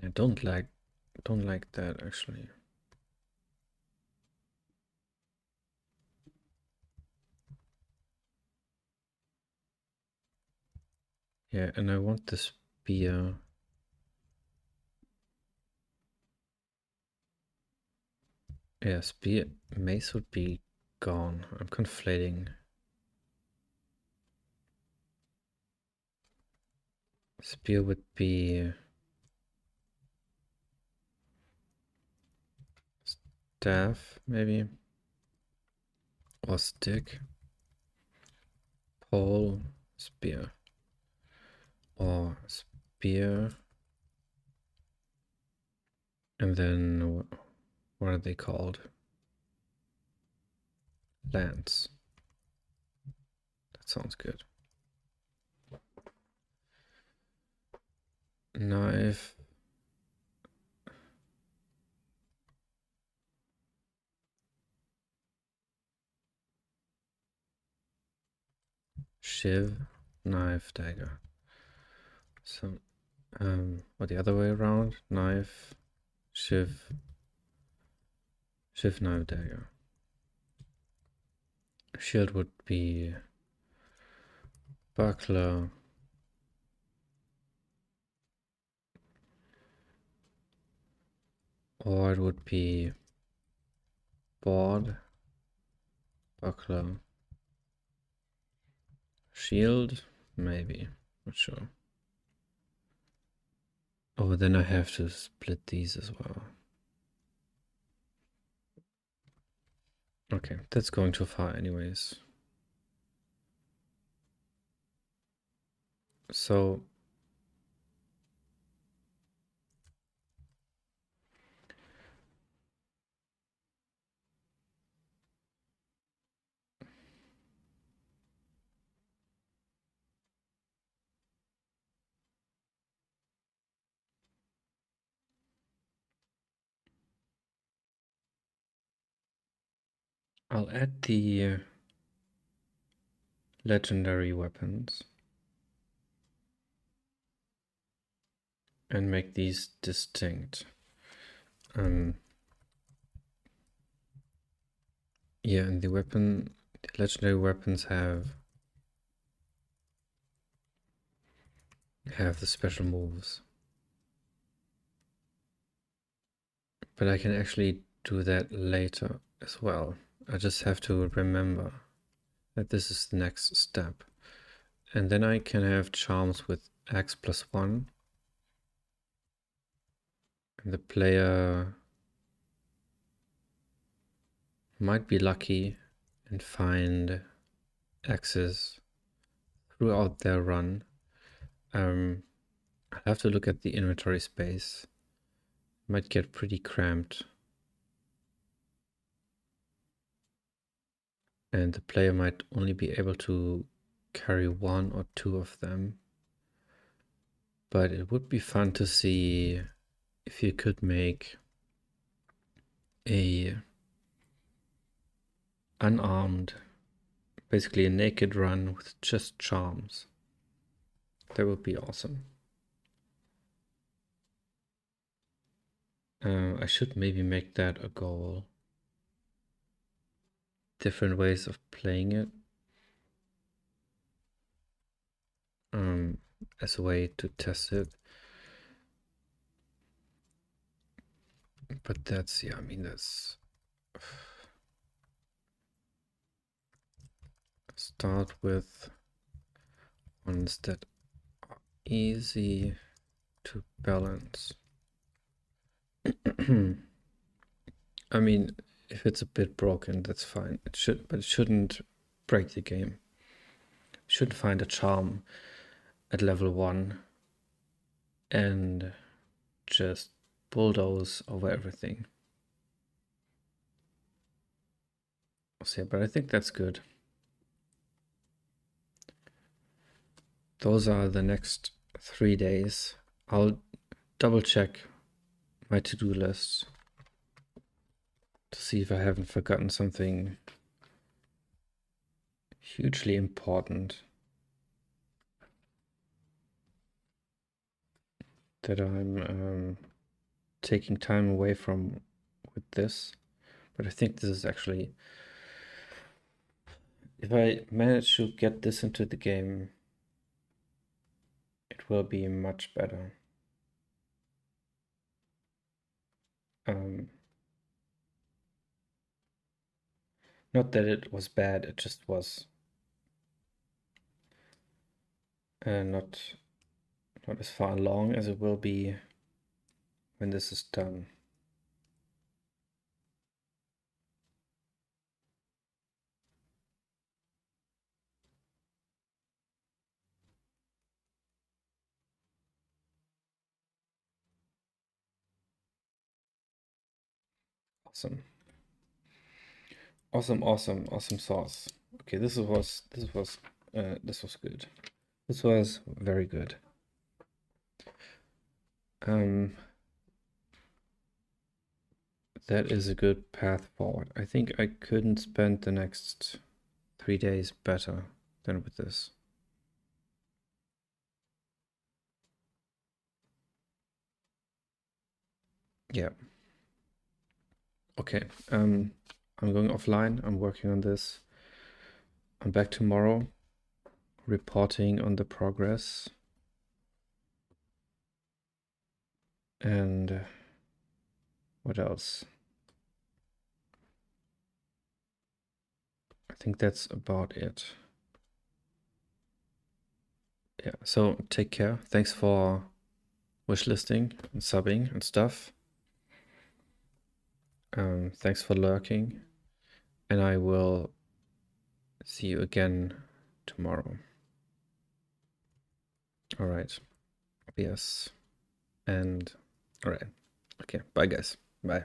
I don't like that actually. Yeah, and I want the spear. Yeah, spear, mace would be gone. I'm conflating. Spear would be staff, maybe, or stick, pole, spear, or spear, and then what are they called? Lance. That sounds good. Knife. Shiv, knife, dagger. So, or the other way around, knife, shiv, knife, dagger. Shield would be buckler, or it would be board, buckler, shield, maybe, not sure. Oh, then I have to split these as well. Okay, that's going too far anyways. So I'll add the legendary weapons and make these distinct. Yeah, and the legendary weapons have the special moves. But I can actually do that later as well. I just have to remember that this is the next step. And then I can have charms with X +1. And the player might be lucky and find X's throughout their run. I'll have to look at the inventory space. Might get pretty cramped. And the player might only be able to carry 1 or 2 of them. But it would be fun to see if you could make a unarmed, basically a naked run with just charms. That would be awesome. I should maybe make that a goal. Different ways of playing it. As a way to test it. But that's, yeah, I mean, that's... Start with ones that are easy to balance. I mean, if it's a bit broken, that's fine. But it shouldn't break the game. Should find a charm at level 1 and just bulldoze over everything. So, but I think that's good. Those are the next 3 days. I'll double check my to-do list to see if I haven't forgotten something hugely important that I'm taking time away from with this. But I think this is actually, if I manage to get this into the game, it will be much better. Not that it was bad, it just was not as far along as it will be when this is done. Awesome. Awesome sauce. Okay, this was good. This was very good. That is a good path forward. I think I couldn't spend the next 3 days better than with this. Yeah. Okay. I'm going offline. I'm working on this. I'm back tomorrow. reporting on the progress. And what else? I think that's about it. Yeah, so take care. Thanks for wishlisting and subbing and stuff. Thanks for lurking. And I will see you again tomorrow. All right. Yes. And all right. Okay. Bye, guys. Bye.